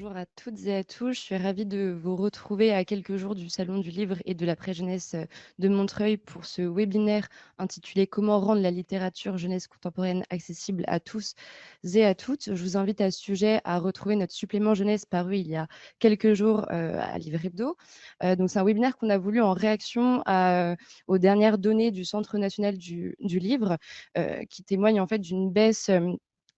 Bonjour à toutes et à tous. Je suis ravie de vous retrouver à quelques jours du Salon du livre et de la pré-jeunesse de Montreuil pour ce webinaire intitulé Comment rendre la littérature jeunesse contemporaine accessible à tous et à toutes. Je vous invite à ce sujet à retrouver notre supplément jeunesse paru il y a quelques jours à Livre Hebdo. Donc, c'est un webinaire qu'on a voulu en réaction aux dernières données du Centre national du livre qui témoignent en fait d'une baisse.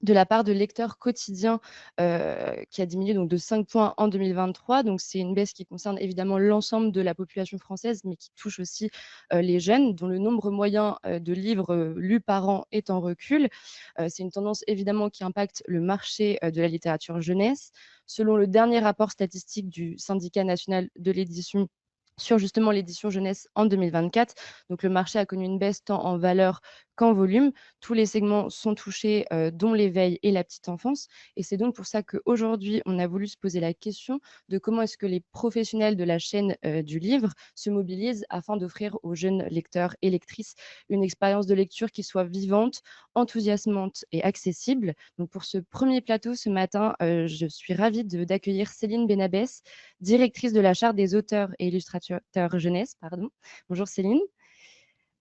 De la part de lecteurs quotidiens qui a diminué donc de 5 points en 2023. Donc c'est une baisse qui concerne évidemment l'ensemble de la population française, mais qui touche aussi, les jeunes dont le nombre moyen, de livres, lus par an est en recul. C'est une tendance évidemment qui impacte le marché, de la littérature jeunesse. Selon le dernier rapport statistique du Syndicat national de l'édition sur justement l'édition jeunesse en 2024, donc le marché a connu une baisse tant en valeur qu'en volume. Tous les segments sont touchés, dont l'éveil et la petite enfance. Et c'est donc pour ça qu'aujourd'hui, on a voulu se poser la question de comment est-ce que les professionnels de la chaîne du livre se mobilisent afin d'offrir aux jeunes lecteurs et lectrices une expérience de lecture qui soit vivante, enthousiasmante et accessible. Donc pour ce premier plateau ce matin, je suis ravie d'accueillir Céline Benabès, directrice de la charte des auteurs et illustrateurs jeunesse. Pardon. Bonjour Céline.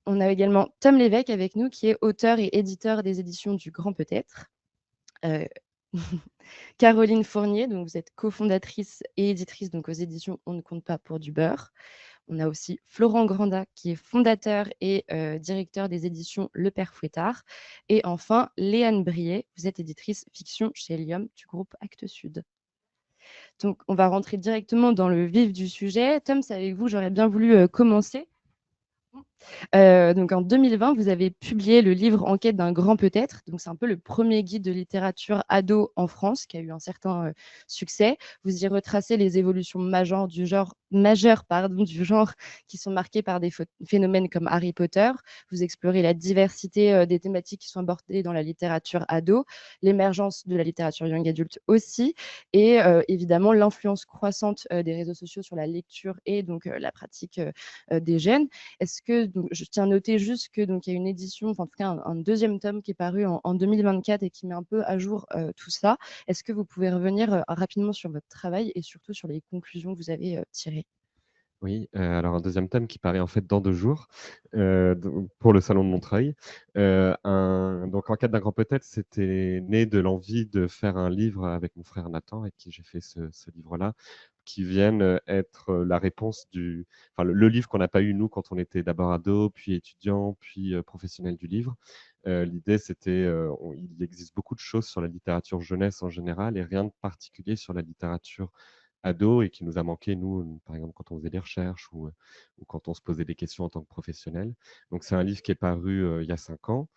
On a également Tom Lévesque avec nous, qui est auteur et éditeur des éditions du Grand Peut-être. Heu, Caroline Fournier, donc vous êtes cofondatrice et éditrice donc aux éditions On ne compte pas pour du beurre. On a aussi Florent Granda qui est fondateur et directeur des éditions Le Père Fouettard. Et enfin, Léane Briet, vous êtes éditrice fiction chez Helium du groupe Actes Sud. Donc on va rentrer directement dans le vif du sujet. Tom, c'est avec vous, j'aurais bien voulu, commencer. Donc en 2020, vous avez publié le livre Enquête d'un grand peut-être. Donc c'est un peu le premier guide de littérature ado en France qui a eu un certain succès. Vous y retracez les évolutions majeures du genre qui sont marquées par des phénomènes comme Harry Potter. Vous explorez la diversité des thématiques qui sont abordées dans la littérature ado, l'émergence de la littérature young adulte aussi, et évidemment l'influence croissante des réseaux sociaux sur la lecture et donc la pratique des jeunes. Est-ce que donc je tiens à noter juste que donc il y a une édition, enfin en tout cas un 2e tome qui est paru en 2024 et qui met un peu à jour, tout ça. Est-ce que vous pouvez revenir, rapidement sur votre travail et surtout sur les conclusions que vous avez, tirées? Oui, alors un deuxième thème qui paraît en fait dans 2 jours, don pour le salon de Montreuil. Donc En quête d'un grand peut-être, c'était né de l'envie de faire un livre avec mon frère Nathan, avec qui j'ai fait ce livre-là, qui vienne, être, la réponse enfin le livre qu'on n'a pas eu nous quand on était d'abord ado, puis étudiant, puis, professionnel du livre. L'idée c'était, on il existe beaucoup de choses sur la littérature jeunesse en général et rien de particulier sur la littérature ado et qui nous a manqué, nous, par exemple, quand on faisait des recherches ou quand on se posait des questions en tant que professionnel. Donc c'est un livre qui est paru, il y a 5 ans,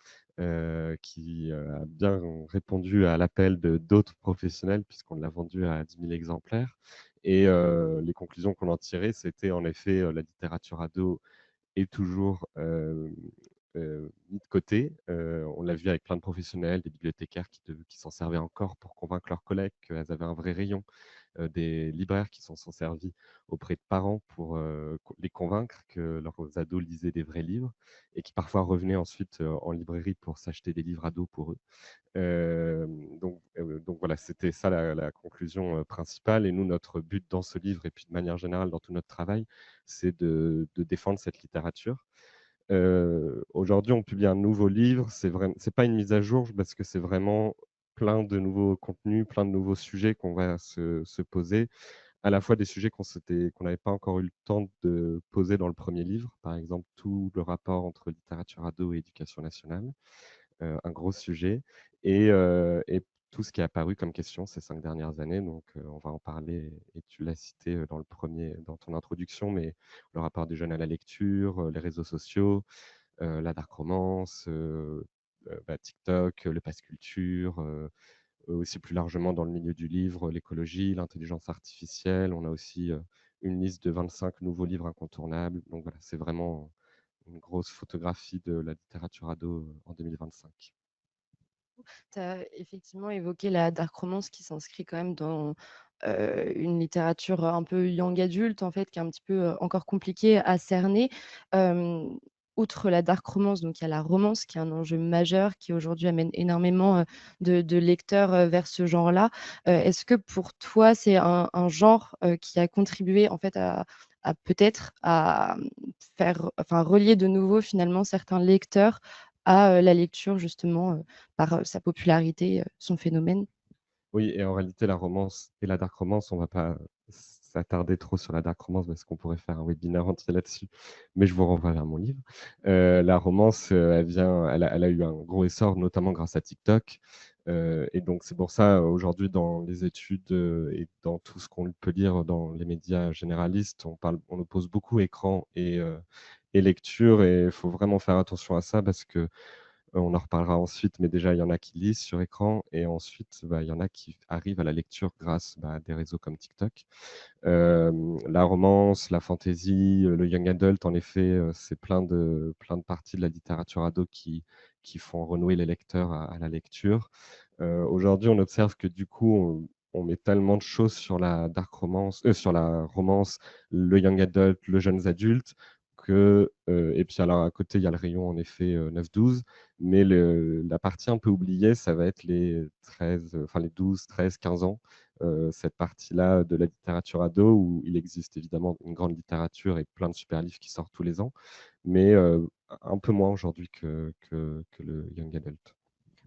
qui, a bien répondu à l'appel de d'autres professionnels puisqu'on l'a vendu à 10 000 exemplaires et les conclusions qu'on en tirait, c'était en effet, la littérature ado est toujours, mis de côté. On l'a vu avec plein de professionnels, des bibliothécaires qui s'en servaient encore pour convaincre leurs collègues qu'elles avaient un vrai rayon, des libraires qui s'en sont servis auprès de parents pour, les convaincre que leurs ados lisaient des vrais livres et qui parfois revenaient ensuite, en librairie pour s'acheter des livres ados pour eux. Donc voilà, c'était ça la conclusion, principale et nous, notre but dans ce livre et puis de manière générale dans tout notre travail, c'est de défendre cette littérature. Aujourd'hui, on publie un nouveau livre, c'est pas une mise à jour parce que c'est vraiment plein de nouveaux contenus, plein de nouveaux sujets qu'on va se poser. À la fois des sujets qu'on n'avait pas encore eu le temps de poser dans le premier livre, par exemple, tout le rapport entre littérature ado et éducation nationale, un gros sujet et tout ce qui est apparu comme question ces 5 dernières années. Donc, on va en parler et tu l'as cité, dans ton introduction, mais le rapport des jeunes à la lecture, les réseaux sociaux, la dark romance, TikTok, le pass culture, aussi plus largement dans le milieu du livre, l'écologie, l'intelligence artificielle. On a aussi, une liste de 25 nouveaux livres incontournables. Donc voilà, c'est vraiment une grosse photographie de la littérature ado, en 2025. Tu as effectivement évoqué la dark romance qui s'inscrit quand même dans, une littérature un peu young adulte en fait, qui est un petit peu, encore compliquée à cerner. Hem outre la dark romance, donc il y a la romance qui est un enjeu majeur qui aujourd'hui amène énormément, de lecteurs, vers ce genre-là. Est-ce que pour toi, c'est un genre, qui a contribué en fait à peut-être à, faire enfin relier de nouveau finalement certains lecteurs à, la lecture justement, par, sa popularité, son phénomène? Oui, et en réalité, la romance et la dark romance, on va pas s'attarder trop sur la dark romance parce qu'on pourrait faire un webinaire entier là-dessus, mais je vous renvoie vers mon livre. La romance, elle a eu un gros essor, notamment grâce à TikTok, et donc c'est pour ça, aujourd'hui, dans les études, et dans tout ce qu'on peut lire dans les médias généralistes, on oppose beaucoup écran et lecture, et il faut vraiment faire attention à ça parce que on en reparlera ensuite, mais déjà, il y en a qui lisent sur écran et ensuite, bah, il y en a qui arrivent à la lecture grâce, bah, à des réseaux comme TikTok. La romance, la fantasy, le young adult, en effet, c'est plein de parties de la littérature ado qui font renouer les lecteurs à la lecture. Aujourd'hui, on observe que du coup, on met tellement de choses sur la dark romance, sur la romance, le young adult, le jeunes adultes que, et puis alors à côté, il y a le rayon en effet, 9-12, mais la partie un peu oubliée, ça va être les 13, enfin les 12-13-15 ans, cette partie-là de la littérature ado où il existe évidemment une grande littérature et plein de super livres qui sortent tous les ans, mais un peu moins aujourd'hui que le young adult.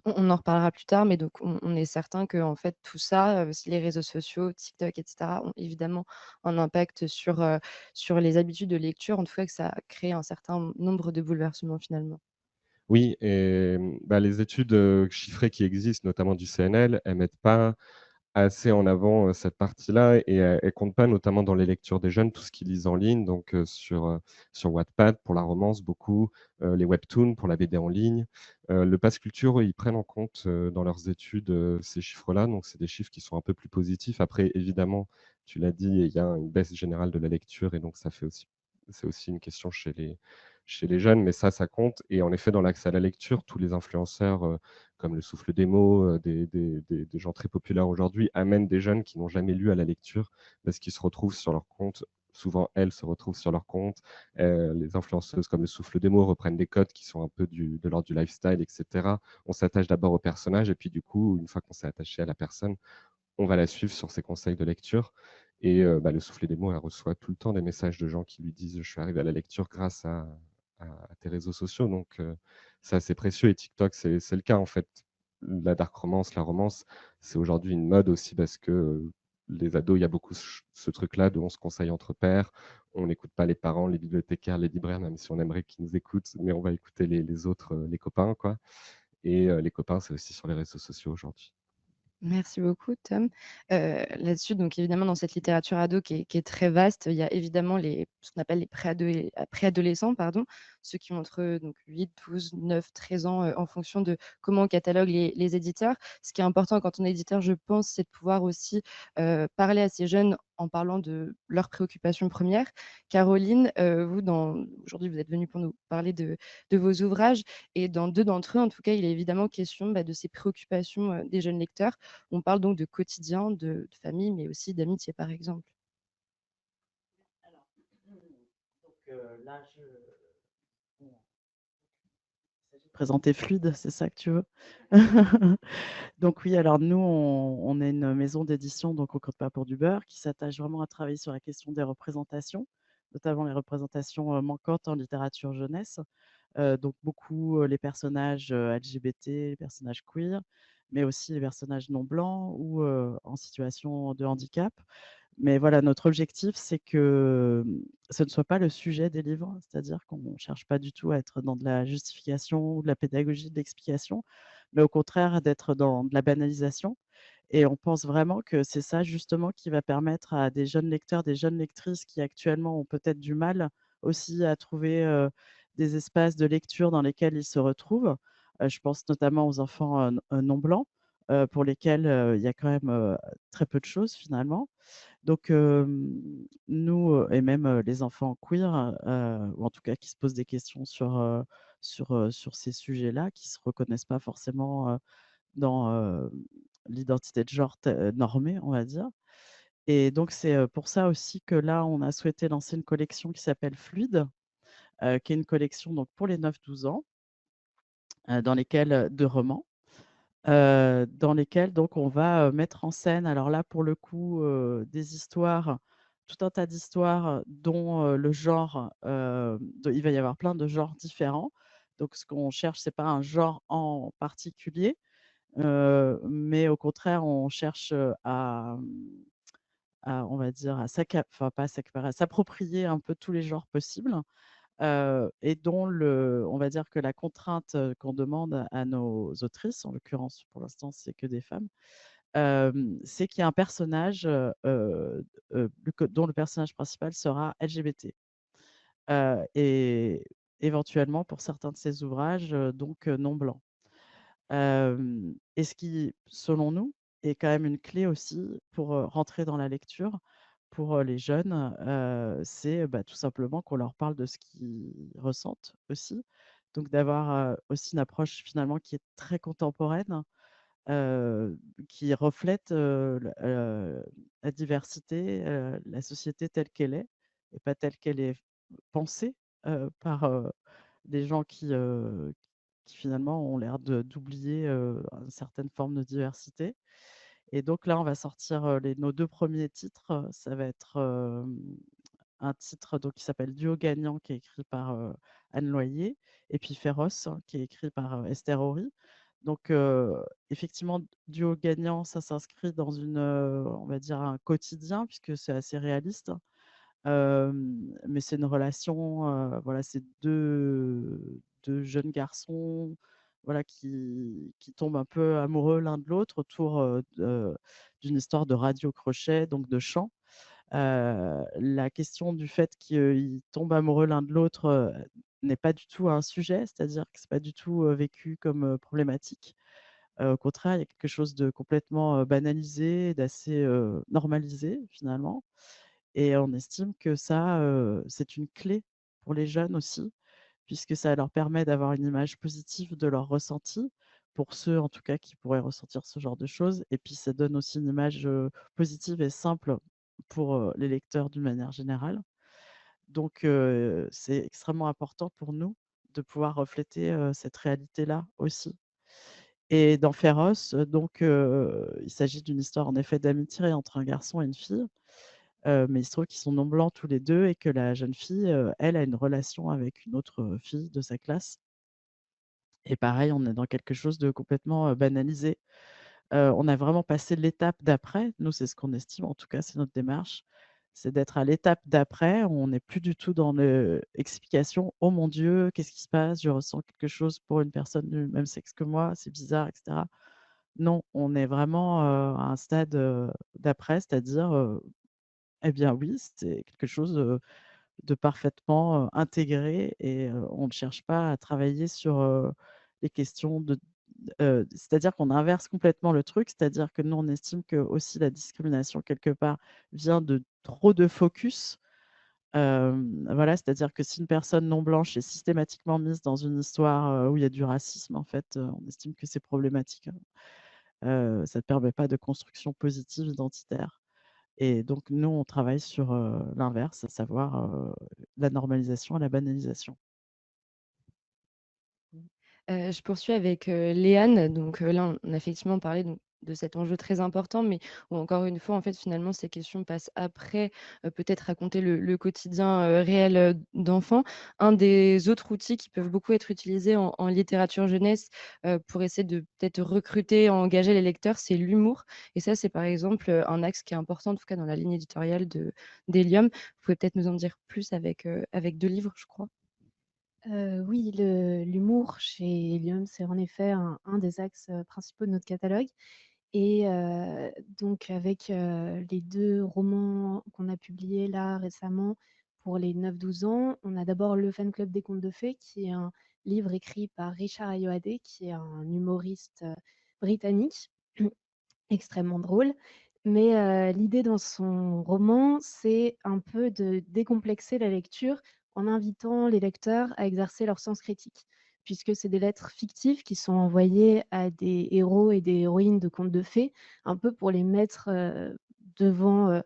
On en reparlera plus tard, mais donc on est certain que en fait tout ça, les réseaux sociaux, TikTok et cetera, ont évidemment un impact sur les habitudes de lecture, en tout cas que ça crée un certain nombre de bouleversements finalement. Oui, et bah, les études, chiffrées qui existent, notamment du CNL, elles mettent pas assez en avant, cette partie-là, et elles comptent pas notamment dans les lectures des jeunes, tout ce qu'ils lisent en ligne, donc sur Wattpad pour la romance beaucoup, les webtoons pour la BD en ligne. Le pass culture, eux, ils prennent en compte, dans leurs études, ces chiffres-là, donc c'est des chiffres qui sont un peu plus positifs. Après évidemment, tu l'as dit, il y a une baisse générale de la lecture et donc ça fait aussi c'est aussi une question chez les jeunes, mais ça compte, et en effet, dans l'accès à la lecture, tous les influenceurs, comme le Souffle des mots, des gens très populaires aujourd'hui, amènent des jeunes qui n'ont jamais lu à la lecture parce qu'ils se retrouvent sur leur compte. Souvent, elles se retrouvent sur leur compte. Les influenceuses comme le Souffle des mots reprennent des codes qui sont un peu de l'ordre du lifestyle, etc. On s'attache d'abord au personnage et puis du coup, une fois qu'on s'est attaché à la personne, on va la suivre sur ses conseils de lecture. Et bah, le Souffle des mots, elle reçoit tout le temps des messages de gens qui lui disent: «Je suis arrivé à la lecture grâce à tes réseaux sociaux». Donc c'est assez précieux, et TikTok, c'est le cas, en fait. La dark romance, la romance, c'est aujourd'hui une mode aussi parce que, les ados, il y a beaucoup ce truc-là de on se conseille entre pairs, on n'écoute pas les parents, les bibliothécaires, les libraires, même si on aimerait qu'ils nous écoutent, mais on va écouter les autres, les copains, quoi, et les copains, c'est aussi sur les réseaux sociaux aujourd'hui. Merci beaucoup Tom. Là-dessus, donc évidemment dans cette littérature ado qui est très vaste, il y a évidemment ce qu'on appelle les préadolescents, pardon, ceux qui ont entre donc 8, 12, 9, 13 ans, en fonction de comment on catalogue les éditeurs. Ce qui est important quand on est éditeur, je pense, c'est de pouvoir aussi, parler à ces jeunes en parlant de leurs préoccupations premières. Caroline, vous aujourd'hui vous êtes venue pour nous parler de vos ouvrages, et dans 2 d'entre eux, en tout cas, il est évidemment question, bah, de ces préoccupations, des jeunes lecteurs. On parle donc de quotidien, de famille, mais aussi d'amitié, par exemple. Alors, donc là, bon, il s'agit de présenter Fluide, c'est ça que tu veux? Donc oui, alors nous, on est une maison d'édition, donc on compte pas pour du beurre, qui s'attache vraiment à travailler sur la question des représentations, notamment les représentations, manquantes en littérature jeunesse. Donc beaucoup, les personnages, LGBT, les personnages queer, mais aussi les personnages non blancs ou, en situation de handicap. Mais voilà, notre objectif, c'est que, ce ne soit pas le sujet des livres, c'est-à-dire qu'on ne cherche pas du tout à être dans de la justification ou de la pédagogie, de l'explication, mais au contraire d'être dans de la banalisation, et on pense vraiment que c'est ça justement qui va permettre à des jeunes lecteurs, des jeunes lectrices qui actuellement ont peut-être du mal aussi à trouver, des espaces de lecture dans lesquels ils se retrouvent. Je pense notamment aux enfants, non blancs, pour lesquels, il y a quand même, très peu de choses finalement. Donc, nous, et même, les enfants queer, ou en tout cas qui se posent des questions sur ces sujets-là, qui ne se reconnaissent pas forcément, dans, l'identité de genre normée, on va dire. Et donc c'est, pour ça aussi que là, on a souhaité lancer une collection qui s'appelle Fluide, qui est une collection donc pour les 9-12 ans, dans lesquels de romans, dans lesquels donc on va, mettre en scène, alors là pour le coup, des histoires, tout un tas d'histoires, dont, le genre, il va y avoir plein de genres différents. Donc ce qu'on cherche, c'est pas un genre en particulier, mais au contraire, on cherche, on va dire, enfin pas s'accaparer, à s'approprier un peu tous les genres possibles, et dont on va dire que la contrainte, qu'on demande à nos autrices, en l'occurrence pour l'instant c'est que des femmes, c'est qu'il y a un personnage, dont le personnage principal sera LGBT, et éventuellement pour certains de ces ouvrages, donc non blancs. Et ce qui, selon nous, est quand même une clé aussi pour, rentrer dans la lecture pour, les jeunes, c'est, bah, tout simplement qu'on leur parle de ce qu'ils ressentent aussi. Donc d'avoir, aussi une approche finalement qui est très contemporaine, heu, qui reflète, la diversité, la société telle qu'elle est et pas telle qu'elle est pensée, par, des gens qui finalement ont l'air d'oublier, une certaine forme de diversité. Et donc là, on va sortir, nos 2 premiers titres. Ça va être, un titre donc qui s'appelle Duo gagnant, qui est écrit par, Anne Loyer, et puis Féroce, qui est écrit par, Esther Horry. Donc effectivement, Duo gagnant, ça s'inscrit dans on va dire un quotidien puisque c'est assez réaliste. Mais c'est une relation, voilà, c'est deux jeunes garçons, voilà, qui tombent un peu amoureux l'un de l'autre autour, d'une histoire de radio-crochet, donc de chant. La question du fait qu'ils tombent amoureux l'un de l'autre, n'est pas du tout un sujet, c'est-à-dire que c'est pas du tout, vécu comme, problématique. Au contraire, il y a quelque chose de complètement, banalisé, d'assez, normalisé finalement. Et on estime que ça, c'est une clé pour les jeunes aussi, puisque ça leur permet d'avoir une image positive de leur ressenti, pour ceux en tout cas qui pourraient ressentir ce genre de choses. Et puis ça donne aussi une image, positive et simple pour, les lecteurs d'une manière générale. Donc c'est extrêmement important pour nous de pouvoir refléter, cette réalité-là aussi. Et dans Féroce, donc il s'agit d'une histoire en effet d'amitié entre un garçon et une fille. Mais il se trouve qu'ils sont non blancs tous les 2 et que la jeune fille, elle, a une relation avec une autre, fille de sa classe. Et pareil, on est dans quelque chose de complètement, banalisé. On a vraiment passé l'étape d'après. Nous, c'est ce qu'on estime, en tout cas, c'est notre démarche. C'est d'être à l'étape d'après. On n'est plus du tout dans l'explication: «Oh mon Dieu, qu'est-ce qui se passe? Je ressens quelque chose pour une personne du même sexe que moi, c'est bizarre» et cetera. Non, on est vraiment, à un stade, d'après, c'est-à-dire, eh bien oui, c'est quelque chose, de parfaitement, intégré. Et on ne cherche pas à travailler sur, les questions c'est-à-dire qu'on inverse complètement le truc, c'est-à-dire que nous, on estime que aussi la discrimination quelque part vient de trop de focus. Voilà, c'est-à-dire que si une personne non blanche est systématiquement mise dans une histoire, où il y a du racisme, en fait, on estime que c'est problématique, hein. Ça ne permet pas de construction positive identitaire. Et donc nous, on travaille sur, l'inverse, à savoir, la normalisation et la banalisation. Je poursuis avec, Léane. Donc, là, on a effectivement parlé donc de cet enjeu très important, mais où encore une fois, en fait, finalement, ces questions passent après, peut-être raconter le quotidien, réel, d'enfants. Un des autres outils qui peuvent beaucoup être utilisés en littérature jeunesse, pour essayer de peut-être recruter, engager les lecteurs, c'est l'humour. Et ça, c'est par exemple, un axe qui est important, en tout cas dans la ligne éditoriale d'Hélium. Vous pouvez peut-être nous en dire plus avec 2 livres, je crois? Oui, l'humour chez Helium, c'est en effet un des axes, principaux de notre catalogue. Et donc avec, les 2 romans qu'on a publiés là récemment pour les 9-12 ans, on a d'abord Le Fan Club des Contes de Fées, qui est un livre écrit par Richard Ayoade, qui est un humoriste, britannique, extrêmement drôle. Mais l'idée dans son roman, c'est un peu de décomplexer la lecture en invitant les lecteurs à exercer leur sens critique, puisque c'est des lettres fictives qui sont envoyées à des héros et des héroïnes de contes de fées, un peu pour les mettre, devant,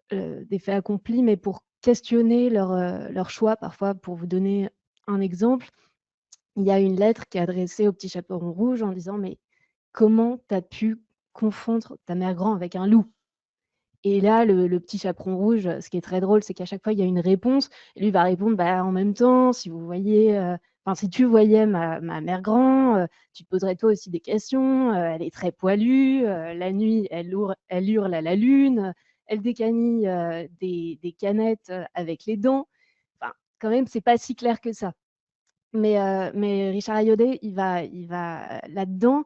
des faits accomplis, mais pour questionner leur choix parfois. Pour vous donner un exemple, il y a une lettre qui est adressée au petit chaperon rouge en disant: «Mais comment tu as pu confondre ta mère grand avec un loup?» Et là, le petit chaperon rouge, ce qui est très drôle, c'est qu'à chaque fois, il y a une réponse et lui va répondre: «Bah, en même temps, si vous voyez, enfin, si tu voyais ma mère grand, tu te poserais toi aussi des questions, elle est très poilue, la nuit, elle hurle à la lune, elle décanille, des canettes, avec les dents». Enfin, quand même, c'est pas si clair que ça. Mais Richard Ayoade, il va là-dedans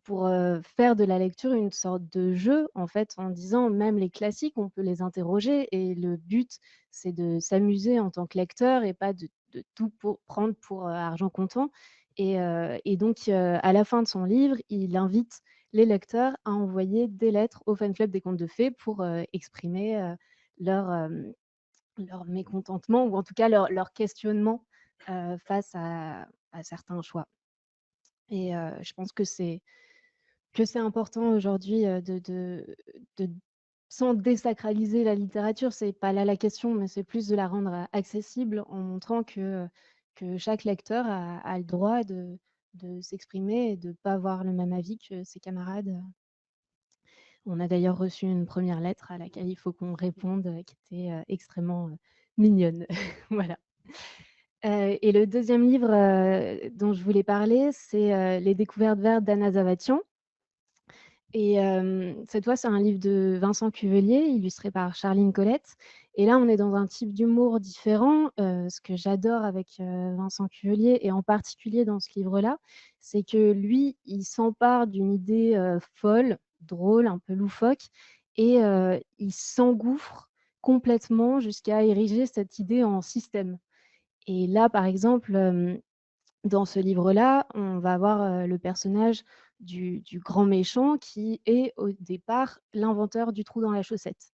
pour, faire de la lecture une sorte de jeu, en fait, en disant même les classiques, on peut les interroger et le but, c'est de s'amuser en tant que lecteur et pas de tout pour prendre pour, argent comptant et donc à la fin de son livre, il invite les lecteurs à envoyer des lettres au fan club des contes de fées pour, exprimer, leur, leur mécontentement ou en tout cas leur questionnement, face à certains choix et je pense que c'est important aujourd'hui, de sans désacraliser la littérature, c'est pas là la question, mais c'est plus de la rendre, accessible en montrant que chaque lecteur a le droit de s'exprimer et de pas avoir le même avis que ses camarades. On a d'ailleurs reçu une première lettre à laquelle il faut qu'on réponde, qui était, extrêmement, mignonne. Voilà. Et le deuxième livre, dont je voulais parler, c'est, Les découvertes vertes d'Anna Zavatian et cette fois, c'est un livre de Vincent Cuvelier, illustré par Charline Colette et là, on est dans un type d'humour différent. Ce que j'adore avec, Vincent Cuvelier et en particulier dans ce livre-là, c'est que lui, il s'empare d'une idée, folle, drôle, un peu loufoque et il s'engouffre complètement jusqu'à ériger cette idée en système. Et là, par exemple, dans ce livre-là, on va avoir, le personnage du grand méchant qui est au départ l'inventeur du trou dans la chaussette.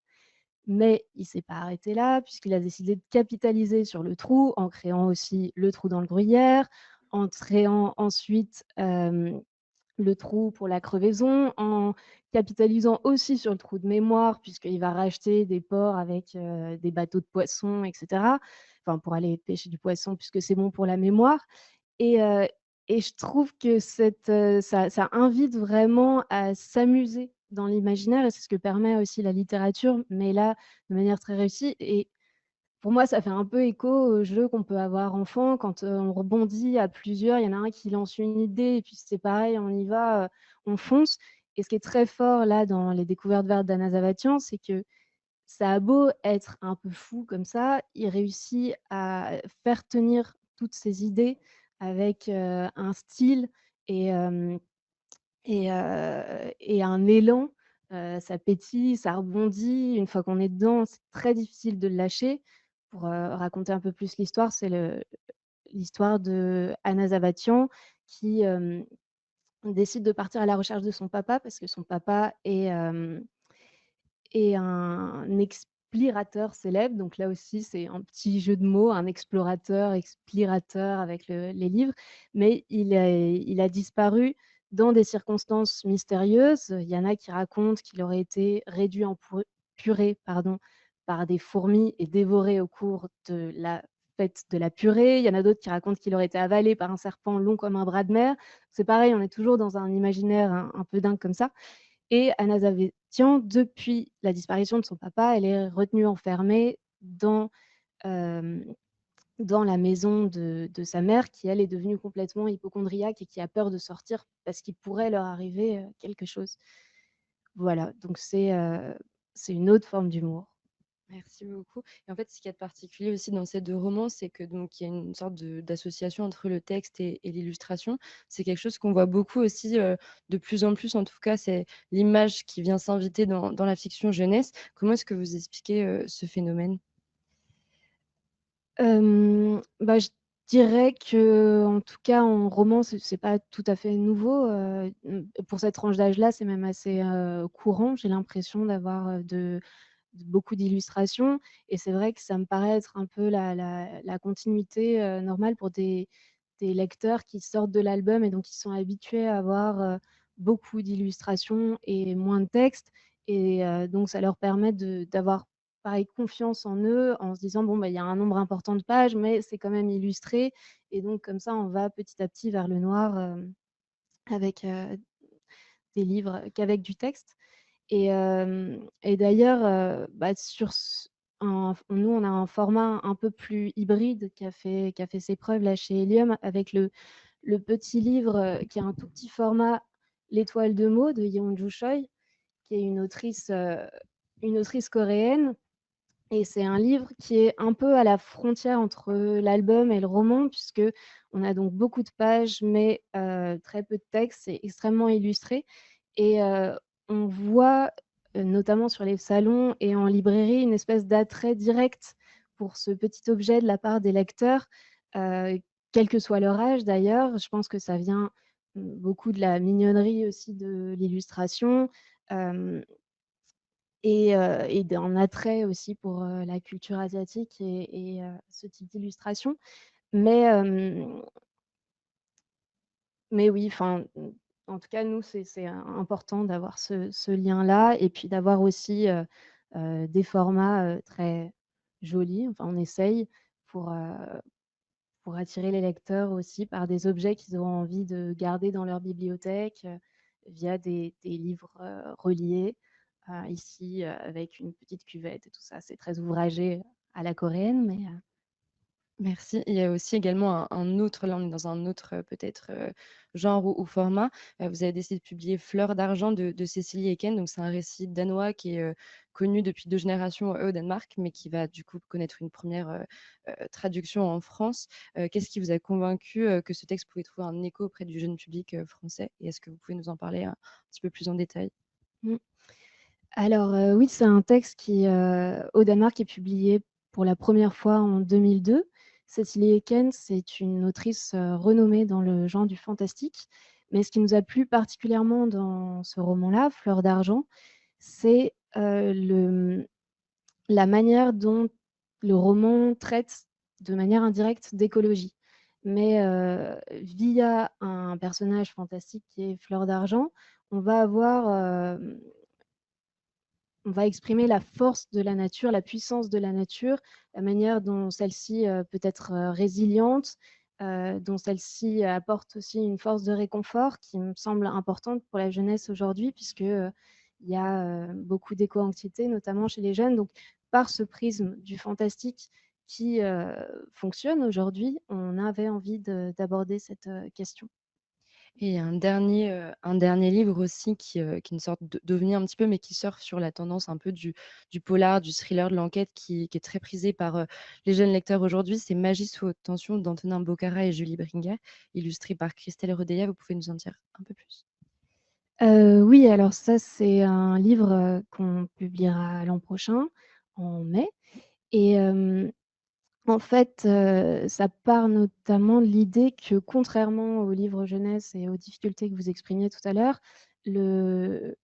Mais il s'est pas arrêté là puisqu'il a décidé de capitaliser sur le trou en créant aussi le trou dans le gruyère, en créant ensuite, le trou pour la crevaison, en capitalisant aussi sur le trou de mémoire puisqu'il va racheter des ports avec, des bateaux de poissons et cetera. Enfin, pour aller pêcher du poisson puisque c'est bon pour la mémoire et heu et je trouve que ça invite vraiment à s'amuser dans l'imaginaire et c'est ce que permet aussi la littérature, mais là, de manière très réussie et pour moi, ça fait un peu écho au jeu qu'on peut avoir enfant quand, on rebondit à plusieurs. Il y en a un qui lance une idée et puis c'est pareil, on y va, on fonce et ce qui est très fort là dans Les découvertes vertes d'Anna Zavatian, c'est que ça a beau être un peu fou comme ça, il réussit à faire tenir toutes ses idées avec, un style et hem et un élan. Ça pétille, ça rebondit. Une fois qu'on est dedans, c'est très difficile de le lâcher. Pour, raconter un peu plus l'histoire, c'est l'histoire d'Anna Zavatian qui, décide de partir à la recherche de son papa parce que son papa est un explorateur célèbre, donc là aussi, c'est un petit jeu de mots, un explorateur, explorateur avec les livres, mais il a disparu dans des circonstances mystérieuses. Il y en a qui racontent qu'il aurait été réduit en purée, pardon, par des fourmis et dévoré au cours de la fête de la purée. Il y en a d'autres qui racontent qu'il aurait été avalé par un serpent long comme un bras de mer. C'est pareil, on est toujours dans un imaginaire un peu dingue comme ça et Anna Zavetian, depuis la disparition de son papa, elle est retenue enfermée hem, dans la maison de sa mère qui, elle, est devenue complètement hypocondriaque et qui a peur de sortir parce qu'il pourrait leur arriver, quelque chose. Voilà, donc c'est une autre forme d'humour. Merci beaucoup. Et en fait, ce qu'il y a de particulier aussi dans ces 2 romans, c'est que donc il y a une sorte d'association entre le texte et l'illustration. C'est quelque chose qu'on voit beaucoup aussi, de plus en plus en tout cas, c'est l'image qui vient s'inviter dans la fiction jeunesse. Comment est-ce que vous expliquez, ce phénomène? Bah, je dirais qu'en tout cas en roman, c'est pas tout à fait nouveau, pour cette tranche d'âge-là, c'est même assez, courant. J'ai l'impression d'avoir, beaucoup d'illustrations et c'est vrai que ça me paraît être un peu la continuité, normale pour des lecteurs qui sortent de l'album et donc qui sont habitués à avoir, beaucoup d'illustrations et moins de texte et donc ça leur permet d'avoir pareil, confiance en eux, en se disant: «Bon, bah, il y a un nombre important de pages, mais c'est quand même illustré» et donc comme ça, on va petit à petit vers le noir, avec, des livres qu'avec du texte et d'ailleurs, bah, sur ce nous, on a un format un peu plus hybride qui a fait ses preuves là chez Helium avec le petit livre, qui est un tout petit format, L'étoile de Meaux de Yeonju Choi, qui est une autrice coréenne et c'est un livre qui est un peu à la frontière entre l'album et le roman puisque on a donc beaucoup de pages mais très peu de texte. C'est extrêmement illustré et on voit, notamment sur les salons et en librairie, une espèce d'attrait direct pour ce petit objet de la part des lecteurs, heu, quel que soit leur âge d'ailleurs. Je pense que ça vient, beaucoup de la mignonnerie aussi de l'illustration, hem et d'un attrait aussi pour, la culture asiatique et ce type d'illustration. Mais mais oui, enfin, en tout cas, nous, c'est important d'avoir ce lien-là et puis d'avoir aussi, des formats, très jolis. Enfin, on essaye pour, heu, pour attirer les lecteurs aussi par des objets qu'ils auront envie de garder dans leur bibliothèque, via des livres, reliés, ici, avec une petite cuvette et tout ça. C'est très ouvragé à la coréenne, mais Merci. Il y a aussi également un autre là, on est dans un autre, peut-être, genre ou format. Vous avez décidé de publier Fleur d'argent de Cécilie Eken. Donc c'est un récit danois qui est, connu depuis 2 générations, au Danemark, mais qui va du coup connaître une première traduction en France. Qu'est-ce qui vous a convaincu, que ce texte pouvait trouver un écho auprès du jeune public, français? Et est-ce que vous pouvez nous en parler un petit peu plus en détail? mmh. Alors, oui, c'est un texte qui, au Danemark, est publié pour la première fois en 2002. Cécilie Eken, c'est une autrice, renommée dans le genre du fantastique. Mais ce qui nous a plu particulièrement dans ce roman-là, Fleur d'argent, c'est, la manière dont le roman traite de manière indirecte d'écologie. Mais, via un personnage fantastique qui est Fleur d'argent, on va avoir, on va exprimer la force de la nature, la puissance de la nature, la manière dont celle-ci, peut être, résiliente, dont celle-ci apporte aussi une force de réconfort qui me semble importante pour la jeunesse aujourd'hui puisque, il y a, beaucoup d'éco-anxiété, notamment chez les jeunes. Donc par ce prisme du fantastique qui, fonctionne aujourd'hui, on avait envie d'aborder cette, question. Et un dernier livre aussi qui est une sorte de d'ovni un petit peu, mais qui surfe sur la tendance un peu du polar, du thriller, de l'enquête qui est très prisé par, les jeunes lecteurs aujourd'hui. C'est Magie sous haute tension d'Antonin Bocara et Julie Bringuet, illustré par Christelle Rodeilla. Vous pouvez nous en dire un peu plus? Oui, alors ça, c'est un livre, qu'on publiera l'an prochain, en mai et en fait, ça part notamment de l'idée que contrairement aux livres jeunesse et aux difficultés que vous exprimiez tout à l'heure, le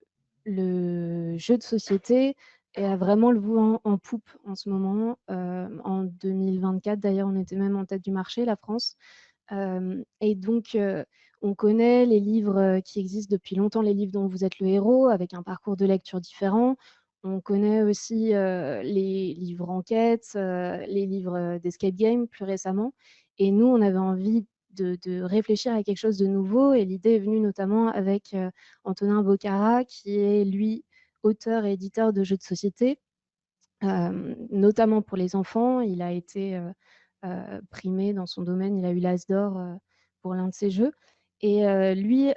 le jeu de société a vraiment le vent en poupe en ce moment. En 2024 d'ailleurs, on était même en tête du marché, la France. Et donc, on connaît les livres, qui existent depuis longtemps, les livres dont vous êtes le héros, avec un parcours de lecture différent. On connaît aussi, les livres enquêtes, les livres, d'escape game plus récemment et nous, on avait envie de réfléchir à quelque chose de nouveau et l'idée est venue notamment avec, Antonin Bocara qui est lui auteur et éditeur de jeux de société, notamment pour les enfants. Il a été, primé dans son domaine. Il a eu l'As d'or, pour l'un de ses jeux et lui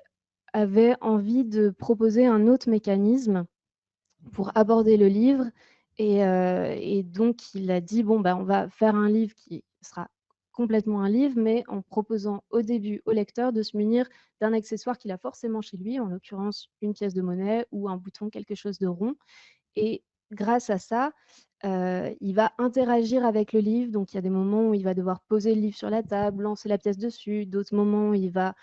avait envie de proposer un autre mécanisme pour aborder le livre et donc il a dit: «Bon, bah, on va faire un livre qui sera complètement un livre, mais en proposant au début au lecteur de se munir d'un accessoire qu'il a forcément chez lui», en l'occurrence une pièce de monnaie ou un bouton, quelque chose de rond et grâce à ça, il va interagir avec le livre. Donc il y a des moments où il va devoir poser le livre sur la table, lancer la pièce dessus. D'autres moments, où il va,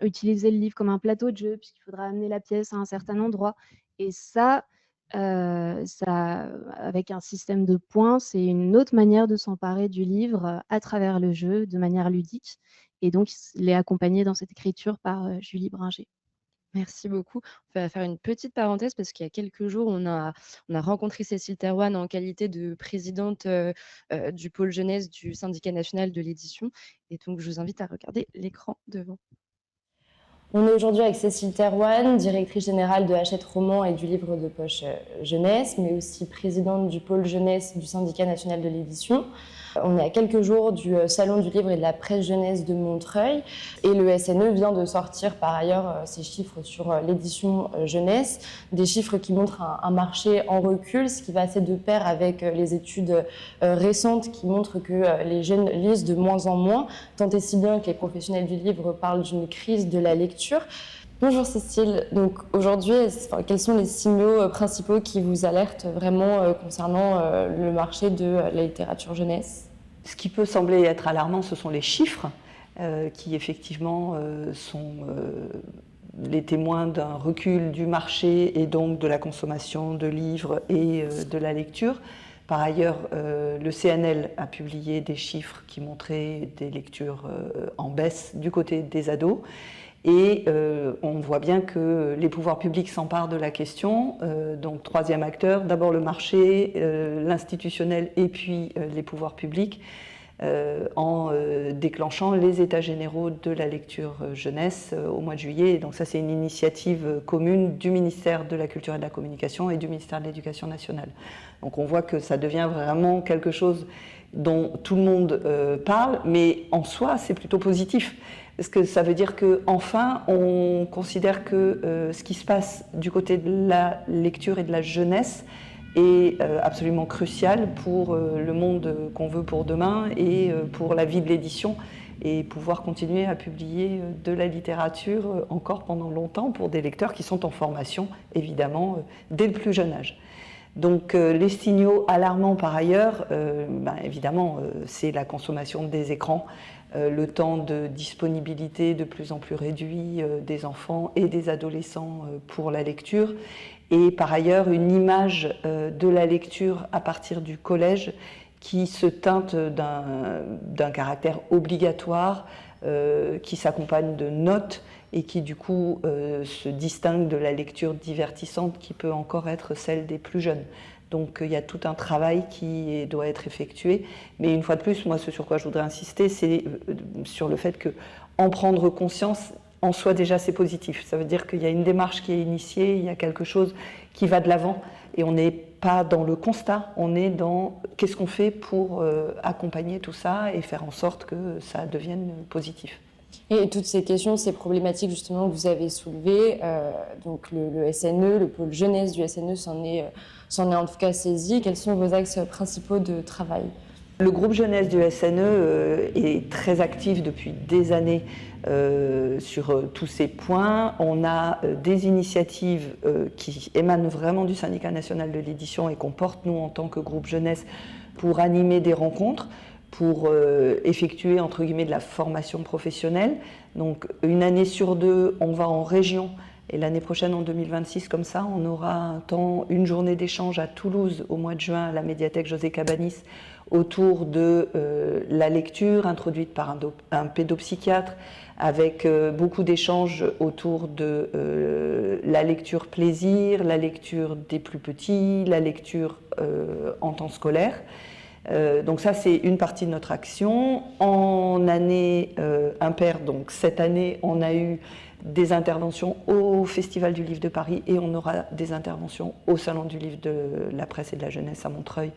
utiliser le livre comme un plateau de jeu puisqu'il faudra amener la pièce à un certain endroit et ça avec un système de points, c'est une autre manière de s'emparer du livre, à travers le jeu de manière ludique et donc il est accompagné dans cette écriture par, Julie Bringer. Merci beaucoup. On va faire une petite parenthèse parce qu'il y a quelques jours, on a rencontré Cécile Thérouanne en qualité de présidente, du pôle jeunesse du Syndicat national de l'édition et donc je vous invite à regarder l'écran devant. On est aujourd'hui avec Cécile Thérouanne, directrice générale de Hachette Roman et du livre de poche jeunesse, mais aussi présidente du pôle jeunesse du Syndicat national de l'édition. On est à quelques jours du Salon du livre et de la presse jeunesse de Montreuil et le SNE vient de sortir par ailleurs ses chiffres sur l'édition jeunesse, des chiffres qui montrent un marché en recul, ce qui va assez de pair avec les études récentes qui montrent que les jeunes lisent de moins en moins, tant et si bien que les professionnels du livre parlent d'une crise de la lecture. Bonjour Cécile, donc aujourd'hui, quels sont les signaux principaux qui vous alertent vraiment concernant le marché de la littérature jeunesse? Ce qui peut sembler être alarmant, ce sont les chiffres qui effectivement sont les témoins d'un recul du marché et donc de la consommation de livres et de la lecture. Par ailleurs, le CNL a publié des chiffres qui montraient des lectures en baisse du côté des ados. Et on voit bien que les pouvoirs publics s'emparent de la question. Donc, troisième acteur, d'abord le marché, l'institutionnel et puis les pouvoirs publics, en déclenchant les états généraux de la lecture jeunesse au mois de juillet. Et donc ça, c'est une initiative commune du ministère de la Culture et de la Communication et du ministère de l'Éducation nationale. Donc on voit que ça devient vraiment quelque chose dont tout le monde parle, mais en soi, c'est plutôt positif. Parce que ça veut dire qu'enfin, on considère que ce qui se passe du côté de la lecture et de la jeunesse est absolument crucial pour le monde qu'on veut pour demain et pour la vie de l'édition et pouvoir continuer à publier de la littérature encore pendant longtemps pour des lecteurs qui sont en formation, évidemment, dès le plus jeune âge. Donc les signaux alarmants par ailleurs, évidemment, c'est la consommation des écrans, le temps de disponibilité de plus en plus réduit des enfants et des adolescents pour la lecture, et par ailleurs une image de la lecture à partir du collège qui se teinte d'un caractère obligatoire, qui s'accompagne de notes et qui du coup se distingue de la lecture divertissante qui peut encore être celle des plus jeunes. Donc il y a tout un travail qui doit être effectué. Mais une fois de plus, moi ce sur quoi je voudrais insister, c'est sur le fait qu'en prendre conscience, en soi déjà c'est positif. Ça veut dire qu'il y a une démarche qui est initiée, il y a quelque chose qui va de l'avant et on n'est pas dans le constat, on est dans qu'est-ce qu'on fait pour accompagner tout ça et faire en sorte que ça devienne positif. Et toutes ces questions, ces problématiques justement que vous avez soulevées, donc le SNE, le pôle jeunesse du SNE s'en est en tout cas saisi. Quels sont vos axes principaux de travail? Le groupe jeunesse du SNE est très actif depuis des années sur tous ces points. On a des initiatives qui émanent vraiment du Syndicat national de l'édition et qu'on porte nous en tant que groupe jeunesse pour animer des rencontres, pour effectuer entre guillemets de la formation professionnelle. Donc une année sur deux, on va en région. Et l'année prochaine, en 2026, comme ça, on aura une journée d'échange à Toulouse au mois de juin à la médiathèque José Cabanis autour de la lecture introduite par un pédopsychiatre avec beaucoup d'échanges autour de la lecture plaisir, la lecture des plus petits, la lecture en temps scolaire. Donc ça, c'est une partie de notre action. En année impaire, donc cette année, on a eu des interventions au Festival du Livre de Paris et on aura des interventions au Salon du Livre de la Presse et de la Jeunesse à Montreuil,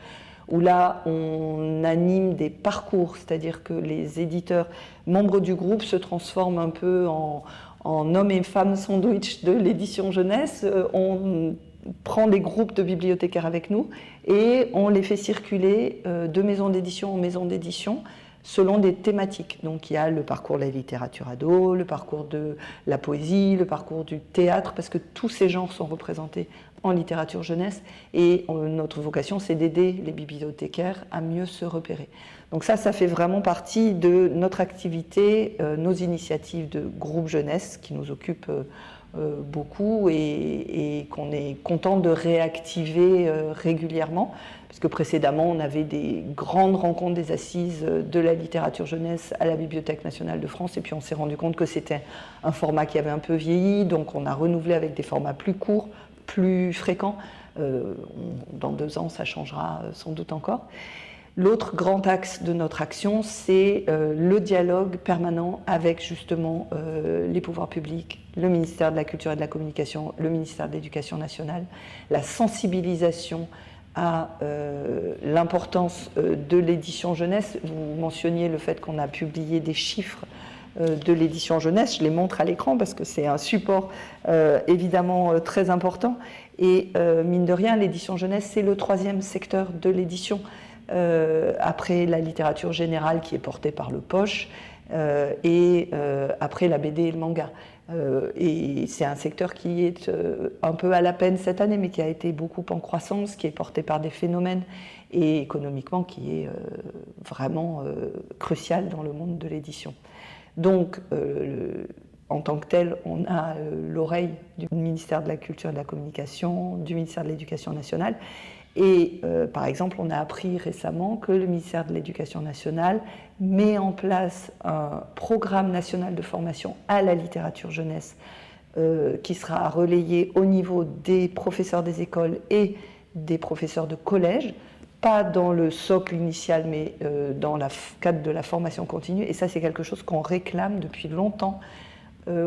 où là, on anime des parcours, c'est-à-dire que les éditeurs membres du groupe se transforment un peu en hommes et femmes sandwich de l'édition jeunesse. On prend des groupes de bibliothécaires avec nous et on les fait circuler de maison d'édition en maison d'édition selon des thématiques. Donc il y a le parcours de la littérature ado, le parcours de la poésie, le parcours du théâtre, parce que tous ces genres sont représentés en littérature jeunesse et notre vocation, c'est d'aider les bibliothécaires à mieux se repérer. Donc ça fait vraiment partie de notre activité, nos initiatives de groupe jeunesse qui nous occupent beaucoup et qu'on est content de réactiver régulièrement. Parce que précédemment, on avait des grandes rencontres des assises de la littérature jeunesse à la Bibliothèque nationale de France, et puis on s'est rendu compte que c'était un format qui avait un peu vieilli, donc on a renouvelé avec des formats plus courts, plus fréquents. Dans 2 ans, ça changera sans doute encore. L'autre grand axe de notre action, c'est le dialogue permanent avec justement les pouvoirs publics, le ministère de la Culture et de la Communication, le ministère de l'Éducation nationale, la sensibilisation à l'importance de l'édition jeunesse. Vous mentionniez le fait qu'on a publié des chiffres de l'édition jeunesse. Je les montre à l'écran parce que c'est un support évidemment très important. Et mine de rien, l'édition jeunesse, c'est le 3e secteur de l'édition. Après la littérature générale qui est portée par le Poche et après la BD et le manga. Et c'est un secteur qui est un peu à la peine cette année, mais qui a été beaucoup en croissance, qui est porté par des phénomènes et économiquement qui est vraiment crucial dans le monde de l'édition. Donc, en tant que tel, on a l'oreille du ministère de la Culture et de la Communication, du ministère de l'Éducation nationale. Et par exemple, on a appris récemment que le ministère de l'Éducation nationale met en place un programme national de formation à la littérature jeunesse qui sera relayé au niveau des professeurs des écoles et des professeurs de collège, pas dans le socle initial, mais dans le cadre de la formation continue. Et ça, c'est quelque chose qu'on réclame depuis longtemps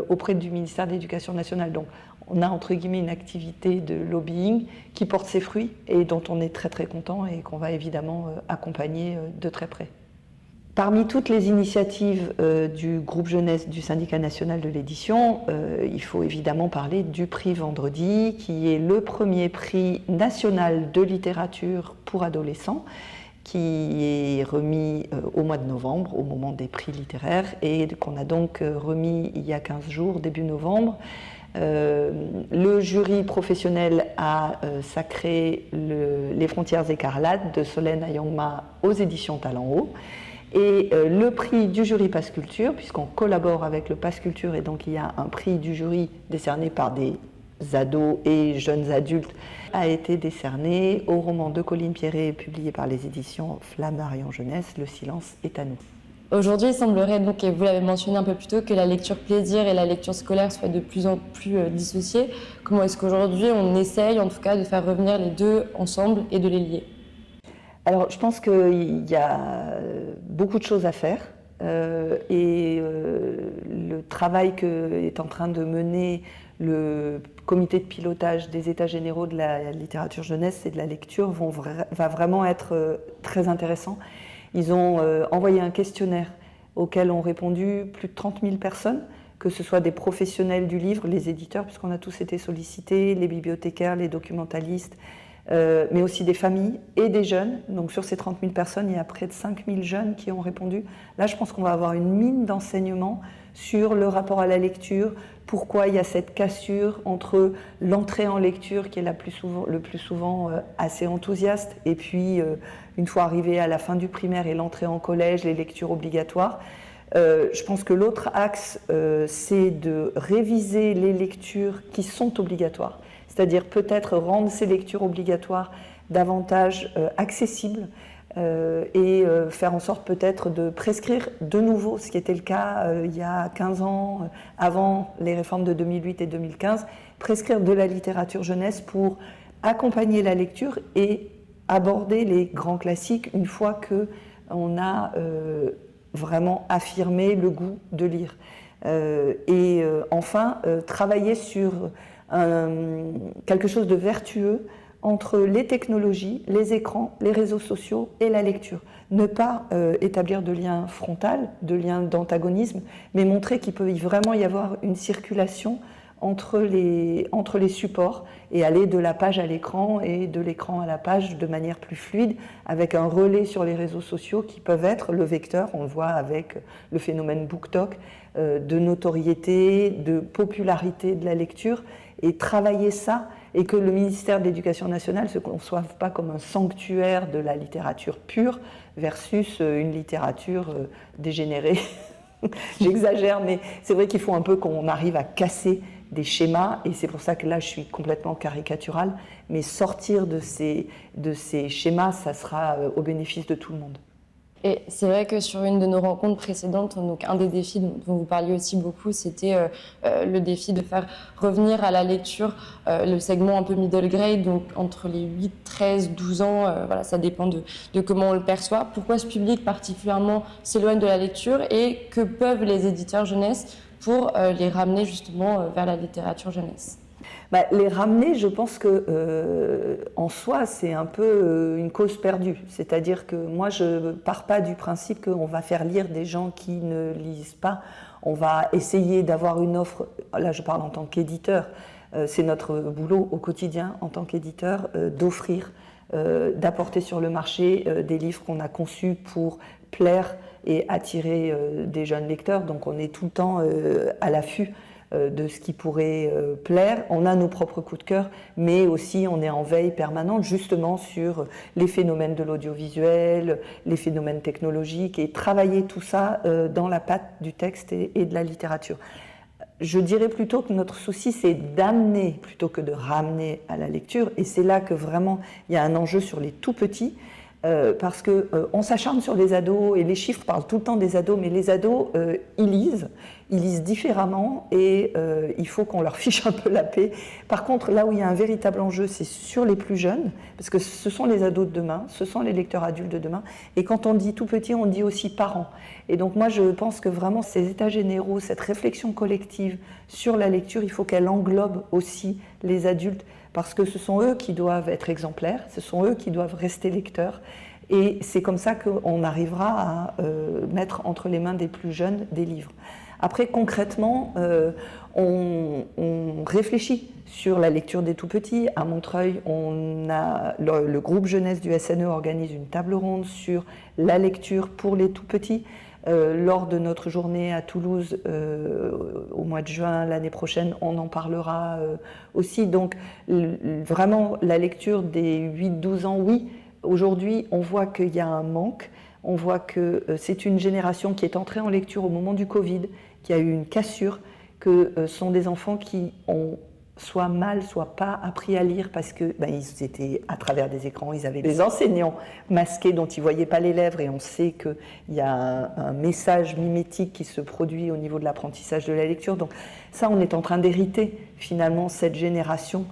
auprès du ministère de l'Éducation nationale. Donc, on a entre guillemets une activité de lobbying qui porte ses fruits et dont on est très très content et qu'on va évidemment accompagner de très près. Parmi toutes les initiatives du groupe jeunesse du Syndicat national de l'édition, il faut évidemment parler du prix Vendredi, qui est le premier prix national de littérature pour adolescents, qui est remis au mois de novembre, au moment des prix littéraires, et qu'on a donc remis il y a 15 jours, début novembre. Le jury professionnel a sacré Les Frontières écarlates de Solène Ayangma aux éditions Talent Haut. Et le prix du jury Passe Culture, puisqu'on collabore avec le Passe Culture, et donc il y a un prix du jury décerné par des ados et jeunes adultes, a été décerné au roman de Colline Pierret, publié par les éditions Flammarion Jeunesse, Le silence est à nous. Aujourd'hui, il semblerait donc, et vous l'avez mentionné un peu plus tôt, que la lecture plaisir et la lecture scolaire soient de plus en plus dissociées. Comment est-ce qu'aujourd'hui on essaye en tout cas de faire revenir les deux ensemble et de les lier ? Alors je pense qu'il y a beaucoup de choses à faire et le travail qu'est en train de mener le comité de pilotage des états généraux de la littérature jeunesse et de la lecture va vraiment être très intéressant. Ils ont envoyé un questionnaire auquel ont répondu plus de 30 000 personnes, que ce soit des professionnels du livre, les éditeurs, puisqu'on a tous été sollicités, les bibliothécaires, les documentalistes, mais aussi des familles et des jeunes. Donc sur ces 30 000 personnes, il y a près de 5 000 jeunes qui ont répondu. Là, je pense qu'on va avoir une mine d'enseignements sur le rapport à la lecture, pourquoi il y a cette cassure entre l'entrée en lecture qui est le plus souvent assez enthousiaste, et puis une fois arrivé à la fin du primaire et l'entrée en collège, les lectures obligatoires. Je pense que l'autre axe, c'est de réviser les lectures qui sont obligatoires, c'est-à-dire peut-être rendre ces lectures obligatoires davantage accessibles et faire en sorte peut-être de prescrire de nouveau, ce qui était le cas il y a 15 ans, avant les réformes de 2008 et 2015, prescrire de la littérature jeunesse pour accompagner la lecture et aborder les grands classiques une fois qu'on a vraiment affirmé le goût de lire. Et enfin, travailler sur quelque chose de vertueux entre les technologies, les écrans, les réseaux sociaux et la lecture. Ne pas établir de lien frontal, de lien d'antagonisme, mais montrer qu'il peut vraiment y avoir une circulation entre les supports et aller de la page à l'écran et de l'écran à la page de manière plus fluide, avec un relais sur les réseaux sociaux qui peuvent être le vecteur, on le voit avec le phénomène BookTok, de notoriété, de popularité de la lecture, et travailler ça, et que le ministère de l'Éducation nationale ne se conçoive pas comme un sanctuaire de la littérature pure versus une littérature dégénérée. J'exagère, mais c'est vrai qu'il faut un peu qu'on arrive à casser des schémas, et c'est pour ça que là je suis complètement caricaturale, mais sortir de ces schémas, ça sera au bénéfice de tout le monde. Et c'est vrai que sur une de nos rencontres précédentes, donc un des défis dont vous parliez aussi beaucoup, c'était le défi de faire revenir à la lecture le segment un peu middle grade, donc entre les 8, 13, 12 ans, voilà, ça dépend de comment on le perçoit. Pourquoi ce public particulièrement s'éloigne de la lecture et que peuvent les éditeurs jeunesse pour les ramener justement vers la littérature jeunesse? Les ramener, je pense que en soi, c'est un peu une cause perdue. C'est-à-dire que moi, je ne pars pas du principe qu'on va faire lire des gens qui ne lisent pas. On va essayer d'avoir une offre, là je parle en tant qu'éditeur, c'est notre boulot au quotidien en tant qu'éditeur, d'offrir, d'apporter sur le marché des livres qu'on a conçus pour plaire et attirer des jeunes lecteurs. Donc on est tout le temps à l'affût de ce qui pourrait plaire. On a nos propres coups de cœur, mais aussi on est en veille permanente justement sur les phénomènes de l'audiovisuel, les phénomènes technologiques, et travailler tout ça dans la patte du texte et de la littérature. Je dirais plutôt que notre souci, c'est d'amener plutôt que de ramener à la lecture, et c'est là que vraiment il y a un enjeu sur les tout petits, parce qu'on s'acharne sur les ados, et les chiffres parlent tout le temps des ados, mais les ados, ils lisent différemment, et il faut qu'on leur fiche un peu la paix. Par contre, là où il y a un véritable enjeu, c'est sur les plus jeunes, parce que ce sont les ados de demain, ce sont les lecteurs adultes de demain, et quand on dit tout petit, on dit aussi parents. Et donc moi, je pense que vraiment ces états généraux, cette réflexion collective sur la lecture, il faut qu'elle englobe aussi les adultes, parce que ce sont eux qui doivent être exemplaires, ce sont eux qui doivent rester lecteurs, et c'est comme ça qu'on arrivera à mettre entre les mains des plus jeunes des livres. Après, concrètement, on réfléchit sur la lecture des tout-petits. À Montreuil, le groupe jeunesse du SNE organise une table ronde sur la lecture pour les tout-petits. Lors de notre journée à Toulouse, au mois de juin l'année prochaine, on en parlera aussi. Donc, vraiment, la lecture des 8-12 ans, oui. Aujourd'hui, on voit qu'il y a un manque. On voit que c'est une génération qui est entrée en lecture au moment du Covid, qui a eu une cassure, que sont des enfants qui ont soit mal, soit pas appris à lire parce que ils étaient à travers des écrans, ils avaient des enseignants masqués dont ils ne voyaient pas les lèvres, et on sait qu'il y a un message mimétique qui se produit au niveau de l'apprentissage de la lecture. Donc ça, on est en train d'hériter finalement cette génération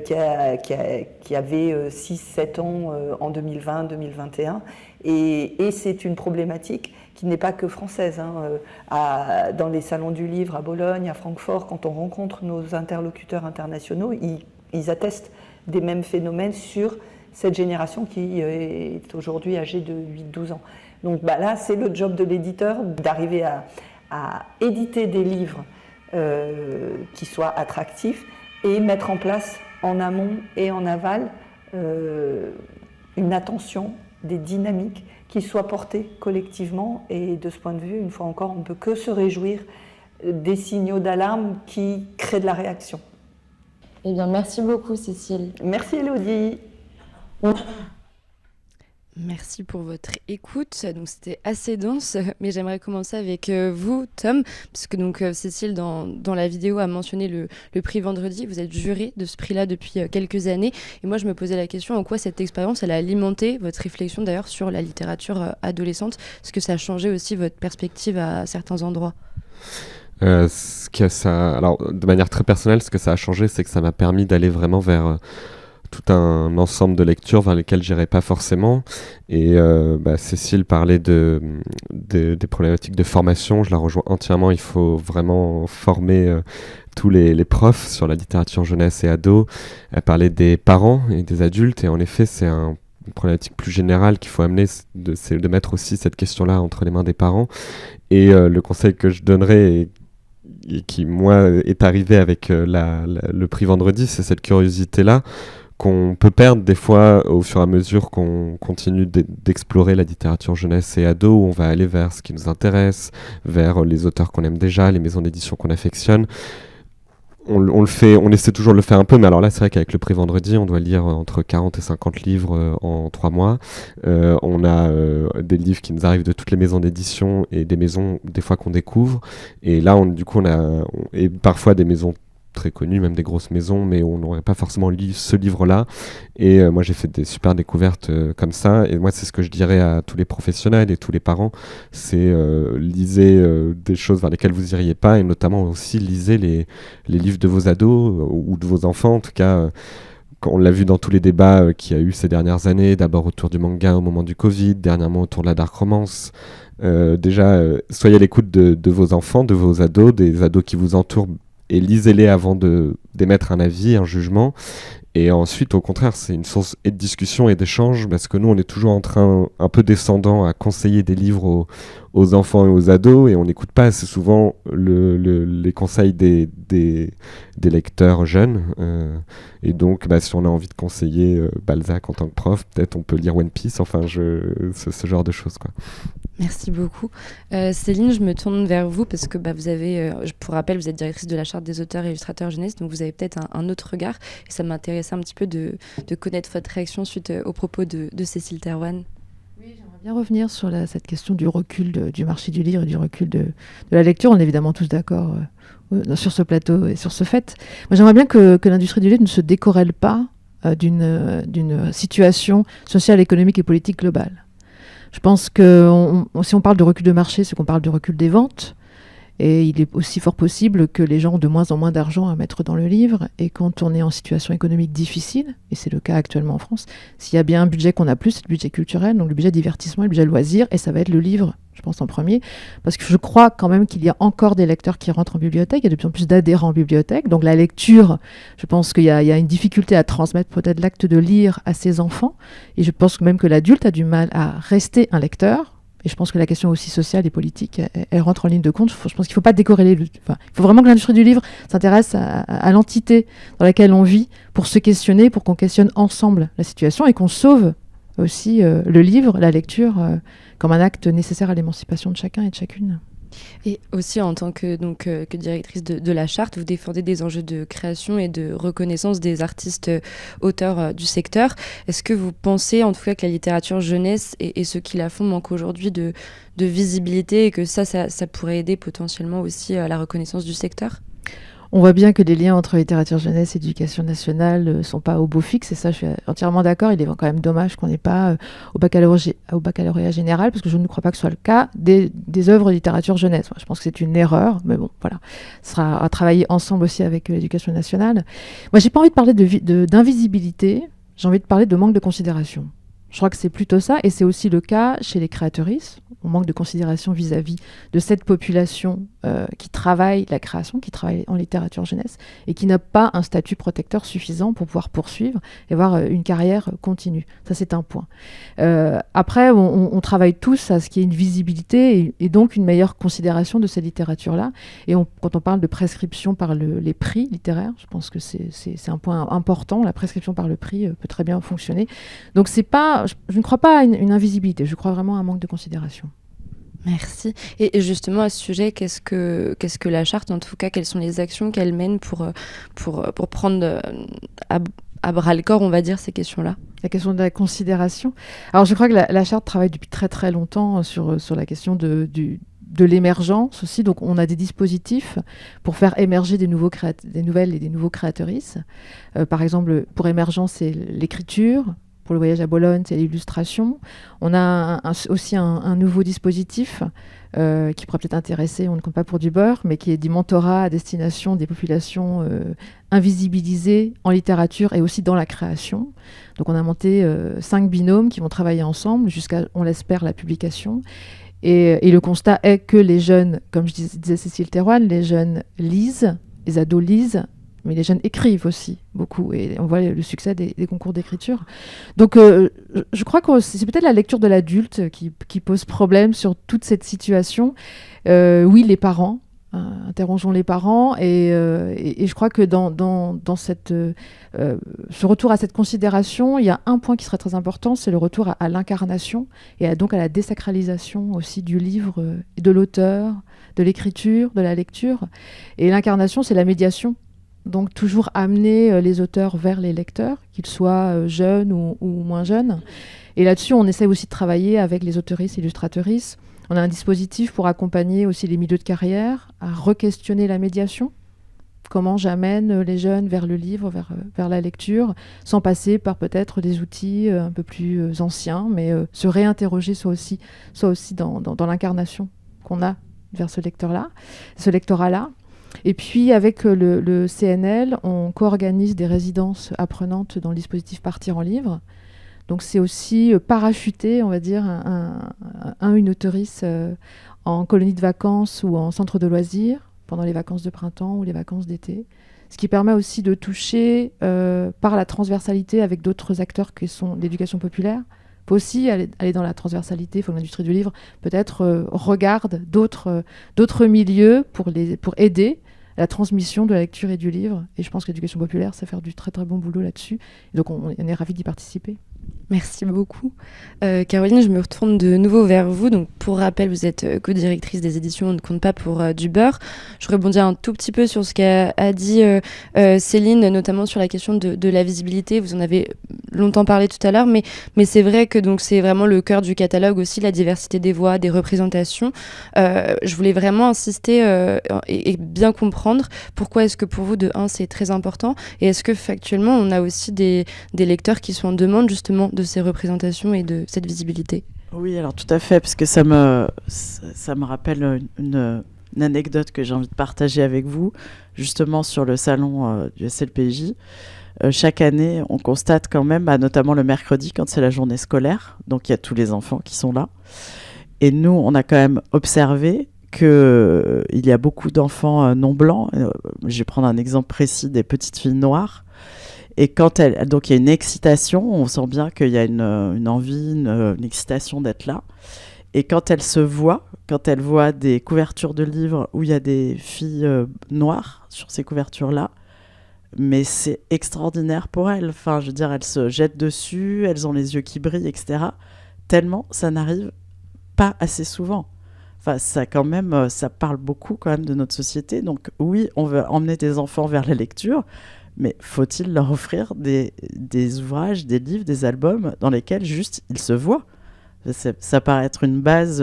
qui avait 6-7 ans en 2020-2021, et c'est une problématique qui n'est pas que française. Dans les salons du livre à Bologne, à Francfort, quand on rencontre nos interlocuteurs internationaux, ils attestent des mêmes phénomènes sur cette génération qui est aujourd'hui âgée de 8-12 ans. Donc là, c'est le job de l'éditeur d'arriver à éditer des livres qui soient attractifs et mettre en place en amont et en aval une attention, des dynamiques qui soient portées collectivement. Et de ce point de vue, une fois encore, on ne peut que se réjouir des signaux d'alarme qui créent de la réaction. Eh bien, merci beaucoup, Cécile. Merci, Élodie. Merci pour votre écoute. Donc c'était assez dense, mais j'aimerais commencer avec vous, Tom, parce que donc Cécile dans la vidéo a mentionné le prix Vendredi. Vous êtes juré de ce prix-là depuis quelques années, et moi je me posais la question en quoi cette expérience elle a alimenté votre réflexion d'ailleurs sur la littérature adolescente. Est-ce que ça a changé aussi votre perspective à certains endroits? Alors, de manière très personnelle, ce que ça a changé, c'est que ça m'a permis d'aller vraiment vers tout un ensemble de lectures vers lesquelles j'irais pas forcément. Et Cécile parlait des problématiques de formation, je la rejoins entièrement. Il faut vraiment former tous les profs sur la littérature jeunesse et ado. Elle parlait des parents et des adultes, et en effet c'est une problématique plus générale qu'il faut amener, c'est de mettre aussi cette question-là entre les mains des parents. Et le conseil que je donnerais, et qui moi est arrivé avec le prix Vendredi, c'est cette curiosité-là qu'on peut perdre des fois au fur et à mesure qu'on continue d'explorer la littérature jeunesse et ado, où on va aller vers ce qui nous intéresse, vers les auteurs qu'on aime déjà, les maisons d'édition qu'on affectionne. On essaie toujours de le faire un peu, mais alors là c'est vrai qu'avec le prix Vendredi, on doit lire entre 40 et 50 livres en 3 mois. On a des livres qui nous arrivent de toutes les maisons d'édition et des maisons des fois qu'on découvre. Et là, on a parfois des maisons très connus, même des grosses maisons, mais on n'aurait pas forcément lu ce livre-là. Et moi, j'ai fait des super découvertes comme ça. Et moi, c'est ce que je dirais à tous les professionnels et tous les parents, c'est lisez des choses vers lesquelles vous n'iriez pas, et notamment aussi lisez les livres de vos ados ou de vos enfants, en tout cas. On l'a vu dans tous les débats qu'il y a eu ces dernières années, d'abord autour du manga au moment du Covid, dernièrement autour de la dark romance. Déjà, soyez à l'écoute de vos enfants, de vos ados, des ados qui vous entourent, et lisez-les avant d'émettre un avis, un jugement. Et ensuite, au contraire, c'est une source et de discussion et d'échange, parce que nous, on est toujours en train, un peu descendant, à conseiller des livres aux enfants et aux ados, et on n'écoute pas assez souvent les conseils des lecteurs jeunes. Et donc, si on a envie de conseiller Balzac en tant que prof, peut-être on peut lire One Piece, enfin, ce genre de choses, quoi. Merci beaucoup. Céline, je me tourne vers vous parce que vous avez, pour rappel, vous êtes directrice de la Charte des auteurs et illustrateurs jeunesse, donc vous avez peut-être un autre regard. Et ça m'intéressait un petit peu de connaître votre réaction suite aux propos de Cécile Thérouanne. Oui, j'aimerais bien revenir sur cette question du recul du marché du livre et du recul de la lecture. On est évidemment tous d'accord sur ce plateau et sur ce fait. Moi, j'aimerais bien que l'industrie du livre ne se décorrèle pas d'une situation sociale, économique et politique globale. Je pense que si on parle de recul de marché, c'est qu'on parle de recul des ventes. Et il est aussi fort possible que les gens ont de moins en moins d'argent à mettre dans le livre. Et quand on est en situation économique difficile, et c'est le cas actuellement en France, s'il y a bien un budget qu'on a plus, c'est le budget culturel, donc le budget divertissement et le budget loisir, et ça va être le livre, je pense, en premier. Parce que je crois quand même qu'il y a encore des lecteurs qui rentrent en bibliothèque, il y a de plus en plus d'adhérents en bibliothèque. Donc la lecture, je pense qu'il y a une difficulté à transmettre peut-être l'acte de lire à ses enfants. Et je pense même que l'adulte a du mal à rester un lecteur. Et je pense que la question aussi sociale et politique, elle rentre en ligne de compte. Je pense qu'il ne faut pas décorréler. Il faut vraiment que l'industrie du livre s'intéresse à l'entité dans laquelle on vit pour se questionner, pour qu'on questionne ensemble la situation et qu'on sauve aussi le livre, la lecture, comme un acte nécessaire à l'émancipation de chacun et de chacune. Et aussi, en tant que directrice de la Charte, vous défendez des enjeux de création et de reconnaissance des artistes auteurs du secteur. Est-ce que vous pensez, en tout cas, que la littérature jeunesse et ceux qui la font manquent aujourd'hui de visibilité et que ça pourrait aider potentiellement aussi à la reconnaissance du secteur ? On voit bien que les liens entre littérature jeunesse et éducation nationale ne sont pas au beau fixe, et ça, je suis entièrement d'accord. Il est quand même dommage qu'on n'ait pas au baccalauréat général, parce que je ne crois pas que ce soit le cas, des œuvres de littérature jeunesse. Moi, je pense que c'est une erreur, mais bon, voilà. Ce sera à travailler ensemble aussi avec l'éducation nationale. Moi, j'ai pas envie de parler d'invisibilité, j'ai envie de parler de manque de considération. Je crois que c'est plutôt ça, et c'est aussi le cas chez les créatrices. On manque de considération vis-à-vis de cette population qui travaille la création, qui travaille en littérature jeunesse, et qui n'a pas un statut protecteur suffisant pour pouvoir poursuivre et avoir une carrière continue. Ça, c'est un point. Après, on travaille tous à ce qu'il y ait une visibilité et donc une meilleure considération de cette littérature-là. Et quand on parle de prescription par les prix littéraires, je pense que c'est un point important. La prescription par le prix peut très bien fonctionner. Donc, je ne crois pas à une invisibilité, je crois vraiment à un manque de considération. Merci. Et justement, à ce sujet, qu'est-ce que la Charte, en tout cas, quelles sont les actions qu'elle mène pour prendre à bras-le-corps, on va dire, ces questions-là ? La question de la considération. Alors, je crois que la Charte travaille depuis très très longtemps sur la question de l'émergence aussi. Donc, on a des dispositifs pour faire émerger des nouvelles et des nouveaux créatrices. Par exemple, pour émergence, c'est l'écriture. Pour le voyage à Bologne, c'est l'illustration. On a aussi un nouveau dispositif qui pourrait peut-être intéresser, on ne compte pas pour du beurre, mais qui est du mentorat à destination des populations invisibilisées en littérature et aussi dans la création. Donc on a monté 5 binômes qui vont travailler ensemble jusqu'à, on l'espère, la publication. Et le constat est que les jeunes, comme je disais Cécile Thérouanne, les jeunes lisent, les ados lisent, mais les jeunes écrivent aussi beaucoup, et on voit le succès des concours d'écriture. Donc je crois que c'est peut-être la lecture de l'adulte qui pose problème sur toute cette situation. Oui, les parents, interrogeons les parents, et je crois que dans ce retour à cette considération, il y a un point qui serait très important, c'est le retour à l'incarnation, et donc à la désacralisation aussi du livre, de l'auteur, de l'écriture, de la lecture. Et l'incarnation, c'est la médiation. Donc toujours amener les auteurs vers les lecteurs, qu'ils soient jeunes ou moins jeunes. Et là-dessus, on essaie aussi de travailler avec les auteuristes et illustratrices. On a un dispositif pour accompagner aussi les milieux de carrière à re-questionner la médiation. comment j'amène les jeunes vers le livre, vers la lecture, sans passer par peut-être des outils un peu plus anciens, mais se réinterroger soit aussi dans l'incarnation qu'on a vers ce lectorat-là. Et puis avec le CNL, on co-organise des résidences apprenantes dans le dispositif Partir en livre. Donc c'est aussi parachuter, on va dire, une auteurice en colonie de vacances ou en centre de loisirs pendant les vacances de printemps ou les vacances d'été. Ce qui permet aussi de toucher par la transversalité avec d'autres acteurs qui sont l'éducation populaire. Il faut aussi aller dans la transversalité, il faut que l'industrie du livre peut-être regarde d'autres milieux pour aider à la transmission de la lecture et du livre. Et je pense que l'éducation populaire, ça fait du très très bon boulot là-dessus. Et donc on est ravis d'y participer. Merci beaucoup. Caroline, je me retourne de nouveau vers vous. Donc, pour rappel, vous êtes co-directrice des éditions On ne compte pas pour du beurre. Je rebondis un tout petit peu sur ce qu'a dit Céline, notamment sur la question de la visibilité. Vous en avez longtemps parlé tout à l'heure, mais c'est vrai que donc, c'est vraiment le cœur du catalogue aussi, la diversité des voix, des représentations. Je voulais vraiment insister et bien comprendre pourquoi est-ce que pour vous, de un, c'est très important, et est-ce que factuellement, on a aussi des lecteurs qui sont en demande justement de ces représentations et de cette visibilité. Oui, alors tout à fait, parce que ça me rappelle une anecdote que j'ai envie de partager avec vous, justement sur le salon du SLPJ. Chaque année, on constate quand même, notamment le mercredi, quand c'est la journée scolaire, donc il y a tous les enfants qui sont là. Et nous, on a quand même observé qu'il y a beaucoup d'enfants non blancs. Je vais prendre un exemple précis des petites filles noires. Et donc il y a une excitation, on sent bien qu'il y a une envie, une excitation d'être là. Et quand elles voient des couvertures de livres où il y a des filles noires sur ces couvertures-là, mais c'est extraordinaire pour elles. Enfin, je veux dire, elles se jettent dessus, elles ont les yeux qui brillent, etc. Tellement ça n'arrive pas assez souvent. Enfin, ça parle beaucoup quand même de notre société. Donc oui, on veut emmener des enfants vers la lecture, mais faut-il leur offrir des ouvrages, des livres, des albums dans lesquels juste ils se voient ? Ça paraît être une base,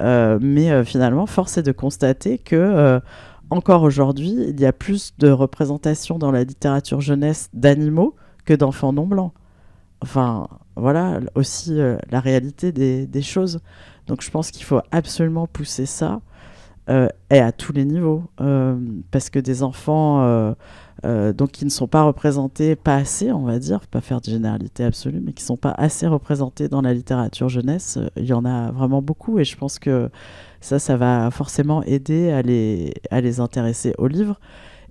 mais finalement, force est de constater que encore aujourd'hui, il y a plus de représentations dans la littérature jeunesse d'animaux que d'enfants non blancs. Enfin, voilà aussi la réalité des choses. Donc je pense qu'il faut absolument pousser ça, et à tous les niveaux, parce que des enfants donc qui ne sont pas représentés, pas assez, on va dire, pas faire de généralité absolue, mais qui ne sont pas assez représentés dans la littérature jeunesse, il y en a vraiment beaucoup, et je pense que ça va forcément aider à les intéresser au livre,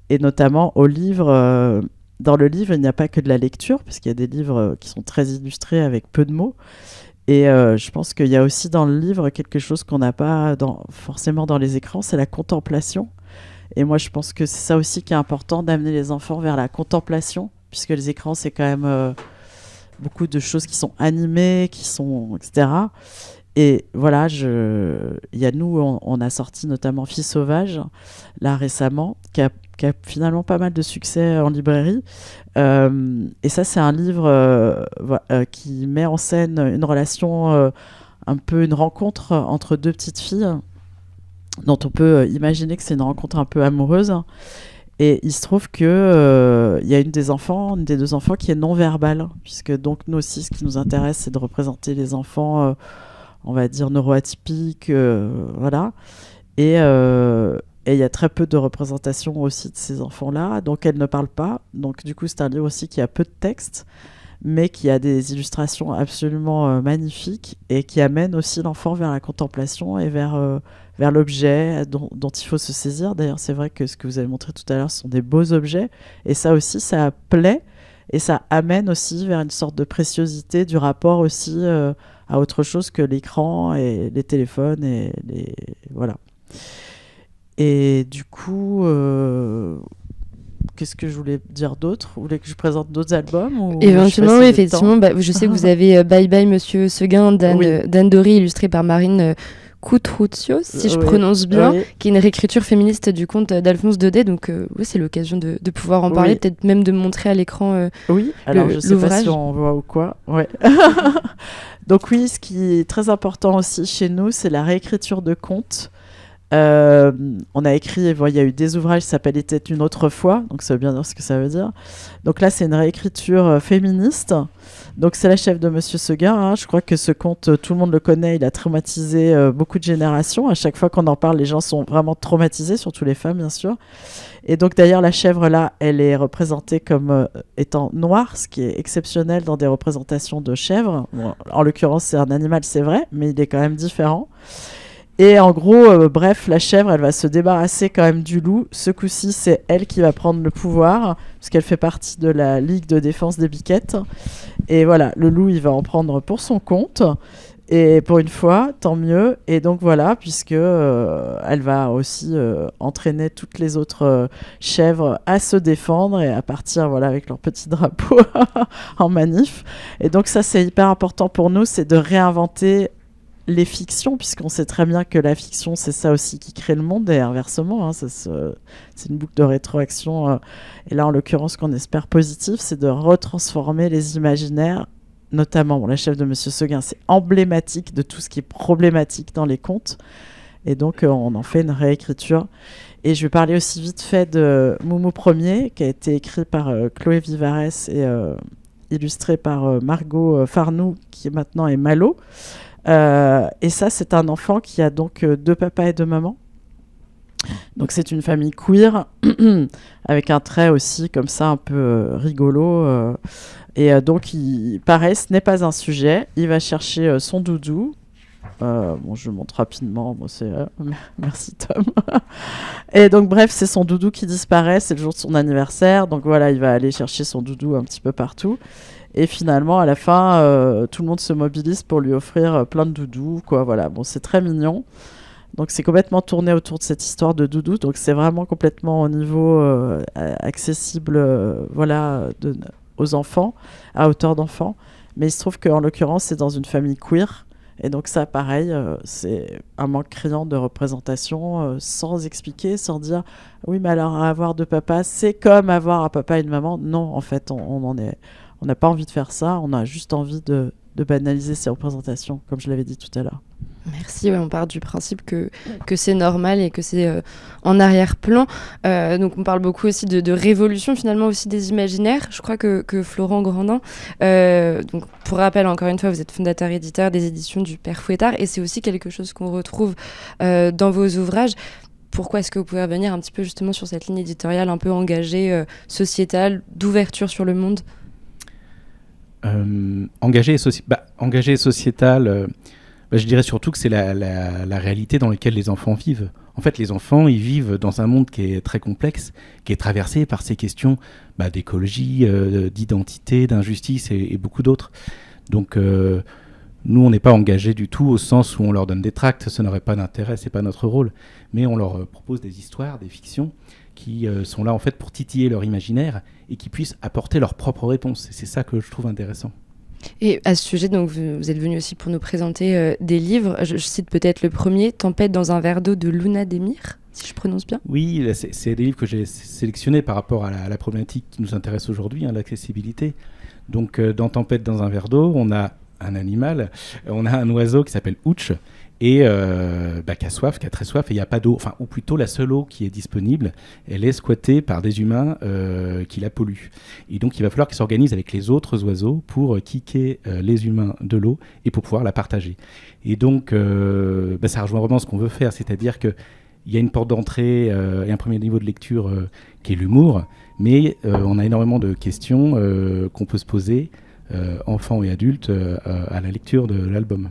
et notamment au livre. Dans le livre, il n'y a pas que de la lecture, puisqu'il y a des livres qui sont très illustrés avec peu de mots. Et je pense qu'il y a aussi dans le livre quelque chose qu'on n'a pas forcément dans les écrans, c'est la contemplation. Et moi, je pense que c'est ça aussi qui est important, d'amener les enfants vers la contemplation, puisque les écrans, c'est quand même beaucoup de choses qui sont animées, etc. Et voilà, on a sorti notamment Filles sauvages, là récemment, qui a finalement pas mal de succès en librairie. Et ça, c'est un livre qui met en scène une relation, un peu une rencontre entre deux petites filles, dont on peut imaginer que c'est une rencontre un peu amoureuse. Et il se trouve qu'il y a une des deux enfants qui est non-verbale, puisque donc nous aussi, ce qui nous intéresse, c'est de représenter les enfants, on va dire neuroatypiques, voilà. Et il y a très peu de représentation aussi de ces enfants-là, donc elles ne parlent pas. Donc du coup, c'est un livre aussi qui a peu de texte, mais qui a des illustrations absolument magnifiques et qui amène aussi l'enfant vers la contemplation et vers l'objet dont il faut se saisir. D'ailleurs, c'est vrai que ce que vous avez montré tout à l'heure, ce sont des beaux objets, et ça aussi, ça plaît, et ça amène aussi vers une sorte de préciosité du rapport aussi à autre chose que l'écran et les téléphones et voilà. Et du coup, qu'est-ce que je voulais dire d'autre ? Vous voulez que je présente d'autres albums ou éventuellement, oui, effectivement. Je sais que vous avez Bye Bye Monsieur Seguin d'Anne Dory, illustré par Marine Coutroutsios, si je prononce bien, qui est une réécriture féministe du conte d'Alphonse Daudet. Donc, c'est l'occasion de pouvoir en parler, peut-être même de montrer à l'écran oui, alors je ne sais pas si on voit ou quoi. Ouais. Donc oui, ce qui est très important aussi chez nous, c'est la réécriture de contes. On a écrit, bon, il y a eu des ouvrages qui s'appellent Était une autre fois, donc ça veut bien dire ce que ça veut dire. Donc là, c'est une réécriture féministe. Donc c'est la chef de Monsieur Seguin, hein. Je crois que ce conte, tout le monde le connaît, il a traumatisé beaucoup de générations. À chaque fois qu'on en parle, les gens sont vraiment traumatisés, surtout les femmes, bien sûr. Et donc d'ailleurs, la chèvre là, elle est représentée comme étant noire, ce qui est exceptionnel dans des représentations de chèvres. Bon, en l'occurrence, c'est un animal, c'est vrai, mais il est quand même différent. Et en gros, bref, la chèvre, elle va se débarrasser quand même du loup. Ce coup-ci, c'est elle qui va prendre le pouvoir, parce qu'elle fait partie de la Ligue de défense des biquettes. Et voilà, le loup, il va en prendre pour son compte. Et pour une fois, tant mieux. Et donc voilà, puisque elle va aussi entraîner toutes les autres chèvres à se défendre et à partir voilà, avec leur petit drapeau en manif. Et donc ça, c'est hyper important pour nous, c'est de réinventer les fictions, puisqu'on sait très bien que la fiction, c'est ça aussi qui crée le monde, et inversement, hein, c'est une boucle de rétroaction. Et là, en l'occurrence, ce qu'on espère positif, c'est de retransformer les imaginaires, notamment, bon, la chef de Monsieur Seguin, c'est emblématique de tout ce qui est problématique dans les contes, et donc on en fait une réécriture. Et je vais parler aussi vite fait de Moumou Ier, qui a été écrit par Chloé Vivarès et illustré par Margot Farnoux, qui maintenant est Malo. Et ça, c'est un enfant qui a donc 2 papas et 2 mamans. Donc c'est une famille queer, avec un trait aussi comme ça un peu rigolo. Et donc, pareil, ce n'est pas un sujet. Il va chercher son doudou. Bon, je le montre rapidement. Bon, merci Tom. Et donc, bref, c'est son doudou qui disparaît. C'est le jour de son anniversaire. Donc voilà, il va aller chercher son doudou un petit peu partout. Et finalement, à la fin, tout le monde se mobilise pour lui offrir plein de doudous, quoi. Voilà, bon, c'est très mignon. Donc, c'est complètement tourné autour de cette histoire de doudou. Donc, c'est vraiment complètement au niveau accessible, voilà, aux enfants, à hauteur d'enfants. Mais il se trouve qu'en l'occurrence, c'est dans une famille queer. Et donc ça, pareil, c'est un manque criant de représentation, sans expliquer, sans dire « Oui, mais alors avoir 2 papas, c'est comme avoir un papa et une maman ». Non, en fait, on n'a pas envie de faire ça, on a juste envie de banaliser ces représentations, comme je l'avais dit tout à l'heure. Merci, ouais, on part du principe que c'est normal et que c'est en arrière-plan. Donc on parle beaucoup aussi de révolution finalement aussi des imaginaires. Je crois que Florent Grandin, donc pour rappel encore une fois, vous êtes fondateur-éditeur des éditions du Père Fouettard et c'est aussi quelque chose qu'on retrouve dans vos ouvrages. Pourquoi est-ce que vous pouvez revenir un petit peu justement sur cette ligne éditoriale un peu engagée, sociétale, d'ouverture sur le monde ? Engagée et sociétale... je dirais surtout que c'est la réalité dans laquelle les enfants vivent. En fait, les enfants, ils vivent dans un monde qui est très complexe, qui est traversé par ces questions d'écologie, d'identité, d'injustice et beaucoup d'autres. Donc, nous, on n'est pas engagés du tout au sens où on leur donne des tracts, ça n'aurait pas d'intérêt, c'est pas notre rôle. Mais on leur propose des histoires, des fictions qui sont là en fait pour titiller leur imaginaire et qui puissent apporter leurs propres réponses. Et c'est ça que je trouve intéressant. Et à ce sujet, donc, vous êtes venu aussi pour nous présenter des livres. Je cite peut-être le premier, Tempête dans un verre d'eau de Luna Demir, si je prononce bien. Oui, c'est des livres que j'ai sélectionnés par rapport à la problématique qui nous intéresse aujourd'hui, l'accessibilité. Donc, dans Tempête dans un verre d'eau, on a un animal, on a un oiseau qui s'appelle Ouch, et qui a soif, qui a très soif, et il n'y a pas d'eau, ou plutôt la seule eau qui est disponible, elle est squattée par des humains qui la polluent. Et donc il va falloir qu'ils s'organisent avec les autres oiseaux pour kicker les humains de l'eau et pour pouvoir la partager. Et donc ça rejoint vraiment ce qu'on veut faire, c'est-à-dire qu'il y a une porte d'entrée et un premier niveau de lecture qui est l'humour, mais on a énormément de questions qu'on peut se poser, enfants et adultes, à la lecture de l'album.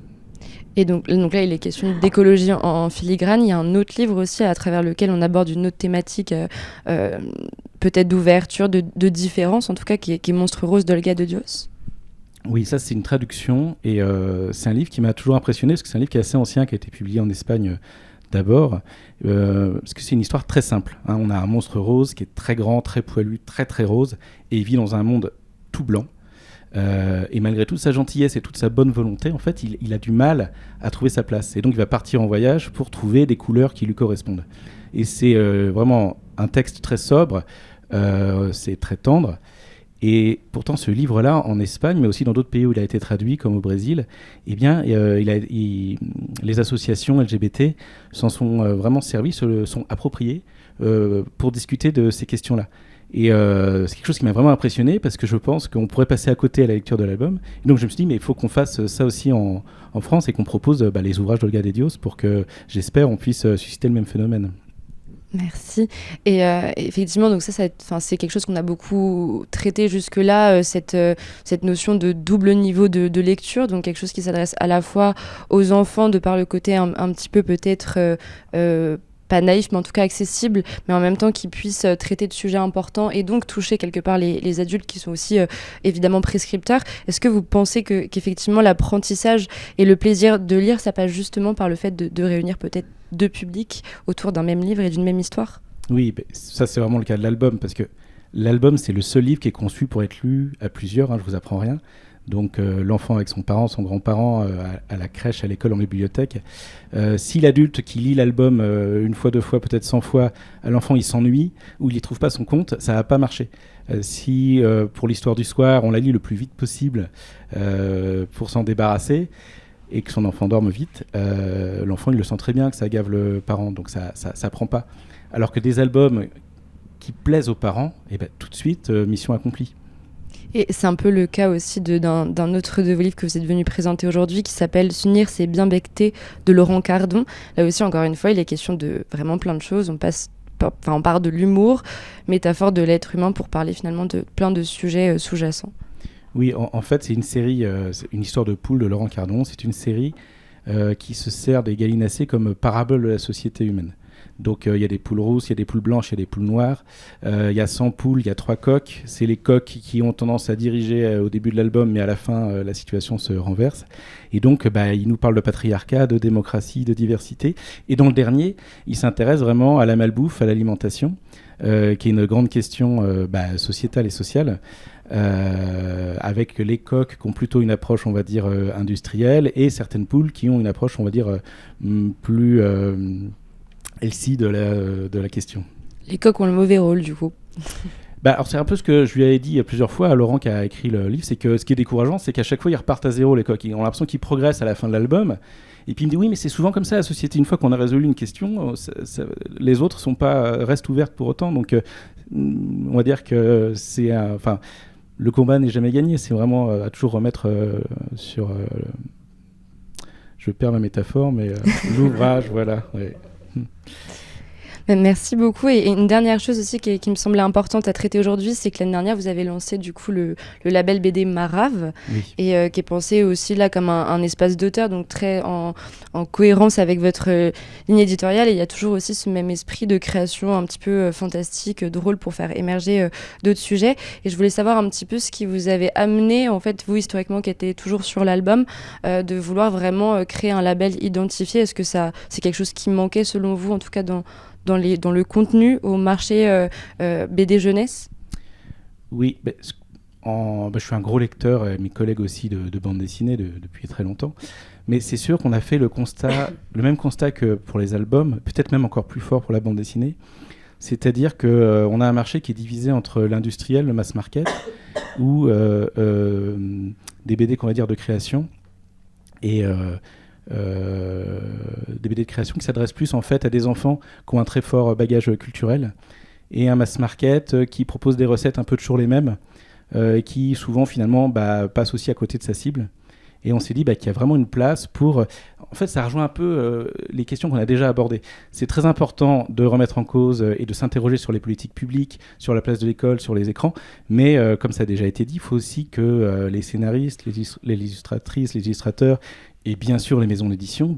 Et donc là, il est question d'écologie en filigrane. Il y a un autre livre aussi à travers lequel on aborde une autre thématique, peut-être d'ouverture, de différence, en tout cas, qui est Monstre rose d'Olga de Dios. Oui, ça c'est une traduction et c'est un livre qui m'a toujours impressionné parce que c'est un livre qui est assez ancien, qui a été publié en Espagne d'abord, parce que c'est une histoire très simple. On a un monstre rose qui est très grand, très poilu, très très rose, et il vit dans un monde tout blanc. Et malgré toute sa gentillesse et toute sa bonne volonté, en fait, il a du mal à trouver sa place. Et donc, il va partir en voyage pour trouver des couleurs qui lui correspondent. Et c'est vraiment un texte très sobre, c'est très tendre. Et pourtant, ce livre-là, en Espagne, mais aussi dans d'autres pays où il a été traduit, comme au Brésil, eh bien, les associations LGBT s'en sont vraiment servies, se sont appropriées pour discuter de ces questions-là. Et c'est quelque chose qui m'a vraiment impressionné parce que je pense qu'on pourrait passer à côté à la lecture de l'album. Et donc je me suis dit, mais il faut qu'on fasse ça aussi en France et qu'on propose les ouvrages d'Olga de Dios pour que, j'espère, on puisse susciter le même phénomène. Merci. Et effectivement, donc c'est quelque chose qu'on a beaucoup traité jusque-là, cette notion de double niveau de lecture, donc quelque chose qui s'adresse à la fois aux enfants de par le côté un petit peu peut-être pas naïf, mais en tout cas accessible, mais en même temps qui puisse traiter de sujets importants et donc toucher quelque part les adultes qui sont aussi évidemment prescripteurs. Est-ce que vous pensez qu'effectivement l'apprentissage et le plaisir de lire, ça passe justement par le fait de réunir peut-être deux publics autour d'un même livre et d'une même histoire ? Oui, ça c'est vraiment le cas de l'album, parce que l'album c'est le seul livre qui est conçu pour être lu à plusieurs, je vous apprends rien. Donc l'enfant avec son parent, son grand-parent, à la crèche, à l'école, en bibliothèque. Si l'adulte qui lit l'album une fois, 2 fois, peut-être 100 fois, à l'enfant il s'ennuie ou il n'y trouve pas son compte, ça va pas marcher. Si pour l'histoire du soir, on la lit le plus vite possible pour s'en débarrasser et que son enfant dorme vite, l'enfant il le sent très bien que ça gave le parent, donc ça prend pas. Alors que des albums qui plaisent aux parents, tout de suite, mission accomplie. Et c'est un peu le cas aussi d'un autre de vos livres que vous êtes venu présenter aujourd'hui qui s'appelle « S'unir, c'est bien becté » de Laurent Cardon. Là aussi, encore une fois, il est question de vraiment plein de choses. On part de l'humour, métaphore de l'être humain pour parler finalement de plein de sujets sous-jacents. Oui, en fait, c'est une série, c'est une histoire de poule de Laurent Cardon. C'est une série qui se sert des gallinacés comme parabole de la société humaine. Donc il y a des poules rousses, il y a des poules blanches, il y a des poules noires. Il y a 100 poules, il y a 3 coqs. C'est les coqs qui ont tendance à diriger au début de l'album, mais à la fin, la situation se renverse. Et donc, il nous parle de patriarcat, de démocratie, de diversité. Et dans le dernier, il s'intéresse vraiment à la malbouffe, à l'alimentation, qui est une grande question sociétale et sociale. Avec les coqs qui ont plutôt une approche, on va dire, industrielle, et certaines poules qui ont une approche, on va dire, plus healthy de la question. Les coqs ont le mauvais rôle, du coup. Alors c'est un peu ce que je lui avais dit plusieurs fois à Laurent qui a écrit le livre, c'est que ce qui est décourageant, c'est qu'à chaque fois, ils repartent à zéro, les coqs. On a l'impression qu'ils progressent à la fin de l'album. Et puis il me dit, oui, mais c'est souvent comme ça, la société. Une fois qu'on a résolu une question, les autres restent ouvertes pour autant. Donc on va dire que c'est... le combat n'est jamais gagné. C'est vraiment à toujours remettre sur... je perds ma métaphore, mais l'ouvrage, voilà. Ouais. Merci beaucoup. Et une dernière chose aussi qui me semblait importante à traiter aujourd'hui, c'est que l'année dernière, vous avez lancé du coup le label BD Marave, oui. Et qui est pensé aussi là comme un espace d'auteur, donc très en cohérence avec votre ligne éditoriale. Et il y a toujours aussi ce même esprit de création un petit peu fantastique, drôle pour faire émerger d'autres sujets. Et je voulais savoir un petit peu ce qui vous avait amené, en fait, vous historiquement qui étiez toujours sur l'album, de vouloir vraiment créer un label identifié. Est-ce que c'est quelque chose qui manquait selon vous, en tout cas dans le contenu au marché BD jeunesse? Oui, je suis un gros lecteur, et mes collègues aussi, de bande dessinée depuis très longtemps. Mais c'est sûr qu'on a fait le même constat que pour les albums, peut-être même encore plus fort pour la bande dessinée. C'est-à-dire qu'on a un marché qui est divisé entre l'industriel, le mass market, ou des BD qu'on va dire de création, et... des BD de création qui s'adressent plus en fait à des enfants qui ont un très fort bagage culturel, et un mass market qui propose des recettes un peu toujours les mêmes, qui souvent finalement passe aussi à côté de sa cible. Et on s'est dit qu'il y a vraiment une place pour... En fait, ça rejoint un peu les questions qu'on a déjà abordées. C'est très important de remettre en cause et de s'interroger sur les politiques publiques, sur la place de l'école, sur les écrans. Mais comme ça a déjà été dit, il faut aussi que les scénaristes, les illustratrices, les illustrateurs et bien sûr les maisons d'édition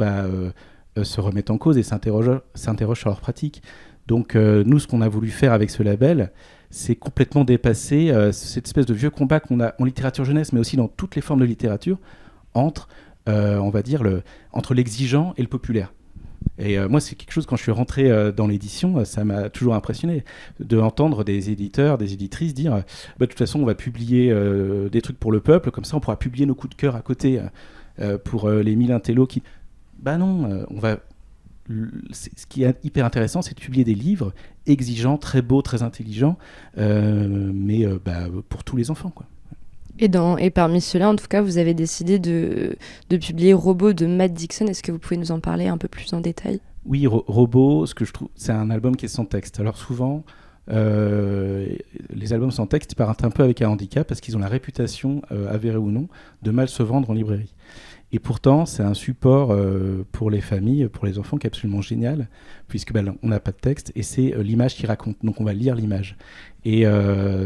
se remettent en cause et s'interrogent sur leurs pratiques. Donc nous, ce qu'on a voulu faire avec ce label, c'est complètement dépasser cette espèce de vieux combat qu'on a en littérature jeunesse, mais aussi dans toutes les formes de littérature, entre, on va dire, entre l'exigeant et le populaire. Et moi, c'est quelque chose, quand je suis rentré dans l'édition, ça m'a toujours impressionné d'entendre des éditeurs, des éditrices dire de toute façon, on va publier des trucs pour le peuple, comme ça on pourra publier nos coups de cœur à côté pour les 1000 intellos qui... non, on va ce qui est hyper intéressant, c'est de publier des livres exigeants, très beaux, très intelligents, mais pour tous les enfants, quoi. Et parmi ceux-là, en tout cas, vous avez décidé de publier Robot de Matt Dixon. Est-ce que vous pouvez nous en parler un peu plus en détail? Oui, Robot, ce que je trouve, c'est un album qui est sans texte. Alors souvent, les albums sans texte partent un peu avec un handicap parce qu'ils ont la réputation, avérée ou non, de mal se vendre en librairie. Et pourtant, c'est un support pour les familles, pour les enfants, qui est absolument génial, puisque on n'a pas de texte, et c'est l'image qui raconte. Donc on va lire l'image. Et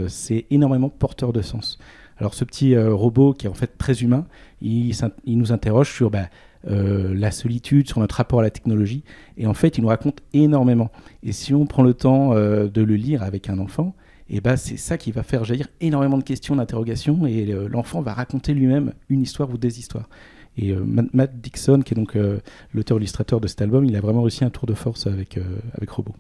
c'est énormément porteur de sens. Alors ce petit robot, qui est en fait très humain, il nous interroge sur la solitude, sur notre rapport à la technologie. Et en fait, il nous raconte énormément. Et si on prend le temps de le lire avec un enfant, c'est ça qui va faire jaillir énormément de questions, d'interrogations, et l'enfant va raconter lui-même une histoire ou des histoires. Et Matt Dixon, qui est donc l'auteur-illustrateur de cet album, il a vraiment réussi un tour de force avec Robot.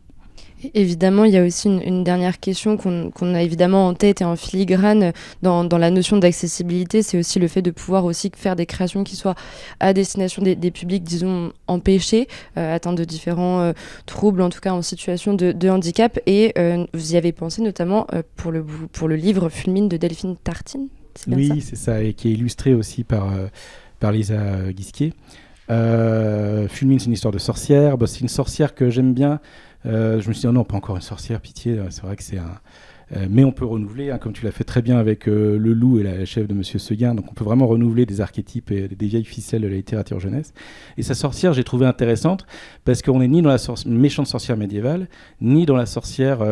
Évidemment, il y a aussi une dernière question qu'on a évidemment en tête et en filigrane dans la notion d'accessibilité, c'est aussi le fait de pouvoir aussi faire des créations qui soient à destination des publics, disons, empêchés, atteints de différents troubles, en tout cas en situation de handicap. Et vous y avez pensé notamment pour le livre Fulmine de Delphine Tartine, c'est bien ça? Oui, c'est ça, et qui est illustré aussi par Lisa Guisquier. Fulmine, c'est une histoire de sorcière. C'est une sorcière que j'aime bien. Je me suis dit, oh non, pas encore une sorcière, pitié. C'est vrai que c'est un... mais on peut renouveler, comme tu l'as fait très bien avec Le Loup et la chèvre de Monsieur Seguin. Donc on peut vraiment renouveler des archétypes et des vieilles ficelles de la littérature jeunesse. Et sa sorcière, j'ai trouvé intéressante parce qu'on n'est ni dans la méchante sorcière médiévale, ni dans la sorcière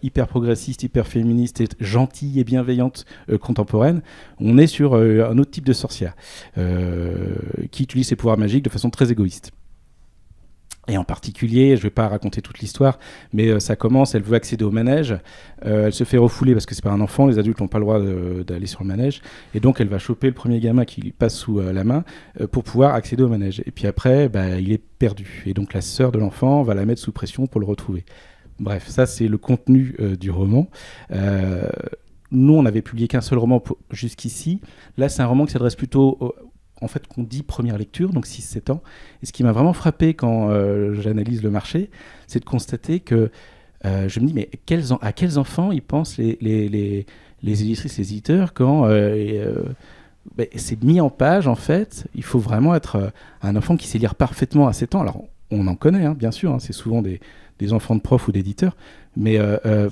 hyper progressiste, hyper féministe, et gentille et bienveillante contemporaine. On est sur un autre type de sorcière qui utilise ses pouvoirs magiques de façon très égoïste. Et en particulier, je ne vais pas raconter toute l'histoire, mais ça commence, elle veut accéder au manège, elle se fait refouler parce que c'est pas un enfant, les adultes n'ont pas le droit d'aller sur le manège, et donc elle va choper le premier gamin qui lui passe sous la main pour pouvoir accéder au manège. Et puis après, il est perdu, et donc la sœur de l'enfant va la mettre sous pression pour le retrouver. Bref, ça c'est le contenu du roman. Nous, on n'avait publié qu'un seul roman jusqu'ici. Là, c'est un roman qui s'adresse plutôt en fait, qu'on dit première lecture, donc 6-7 ans. Et ce qui m'a vraiment frappé quand j'analyse le marché, c'est de constater que je me dis, mais à quels enfants ils pensent les éditrices, les éditeurs, quand c'est mis en page, en fait. Il faut vraiment être un enfant qui sait lire parfaitement à 7 ans. Alors, on en connaît, bien sûr, c'est souvent des enfants de profs ou d'éditeurs, mais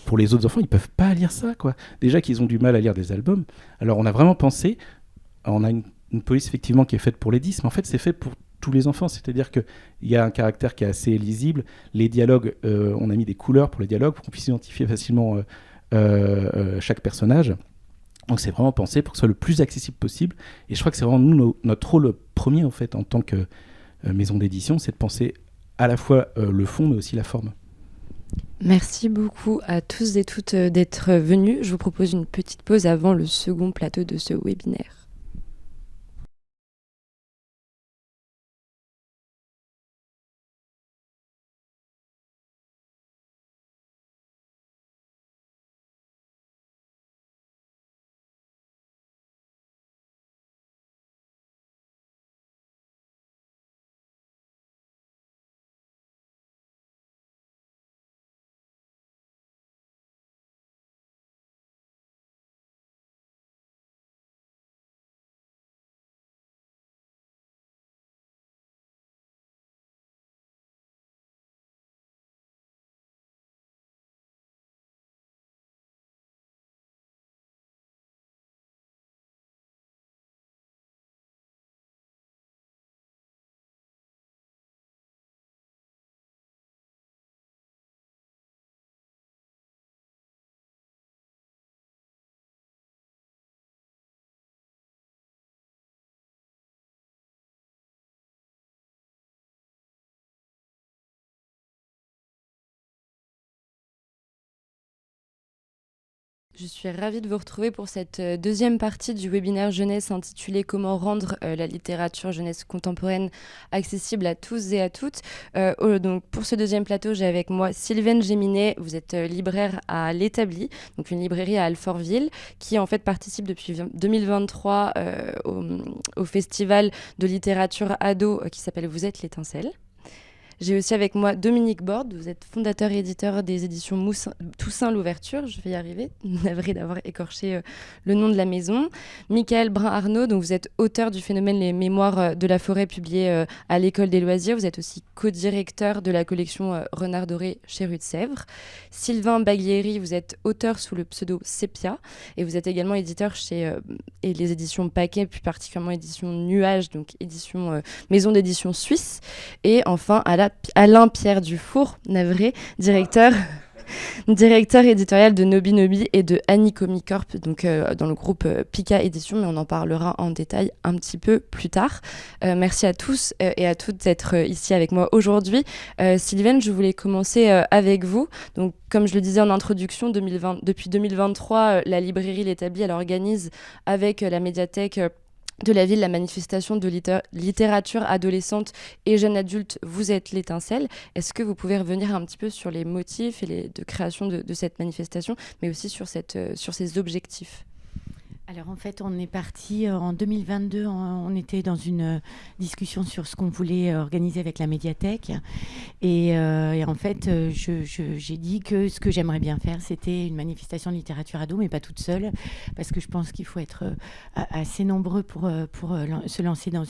pour les autres enfants, ils ne peuvent pas lire ça, quoi. Déjà qu'ils ont du mal à lire des albums. Alors, on a vraiment pensé, on a une police effectivement qui est faite pour les 10, mais en fait c'est fait pour tous les enfants, c'est-à-dire qu'il y a un caractère qui est assez lisible, les dialogues, on a mis des couleurs pour les dialogues pour qu'on puisse identifier facilement chaque personnage, donc c'est vraiment pensé pour que ce soit le plus accessible possible, et je crois que c'est vraiment notre rôle premier en fait en tant que maison d'édition, c'est de penser à la fois le fond mais aussi la forme. Merci beaucoup à tous et toutes d'être venus. Je vous propose une petite pause avant le second plateau de ce webinaire. Je suis ravie de vous retrouver pour cette deuxième partie du webinaire jeunesse intitulé « Comment rendre la littérature jeunesse contemporaine accessible à tous et à toutes ». Donc pour ce deuxième plateau, j'ai avec moi Sylvaine Géminet. Vous êtes libraire à l'Établi, donc une librairie à Alfortville, qui en fait participe depuis 2023 au festival de littérature ado qui s'appelle Vous êtes l'étincelle. J'ai aussi avec moi Dominique Borde, vous êtes fondateur et éditeur des éditions Toussaint l'Ouverture, je vais y arriver, navré d'avoir écorché le nom de la maison. Michael Brun-Arnaud, donc vous êtes auteur du phénomène Les Mémoires de la forêt, publié à l'École des loisirs. Vous êtes aussi co-directeur de la collection Renard doré chez Rue de Sèvres. Sylvain Baglieri, vous êtes auteur sous le pseudo Sepia et vous êtes également éditeur chez et les éditions Paquet, plus particulièrement édition Nuage, donc maison d'édition suisse. Et enfin Alain Pierre Dufour, navré, directeur éditorial de Nobi Nobi et de Annie Comic Corp, donc dans le groupe Pika Édition, mais on en parlera en détail un petit peu plus tard. Merci à tous et à toutes d'être ici avec moi aujourd'hui. Sylvaine, je voulais commencer avec vous. Donc, comme je le disais en introduction, depuis 2023, la librairie L'Établi, elle organise avec la médiathèque de la ville, la manifestation de littérature adolescente et jeune adulte, vous êtes l'étincelle. Est-ce que vous pouvez revenir un petit peu sur les motifs et de création de cette manifestation, mais aussi sur ses objectifs ? Alors en fait, on est parti en 2022, on était dans une discussion sur ce qu'on voulait organiser avec la médiathèque. Et en fait, j'ai dit que ce que j'aimerais bien faire, c'était une manifestation de littérature ado, mais pas toute seule, parce que je pense qu'il faut être assez nombreux pour se lancer dans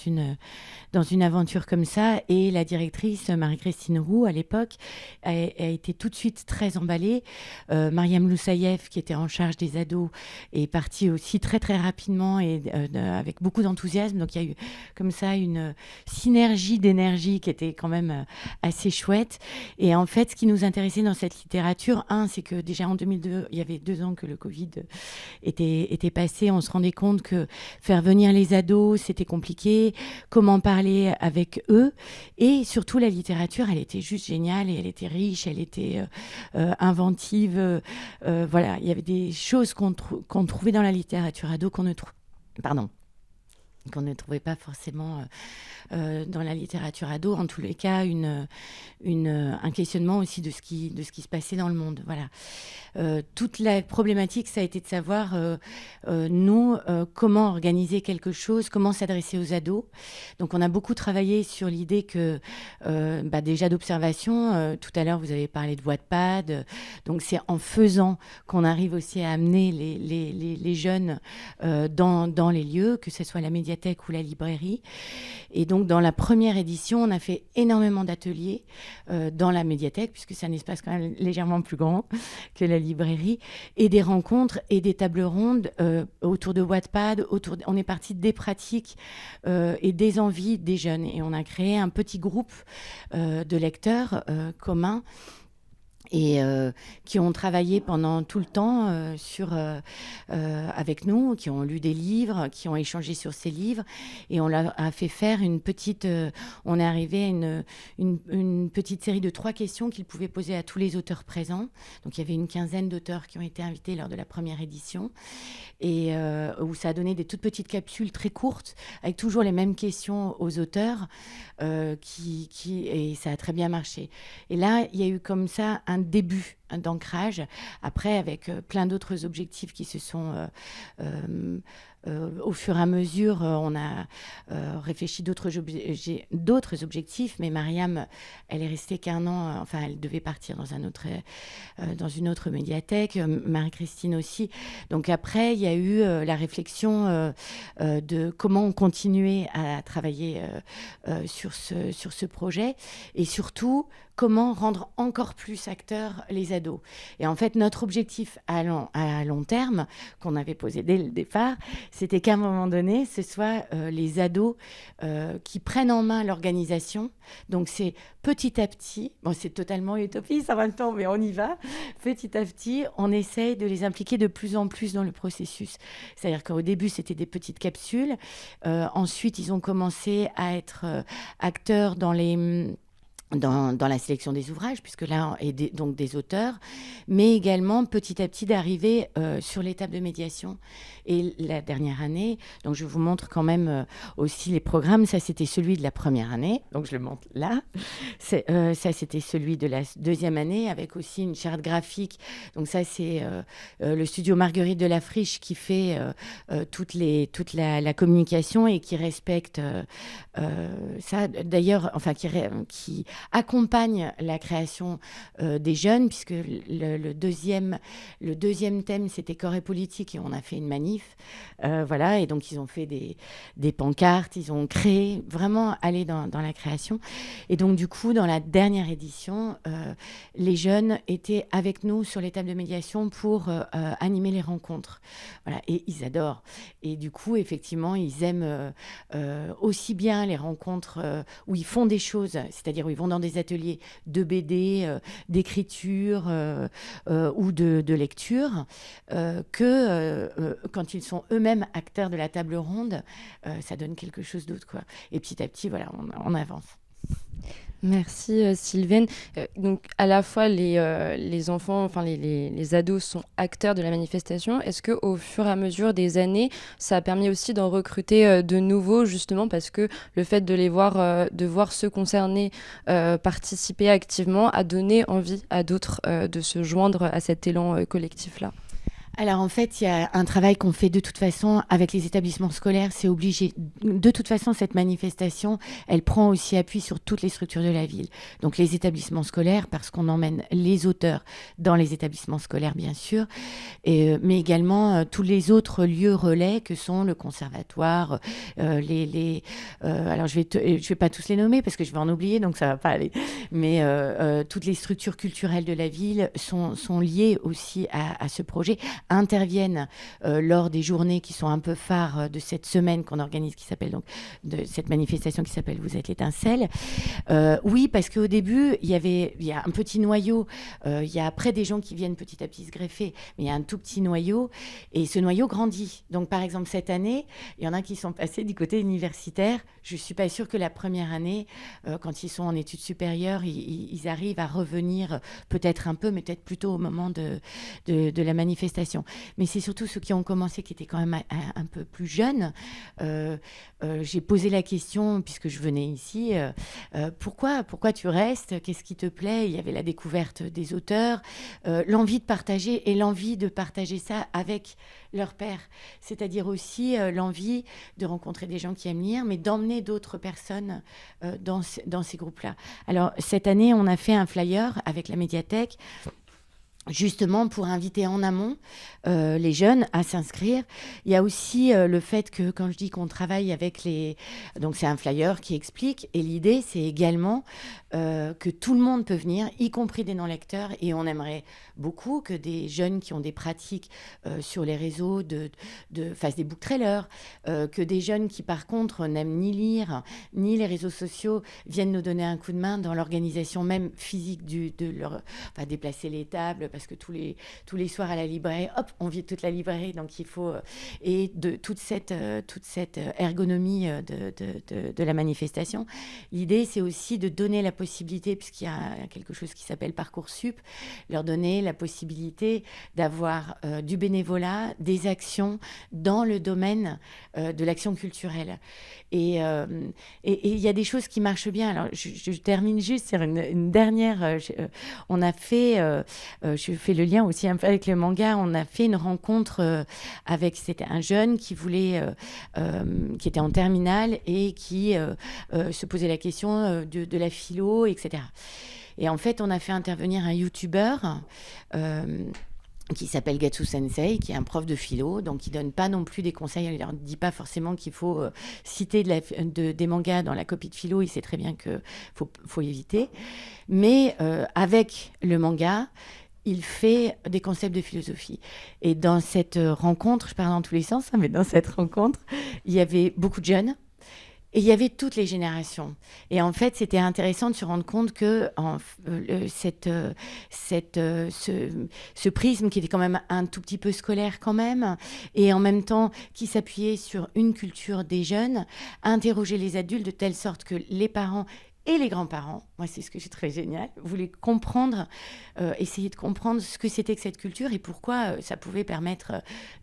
une aventure comme ça. Et la directrice, Marie-Christine Roux, à l'époque, a été tout de suite très emballée. Mariam Loussaïef, qui était en charge des ados, est partie aussi très très rapidement et avec beaucoup d'enthousiasme. Donc il y a eu comme ça une synergie d'énergie qui était quand même assez chouette. Et en fait, ce qui nous intéressait dans cette littérature, c'est que déjà en 2002, il y avait 2 ans que le Covid était passé. On se rendait compte que faire venir les ados, c'était compliqué. Comment parler avec eux? Et surtout, la littérature, elle était juste géniale et elle était riche, elle était inventive. Voilà, il y avait des choses qu'on trouvait dans la littérature ado qu'on ne trouvait pas forcément dans la littérature ado. En tous les cas, un questionnement aussi de ce qui se passait dans le monde. Voilà. Toute la problématique, ça a été de savoir, nous, comment organiser quelque chose, comment s'adresser aux ados. Donc, on a beaucoup travaillé sur l'idée que, déjà d'observation, tout à l'heure, vous avez parlé de Wattpad. Donc, c'est en faisant qu'on arrive aussi à amener les jeunes dans les lieux, que ce soit la médiathèque ou la librairie. Et donc, dans la première édition, on a fait énormément d'ateliers dans la médiathèque, puisque c'est un espace quand même légèrement plus grand que la librairie, et des rencontres et des tables rondes autour de Wattpad. On est parti des pratiques et des envies des jeunes. Et on a créé un petit groupe de lecteurs communs et qui ont travaillé pendant tout le temps avec nous, qui ont lu des livres, qui ont échangé sur ces livres, et on leur a fait faire une petite... on est arrivé à une petite série de 3 questions qu'ils pouvaient poser à tous les auteurs présents. Donc il y avait une 15aine d'auteurs qui ont été invités lors de la première édition, et où ça a donné des toutes petites capsules très courtes, avec toujours les mêmes questions aux auteurs, et ça a très bien marché. Et là, il y a eu comme ça un début d'ancrage, après avec plein d'autres objectifs qui se sont au fur et à mesure, on a réfléchi d'autres objectifs, mais Mariam, elle est restée qu'1 an, enfin elle devait partir dans une autre médiathèque, Marie-Christine aussi. Donc après, il y a eu la réflexion de comment on continuait à travailler sur ce projet, et surtout comment rendre encore plus acteurs les ados. Et en fait, notre objectif à long terme, qu'on avait posé dès le départ, c'était qu'à un moment donné, ce soit les ados qui prennent en main l'organisation. Donc c'est petit à petit, bon c'est totalement utopiste en même temps, mais on y va. Petit à petit, on essaye de les impliquer de plus en plus dans le processus. C'est-à-dire qu'au début, c'était des petites capsules. Ensuite, ils ont commencé à être acteurs dans la sélection des ouvrages, puisque là, donc des auteurs, mais également petit à petit d'arriver sur l'étape de médiation. Et la dernière année, donc je vous montre quand même aussi les programmes. Ça, c'était celui de la première année, donc je le montre là. Ça, c'était celui de la 2e année, avec aussi une charte graphique. Donc ça, c'est le studio Marguerite de la Friche qui fait toute la communication et qui respecte ça. D'ailleurs, enfin, qui accompagne la création des jeunes, puisque le deuxième thème, c'était corps et politique, et on a fait une manif. Voilà, et donc ils ont fait des pancartes, ils ont créé, vraiment allé dans la création. Et donc du coup, dans la dernière édition, les jeunes étaient avec nous sur les tables de médiation pour animer les rencontres. Voilà, et ils adorent. Et du coup, effectivement, ils aiment aussi bien les rencontres où ils font des choses, c'est-à-dire où ils vont dans des ateliers de BD, d'écriture ou de lecture, que quand ils sont eux-mêmes acteurs de la table ronde, ça donne quelque chose d'autre, quoi. Et petit à petit, voilà, on avance. Merci Sylvaine. Donc à la fois les enfants, enfin les ados sont acteurs de la manifestation. Est-ce que au fur et à mesure des années, ça a permis aussi d'en recruter de nouveaux, justement parce que le fait de de voir ceux concernés participer activement a donné envie à d'autres de se joindre à cet élan collectif-là? Alors en fait, il y a un travail qu'on fait de toute façon avec les établissements scolaires, c'est obligé. De toute façon, cette manifestation, elle prend aussi appui sur toutes les structures de la ville. Donc les établissements scolaires, parce qu'on emmène les auteurs dans les établissements scolaires, bien sûr, mais également tous les autres lieux relais que sont le conservatoire, alors je vais pas tous les nommer parce que je vais en oublier, donc ça va pas aller. Mais toutes les structures culturelles de la ville sont liées aussi à ce projet, interviennent lors des journées qui sont un peu phares de cette semaine qu'on organise, qui s'appelle donc, de cette manifestation qui s'appelle Vous êtes l'étincelle. Oui, parce qu'au début, il y a un petit noyau, il y a après des gens qui viennent petit à petit se greffer, mais il y a un tout petit noyau, et ce noyau grandit. Donc par exemple, cette année, il y en a qui sont passés du côté universitaire. Je ne suis pas sûre que la première année, quand ils sont en études supérieures, ils arrivent à revenir peut-être un peu, mais peut-être plutôt au moment de la manifestation. Mais c'est surtout ceux qui ont commencé, qui étaient quand même un peu plus jeunes. J'ai posé la question, puisque je venais ici, pourquoi tu restes? Qu'est-ce qui te plaît? Il y avait la découverte des auteurs, l'envie de partager, et l'envie de partager ça avec leur père. C'est-à-dire aussi l'envie de rencontrer des gens qui aiment lire, mais d'emmener d'autres personnes dans ces groupes-là. Alors, cette année, on a fait un flyer avec la médiathèque, justement pour inviter en amont les jeunes à s'inscrire. Il y a aussi le fait que, quand je dis qu'on travaille avec donc c'est un flyer qui explique, et l'idée c'est également que tout le monde peut venir, y compris des non-lecteurs, et on aimerait beaucoup que des jeunes qui ont des pratiques sur les réseaux fassent des book trailers, que des jeunes qui par contre n'aiment ni lire ni les réseaux sociaux viennent nous donner un coup de main dans l'organisation même physique déplacer les tables, parce que tous les soirs à la librairie, hop, on vide toute la librairie, donc il faut et de toute cette ergonomie de la manifestation. L'idée, c'est aussi de donner la possibilité, puisqu'il y a quelque chose qui s'appelle Parcoursup, leur donner la possibilité d'avoir du bénévolat, des actions dans le domaine de l'action culturelle. Et il y a des choses qui marchent bien. Alors, je termine juste sur une dernière. On a fait, je fais le lien aussi un peu avec le manga, on a fait une rencontre c'était un jeune qui qui était en terminale et qui se posait la question de la philo, etc. Et en fait, on a fait intervenir un youtubeur qui s'appelle Gatsu Sensei, qui est un prof de philo, donc il donne pas non plus des conseils, il leur dit pas forcément qu'il faut citer des mangas dans la copie de philo, il sait très bien que faut éviter, mais avec le manga, il fait des concepts de philosophie. Et dans cette rencontre, je parle dans tous les sens, mais dans cette rencontre, il y avait beaucoup de jeunes, et il y avait toutes les générations. Et en fait, c'était intéressant de se rendre compte que ce prisme qui était quand même un tout petit peu scolaire quand même, et en même temps qui s'appuyait sur une culture des jeunes, interrogeait les adultes de telle sorte que les parents et les grands-parents, moi c'est ce que j'ai trouvé génial, voulaient comprendre, essayer de comprendre ce que c'était que cette culture et pourquoi ça pouvait permettre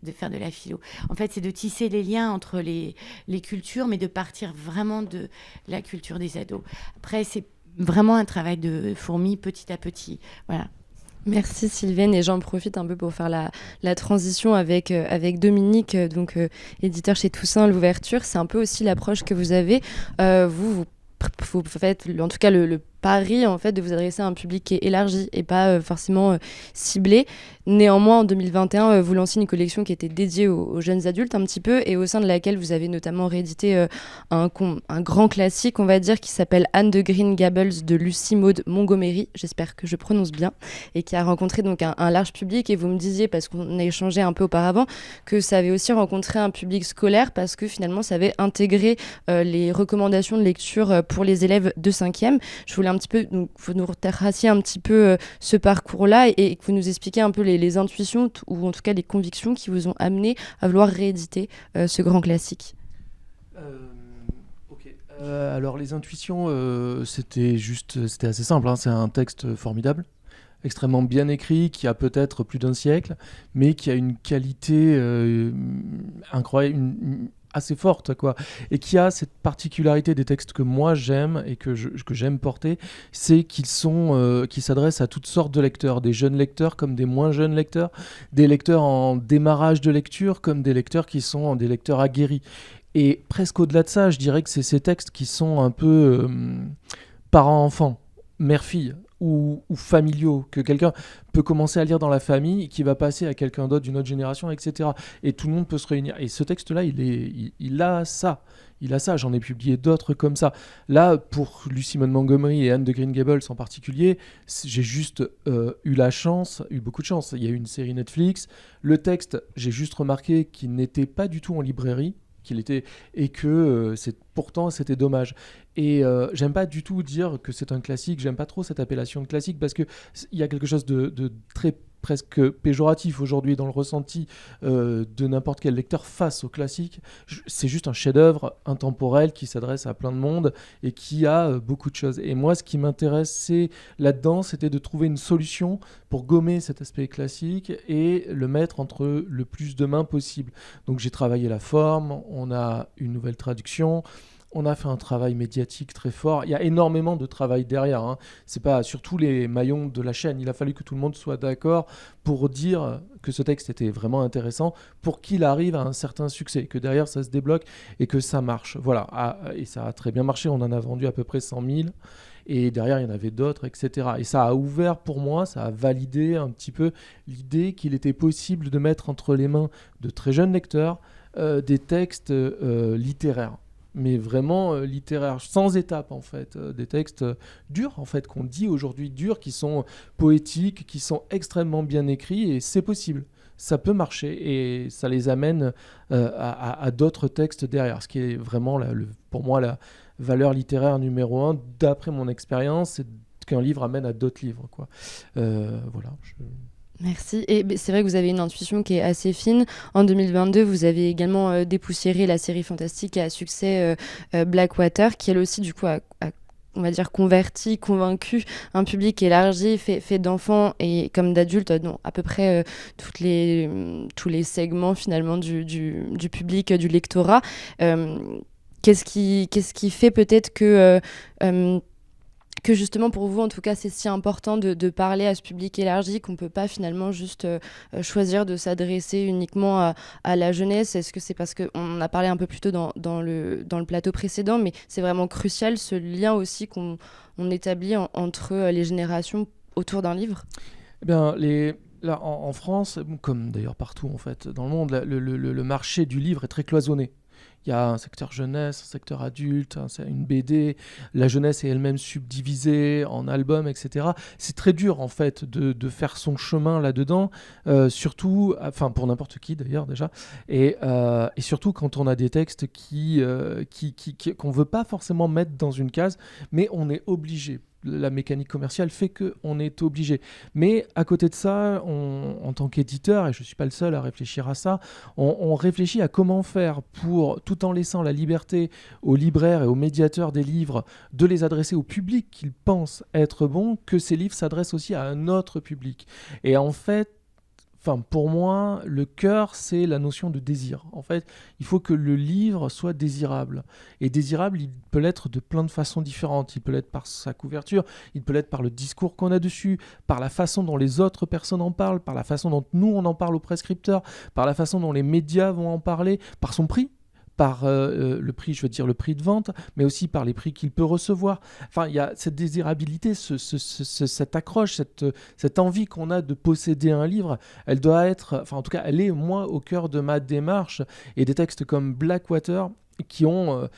de faire de la philo. En fait, c'est de tisser les liens entre les cultures, mais de partir vraiment de la culture des ados. Après, c'est vraiment un travail de fourmi petit à petit. Voilà. Merci Sylvaine, et j'en profite un peu pour faire la transition avec Dominique, donc éditeur chez Toussaint L'Ouverture. C'est un peu aussi l'approche que vous avez. Vous faites, en tout cas le pari en fait de vous adresser à un public qui est élargi et pas forcément ciblé. Néanmoins, en 2021, vous lancez une collection qui était dédiée aux jeunes adultes un petit peu, et au sein de laquelle vous avez notamment réédité un grand classique, on va dire, qui s'appelle Anne de Green Gables de Lucy Maud Montgomery, j'espère que je prononce bien, et qui a rencontré donc un large public. Et vous me disiez, parce qu'on a échangé un peu auparavant, que ça avait aussi rencontré un public scolaire, parce que finalement ça avait intégré les recommandations de lecture pour les élèves de 5e. Je voulais un petit peu, donc, vous nous retraciez un petit peu ce parcours-là, et que vous nous expliquiez un peu les intuitions, ou en tout cas les convictions qui vous ont amené à vouloir rééditer ce grand classique. Alors les intuitions, c'était assez simple, hein. C'est un texte formidable, extrêmement bien écrit, qui a peut-être plus d'un siècle, mais qui a une qualité incroyable, assez forte, quoi, et qui a cette particularité des textes que moi j'aime et que j'aime porter, c'est qu'ils s'adressent à toutes sortes de lecteurs, des jeunes lecteurs comme des moins jeunes lecteurs, des lecteurs en démarrage de lecture comme des lecteurs qui sont des lecteurs aguerris. Et presque au-delà de ça, je dirais que c'est ces textes qui sont un peu parents-enfants, mère-fille, ou familiaux, que quelqu'un peut commencer à lire dans la famille, qui va passer à quelqu'un d'autre d'une autre génération, etc. Et tout le monde peut se réunir. Et ce texte-là, il a ça. Il a ça. J'en ai publié d'autres comme ça. Là, pour Lucy Maud Montgomery et Anne de Green Gables en particulier, j'ai juste eu beaucoup de chance. Il y a eu une série Netflix. Le texte, j'ai juste remarqué qu'il n'était pas du tout en librairie, et que pourtant c'était dommage. Et j'aime pas du tout dire que c'est un classique, j'aime pas trop cette appellation de classique, parce qu'il y a quelque chose de très presque péjoratif aujourd'hui dans le ressenti de n'importe quel lecteur face au classique. C'est juste un chef-d'œuvre intemporel qui s'adresse à plein de monde et qui a beaucoup de choses. Et moi, ce qui m'intéressait là-dedans, c'était de trouver une solution pour gommer cet aspect classique et le mettre entre le plus de mains possible. Donc j'ai travaillé la forme, on a une nouvelle traduction, on a fait un travail médiatique très fort. Il y a énormément de travail derrière, hein. C'est pas sur tous les maillons de la chaîne. Il a fallu que tout le monde soit d'accord pour dire que ce texte était vraiment intéressant, pour qu'il arrive à un certain succès, que derrière ça se débloque et que ça marche. Voilà. Et ça a très bien marché. On en a vendu à peu près 100 000. Et derrière, il y en avait d'autres, etc. Et ça a ouvert pour moi, ça a validé un petit peu l'idée qu'il était possible de mettre entre les mains de très jeunes lecteurs des textes littéraires. Mais vraiment littéraires, sans étape en fait, des textes durs en fait, qu'on dit aujourd'hui durs, qui sont poétiques, qui sont extrêmement bien écrits, et c'est possible, ça peut marcher, et ça les amène à d'autres textes derrière, ce qui est vraiment pour moi la valeur littéraire numéro 1, d'après mon expérience, c'est qu'un livre amène à d'autres livres, quoi. Voilà. Merci. Et c'est vrai que vous avez une intuition qui est assez fine. En 2022, vous avez également dépoussiéré la série fantastique à succès Blackwater, qui elle aussi du coup a on va dire converti, convaincu un public élargi, fait d'enfants et comme d'adultes, à peu près tous les segments finalement du public, du lectorat. Qu'est-ce qui fait peut-être que justement pour vous, en tout cas, c'est si important de parler à ce public élargi, qu'on ne peut pas finalement juste choisir de s'adresser uniquement à la jeunesse? Est-ce que c'est parce qu'on a parlé un peu plus tôt dans le plateau précédent, mais c'est vraiment crucial ce lien aussi qu'on établit entre les générations autour d'un livre? Eh bien, là, en France, comme d'ailleurs partout en fait dans le monde, le marché du livre est très cloisonné. Il y a un secteur jeunesse, un secteur adulte, une BD. La jeunesse est elle-même subdivisée en albums, etc. C'est très dur, en fait, de faire son chemin là-dedans, surtout, enfin, pour n'importe qui, d'ailleurs, déjà. Et surtout quand on a des textes qu'on ne veut pas forcément mettre dans une case, mais on est obligé. La mécanique commerciale fait qu'on est obligé. Mais à côté de ça, en tant qu'éditeur, et je ne suis pas le seul à réfléchir à ça, on réfléchit à comment faire pour, tout en laissant la liberté aux libraires et aux médiateurs des livres de les adresser au public qu'ils pensent être bons, que ces livres s'adressent aussi à un autre public. Et en fait, pour moi, le cœur, c'est la notion de désir. En fait, il faut que le livre soit désirable. Et désirable, il peut l'être de plein de façons différentes. Il peut l'être par sa couverture, il peut l'être par le discours qu'on a dessus, par la façon dont les autres personnes en parlent, par la façon dont nous, on en parle aux prescripteurs, par la façon dont les médias vont en parler, par son prix, par le prix, je veux dire le prix de vente, mais aussi par les prix qu'il peut recevoir. Enfin, il y a cette désirabilité, cette accroche, cette envie qu'on a de posséder un livre. Elle doit être, enfin en tout cas, elle est moi au cœur de ma démarche. Et des textes comme Blackwater, qui ont,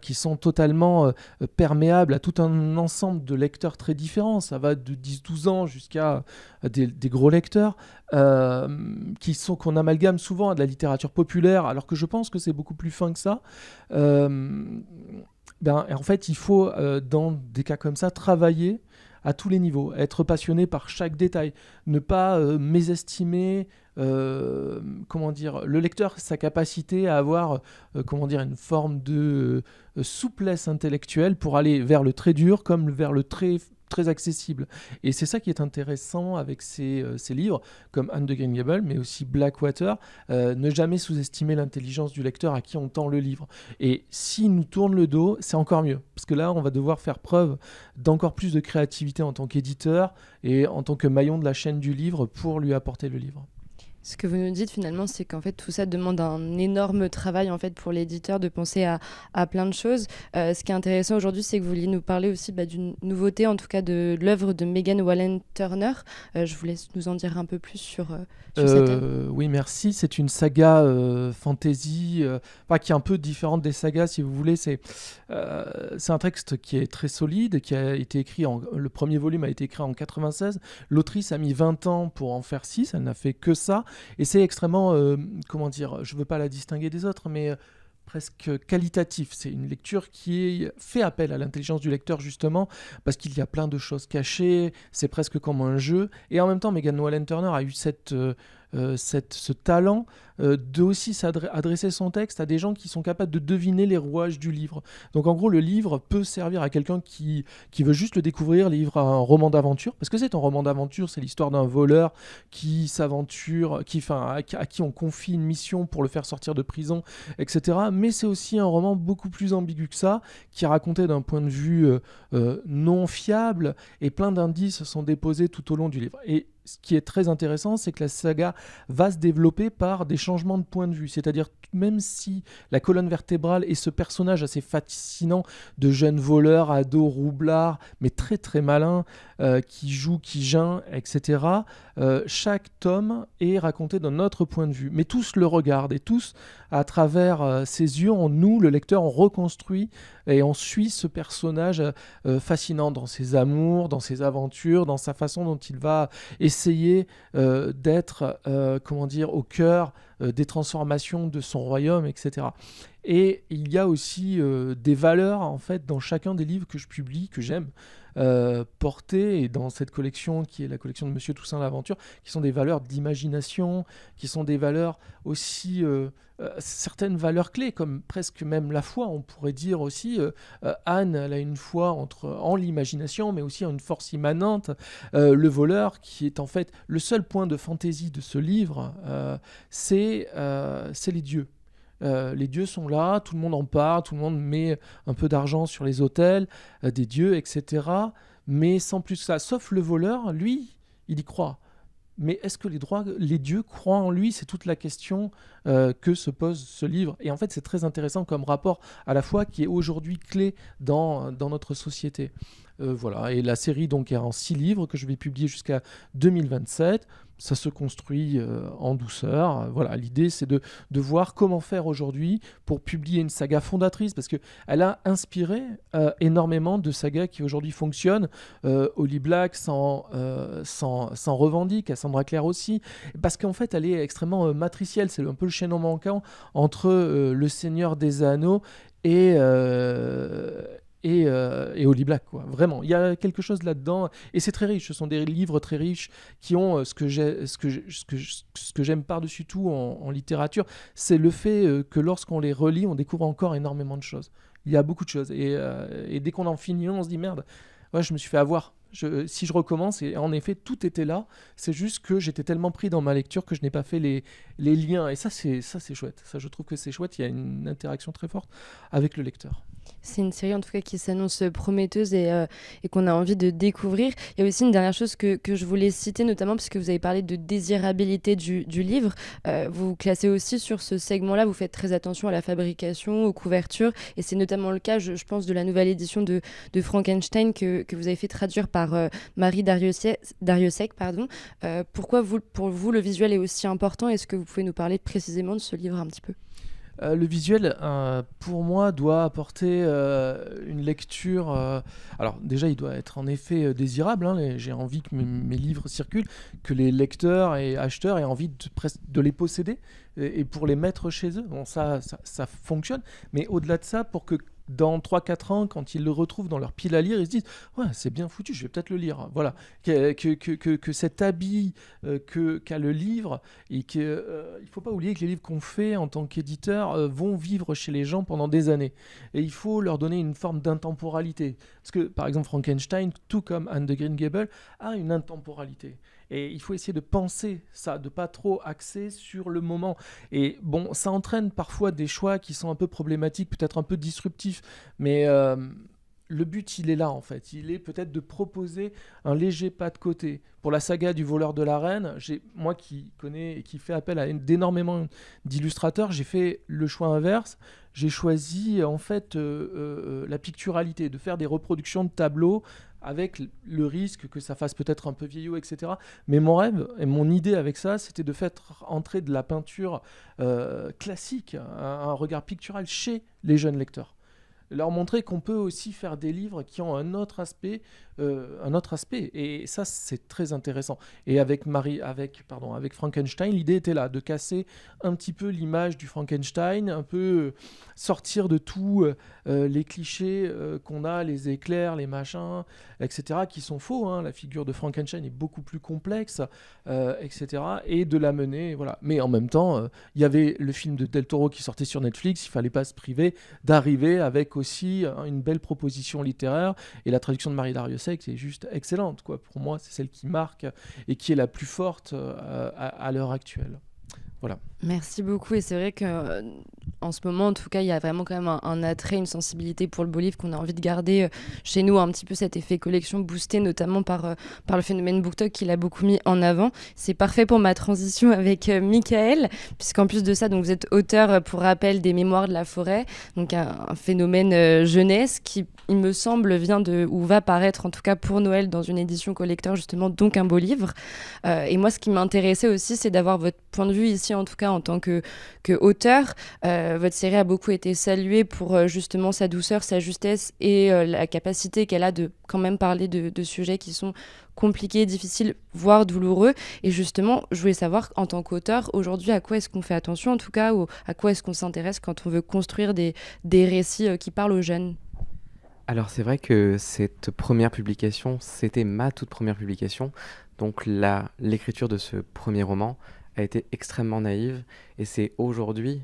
qui sont totalement perméables à tout un ensemble de lecteurs très différents. Ça va de 10-12 ans jusqu'à des gros lecteurs qu'on amalgame souvent à de la littérature populaire, alors que je pense que c'est beaucoup plus fin que ça. En fait, il faut, dans des cas comme ça, travailler à tous les niveaux, être passionné par chaque détail, ne pas mésestimer le lecteur, sa capacité à avoir une forme de souplesse intellectuelle pour aller vers le très dur comme vers le très accessible. Et c'est ça qui est intéressant avec ces livres, comme Anne de Green Gables, mais aussi Blackwater, ne jamais sous-estimer l'intelligence du lecteur à qui on tend le livre. Et s'il nous tourne le dos, c'est encore mieux, parce que là, on va devoir faire preuve d'encore plus de créativité en tant qu'éditeur et en tant que maillon de la chaîne du livre pour lui apporter le livre. Ce que vous nous dites finalement, c'est qu'en fait tout ça demande un énorme travail en fait pour l'éditeur de penser à plein de choses. Ce qui est intéressant aujourd'hui, c'est que vous vouliez nous parler aussi d'une nouveauté, en tout cas de l'œuvre de Megan Wallen Turner. Je vous laisse nous en dire un peu plus sur cette œuvre. Oui, merci. C'est une saga fantasy qui est un peu différente des sagas, si vous voulez. C'est un texte qui est très solide, qui a été écrit le premier volume a été écrit en 96. L'autrice a mis 20 ans pour en faire 6. Elle n'a fait que ça. Et c'est extrêmement, je ne veux pas la distinguer des autres, mais presque qualitatif. C'est une lecture qui fait appel à l'intelligence du lecteur, justement, parce qu'il y a plein de choses cachées, c'est presque comme un jeu. Et en même temps, Megan Wallen Turner a eu ce talent de aussi adresser son texte à des gens qui sont capables de deviner les rouages du livre. Donc en gros, le livre peut servir à quelqu'un qui veut juste le découvrir, livre un roman d'aventure, parce que c'est un roman d'aventure, c'est l'histoire d'un voleur qui s'aventure, à qui on confie une mission pour le faire sortir de prison, etc. Mais c'est aussi un roman beaucoup plus ambigu que ça, qui est raconté d'un point de vue non fiable, et plein d'indices sont déposés tout au long du livre. Et ce qui est très intéressant, c'est que la saga va se développer par des changements de point de vue. C'est-à-dire, même si la colonne vertébrale est ce personnage assez fascinant de jeune voleur, ado, roublard, mais très très malin, qui joue, qui geint, etc., chaque tome est raconté d'un autre point de vue. Mais tous le regardent, et tous, à travers ses yeux, nous, le lecteur, on reconstruit et on suit ce personnage fascinant dans ses amours, dans ses aventures, dans sa façon dont il va essayer d'être au cœur des transformations de son royaume, etc. Et il y a aussi des valeurs en fait dans chacun des livres que je publie, que j'aime porter, et dans cette collection qui est la collection de Monsieur Toussaint l'Aventure, qui sont des valeurs d'imagination, qui sont des valeurs aussi certaines valeurs clés, comme presque même la foi. On pourrait dire aussi Anne, elle a une foi en l'imagination, mais aussi en une force immanente. Le voleur, qui est en fait le seul point de fantaisie de ce livre, c'est les dieux. Les dieux sont là, tout le monde en parle, tout le monde met un peu d'argent sur les autels des dieux, etc. Mais sans plus que ça, sauf le voleur, lui, il y croit. Mais est-ce que les dieux croient en lui? C'est toute la question que se pose ce livre. Et en fait, c'est très intéressant comme rapport à la foi qui est aujourd'hui clé dans notre société. Voilà. Et la série donc est en 6 livres que je vais publier jusqu'à 2027. Ça se construit en douceur. Voilà, l'idée c'est de voir comment faire aujourd'hui pour publier une saga fondatrice, parce qu'elle a inspiré énormément de sagas qui aujourd'hui fonctionnent. Holly Black s'en revendique, Cassandra Clare aussi, parce qu'en fait elle est extrêmement matricielle. C'est un peu le chaînon manquant entre Le Seigneur des Anneaux et Holly Black, quoi. Vraiment, il y a quelque chose là-dedans, et c'est très riche. Ce sont des livres très riches qui ont ce que j'aime par-dessus tout en littérature, c'est le fait que lorsqu'on les relit, on découvre encore énormément de choses. Il y a beaucoup de choses, et dès qu'on en finit, on se dit merde, ouais, je me suis fait avoir. Si je recommence, et en effet tout était là, c'est juste que j'étais tellement pris dans ma lecture que je n'ai pas fait les liens, et ça c'est chouette. Ça, je trouve que c'est chouette. Il y a une interaction très forte avec le lecteur. C'est une série en tout cas qui s'annonce prometteuse et qu'on a envie de découvrir. Il y a aussi une dernière chose que je voulais citer, notamment parce que vous avez parlé de désirabilité du livre. Vous vous classez aussi sur ce segment-là, vous faites très attention à la fabrication, aux couvertures, et c'est notamment le cas, je pense, de la nouvelle édition de Frankenstein que vous avez fait traduire par Marie Dariussec. Pourquoi pour vous le visuel est aussi important? Est-ce que vous pouvez nous parler précisément de ce livre un petit peu? Le visuel, pour moi, doit apporter une lecture. Alors déjà, il doit être en effet désirable. J'ai envie que mes livres circulent, que les lecteurs et acheteurs aient envie de les posséder et pour les mettre chez eux. Bon, ça fonctionne. Mais au-delà de ça, pour que dans 3-4 ans, quand ils le retrouvent dans leur pile à lire, ils se disent « Ouais, c'est bien foutu, je vais peut-être le lire. » Voilà. Que cet habit qu'a le livre, et il ne faut pas oublier que les livres qu'on fait en tant qu'éditeur vont vivre chez les gens pendant des années. Et il faut leur donner une forme d'intemporalité. Parce que, par exemple, Frankenstein, tout comme Anne de Green Gables, a une intemporalité. Et il faut essayer de penser ça, de pas trop axer sur le moment. Et bon, ça entraîne parfois des choix qui sont un peu problématiques, peut-être un peu disruptifs, mais le but, il est là en fait. Il est peut-être de proposer un léger pas de côté. Pour la saga du voleur de la reine, moi qui connais et qui fait appel à d'énormément d'illustrateurs, j'ai fait le choix inverse. J'ai choisi en fait la picturalité, de faire des reproductions de tableaux avec le risque que ça fasse peut-être un peu vieillot, etc. Mais mon rêve et mon idée avec ça, c'était de faire entrer de la peinture classique, un regard pictural chez les jeunes lecteurs. Leur montrer qu'on peut aussi faire des livres qui ont un autre aspect, et ça c'est très intéressant. Et avec Frankenstein, l'idée était là, de casser un petit peu l'image du Frankenstein, un peu sortir de tous les clichés qu'on a, les éclairs, les machins, etc., qui sont faux, hein. La figure de Frankenstein est beaucoup plus complexe, etc., et de l'amener, voilà. Mais en même temps, il y avait le film de Del Toro qui sortait sur Netflix, il fallait pas se priver d'arriver avec aussi une belle proposition littéraire, et la traduction de Marie Dariussec c'est juste excellente, quoi. Pour moi, c'est celle qui marque et qui est la plus forte à l'heure actuelle. Voilà. Merci beaucoup, et c'est vrai que en ce moment, en tout cas, il y a vraiment quand même un attrait, une sensibilité pour le beau livre qu'on a envie de garder chez nous, un petit peu cet effet collection boosté notamment par le phénomène BookTok qu'il a beaucoup mis en avant. C'est parfait pour ma transition avec Michael, puisqu'en plus de ça, donc, vous êtes auteur, pour rappel, des Mémoires de la forêt, donc un phénomène jeunesse qui, il me semble, va paraître en tout cas pour Noël dans une édition collector, justement, donc un beau livre. Et moi, ce qui m'intéressait aussi, c'est d'avoir votre point de vue ici, en tout cas en tant que auteur. Votre série a beaucoup été saluée pour justement sa douceur, sa justesse et la capacité qu'elle a de quand même parler de sujets qui sont compliqués, difficiles, voire douloureux. Et justement, je voulais savoir, en tant qu'auteur, aujourd'hui, à quoi est-ce qu'on fait attention, en tout cas, ou à quoi est-ce qu'on s'intéresse quand on veut construire des récits qui parlent aux jeunes? Alors c'est vrai que cette première publication, c'était ma toute première publication. Donc l'écriture de ce premier roman a été extrêmement naïve, et c'est aujourd'hui,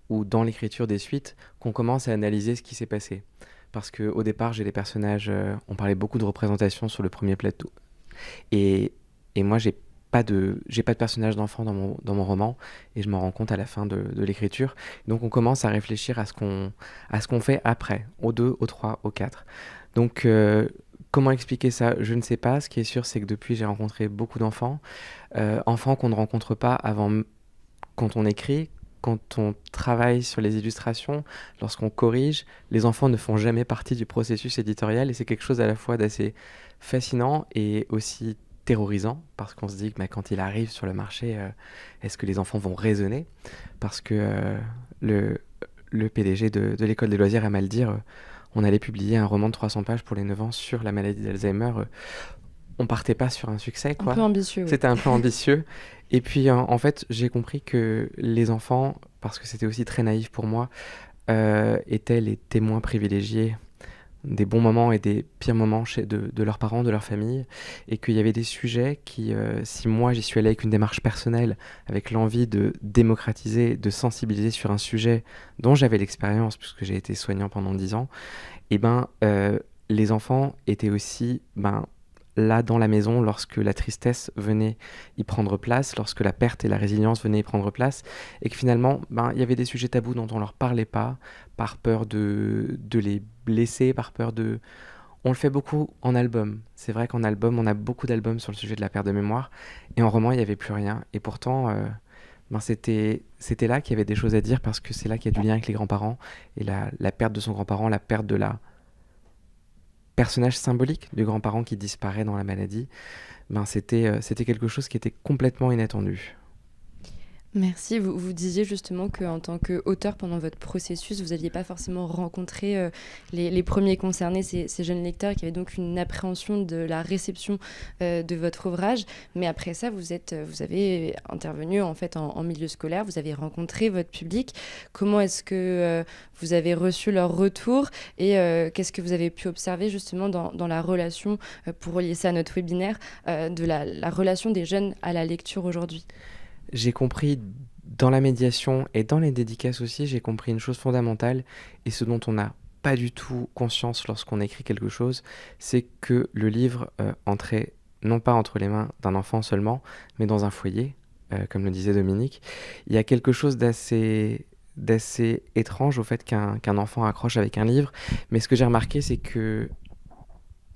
ou dans l'écriture des suites, qu'on commence à analyser ce qui s'est passé. Parce qu'au départ, j'ai des personnages, on parlait beaucoup de représentation sur le premier plateau. Et moi, j'ai pas de personnage d'enfant dans mon roman, et je m'en rends compte à la fin de l'écriture. Donc on commence à réfléchir à ce qu'on fait après, au 2, au 3, au 4. Donc comment expliquer ça? Je ne sais pas. Ce qui est sûr, c'est que depuis, j'ai rencontré beaucoup d'enfants. Enfants qu'on ne rencontre pas avant, quand on écrit, quand on travaille sur les illustrations, lorsqu'on corrige. Les enfants ne font jamais partie du processus éditorial, et c'est quelque chose à la fois d'assez fascinant et aussi terrorisant, parce qu'on se dit que quand il arrive sur le marché, est-ce que les enfants vont raisonner? Parce que le PDG de l'école des loisirs aime à le dire, on allait publier un roman de 300 pages pour les 9 ans sur la maladie d'Alzheimer. On partait pas sur un succès, quoi. Un peu ambitieux. C'était un peu ambitieux. Et puis, en fait, j'ai compris que les enfants, parce que c'était aussi très naïf pour moi, étaient les témoins privilégiés des bons moments et des pires moments de leurs parents, de leur famille, et qu'il y avait des sujets qui, si moi j'y suis allé avec une démarche personnelle, avec l'envie de démocratiser, de sensibiliser sur un sujet dont j'avais l'expérience, puisque j'ai été soignant pendant 10 ans, et les enfants étaient aussi là dans la maison lorsque la tristesse venait y prendre place, lorsque la perte et la résilience venaient y prendre place, et que finalement, il y avait des sujets tabous dont on ne leur parlait pas, par peur de les blesser, par peur de... On le fait beaucoup en album. C'est vrai qu'en album, on a beaucoup d'albums sur le sujet de la perte de mémoire, et en roman, il n'y avait plus rien. Et pourtant, c'était là qu'il y avait des choses à dire, parce que c'est là qu'il y a du lien avec les grands-parents, et la perte de son grand-parent, la perte de la personnage symbolique du grand-parent qui disparaît dans la maladie, c'était quelque chose qui était complètement inattendu. Merci. Vous disiez justement qu'en tant qu'auteur, pendant votre processus, vous n'aviez pas forcément rencontré les premiers concernés, ces jeunes lecteurs, qui avaient donc une appréhension de la réception de votre ouvrage. Mais après ça, vous avez intervenu en fait en milieu scolaire, vous avez rencontré votre public. Comment est-ce que vous avez reçu leur retour et qu'est-ce que vous avez pu observer justement dans la relation, pour relier ça à notre webinaire, de la relation des jeunes à la lecture aujourd'hui ? J'ai compris dans la médiation et dans les dédicaces aussi, j'ai compris une chose fondamentale, et ce dont on n'a pas du tout conscience lorsqu'on écrit quelque chose, c'est que le livre entrait non pas entre les mains d'un enfant seulement, mais dans un foyer, comme le disait Dominique. Il y a quelque chose d'assez étrange au fait qu'un enfant accroche avec un livre, mais ce que j'ai remarqué, c'est que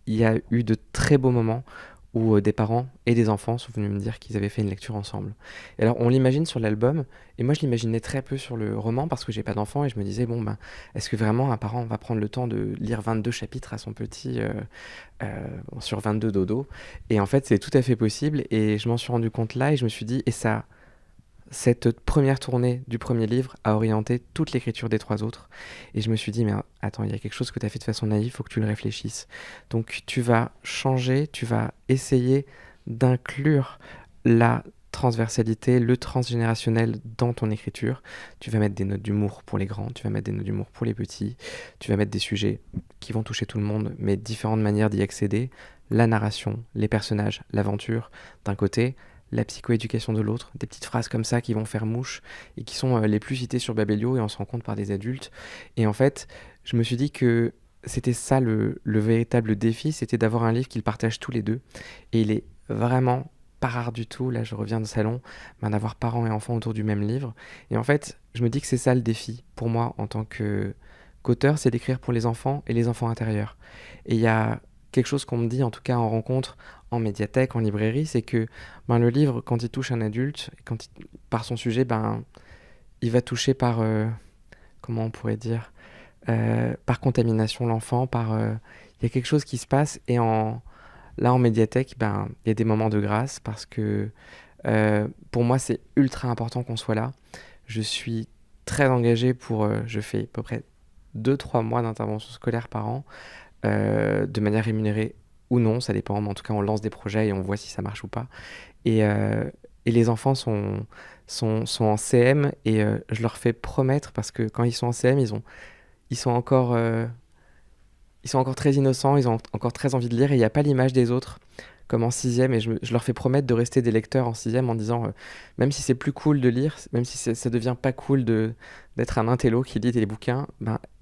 il y a eu de très beaux moments où des parents et des enfants sont venus me dire qu'ils avaient fait une lecture ensemble. Et alors, on l'imagine sur l'album, et moi je l'imaginais très peu sur le roman parce que j'ai pas d'enfant, et je me disais, est-ce que vraiment un parent va prendre le temps de lire 22 chapitres à son petit sur 22 dodos? Et en fait, c'est tout à fait possible, et je m'en suis rendu compte là, et je me suis dit, cette première tournée du premier livre a orienté toute l'écriture des 3 autres. Et je me suis dit, mais attends, il y a quelque chose que tu as fait de façon naïve, il faut que tu le réfléchisses. Donc tu vas changer, tu vas essayer d'inclure la transversalité, le transgénérationnel dans ton écriture. Tu vas mettre des notes d'humour pour les grands, tu vas mettre des notes d'humour pour les petits, tu vas mettre des sujets qui vont toucher tout le monde, mais différentes manières d'y accéder. La narration, les personnages, l'aventure d'un côté, la psychoéducation de l'autre, des petites phrases comme ça qui vont faire mouche et qui sont les plus citées sur Babelio, et on se rend compte par des adultes. Et en fait, je me suis dit que c'était ça le véritable défi, c'était d'avoir un livre qu'ils partagent tous les deux. Et il est vraiment pas rare du tout, là je reviens de salon, d'avoir parents et enfants autour du même livre. Et en fait, je me dis que c'est ça le défi pour moi en tant qu'auteur, c'est d'écrire pour les enfants et les enfants intérieurs. Et il y a quelque chose qu'on me dit, en tout cas en rencontre, en médiathèque, en librairie, c'est que le livre, quand il touche un adulte, par son sujet, il va toucher par, comment on pourrait dire, par contamination l'enfant, il y a quelque chose qui se passe, et là en médiathèque, il y a des moments de grâce, parce que pour moi c'est ultra important qu'on soit là. Je suis très engagé je fais à peu près 2-3 mois d'intervention scolaire par an, de manière rémunérée ou non, ça dépend, mais en tout cas on lance des projets et on voit si ça marche ou pas. Et les enfants sont en CM, et je leur fais promettre, parce que quand ils sont en CM, ils sont encore très innocents, ils ont encore très envie de lire, et il n'y a pas l'image des autres comme en 6e, et je leur fais promettre de rester des lecteurs en 6e en disant, même si c'est plus cool de lire, même si ça devient pas cool d'être un intello qui lit des bouquins,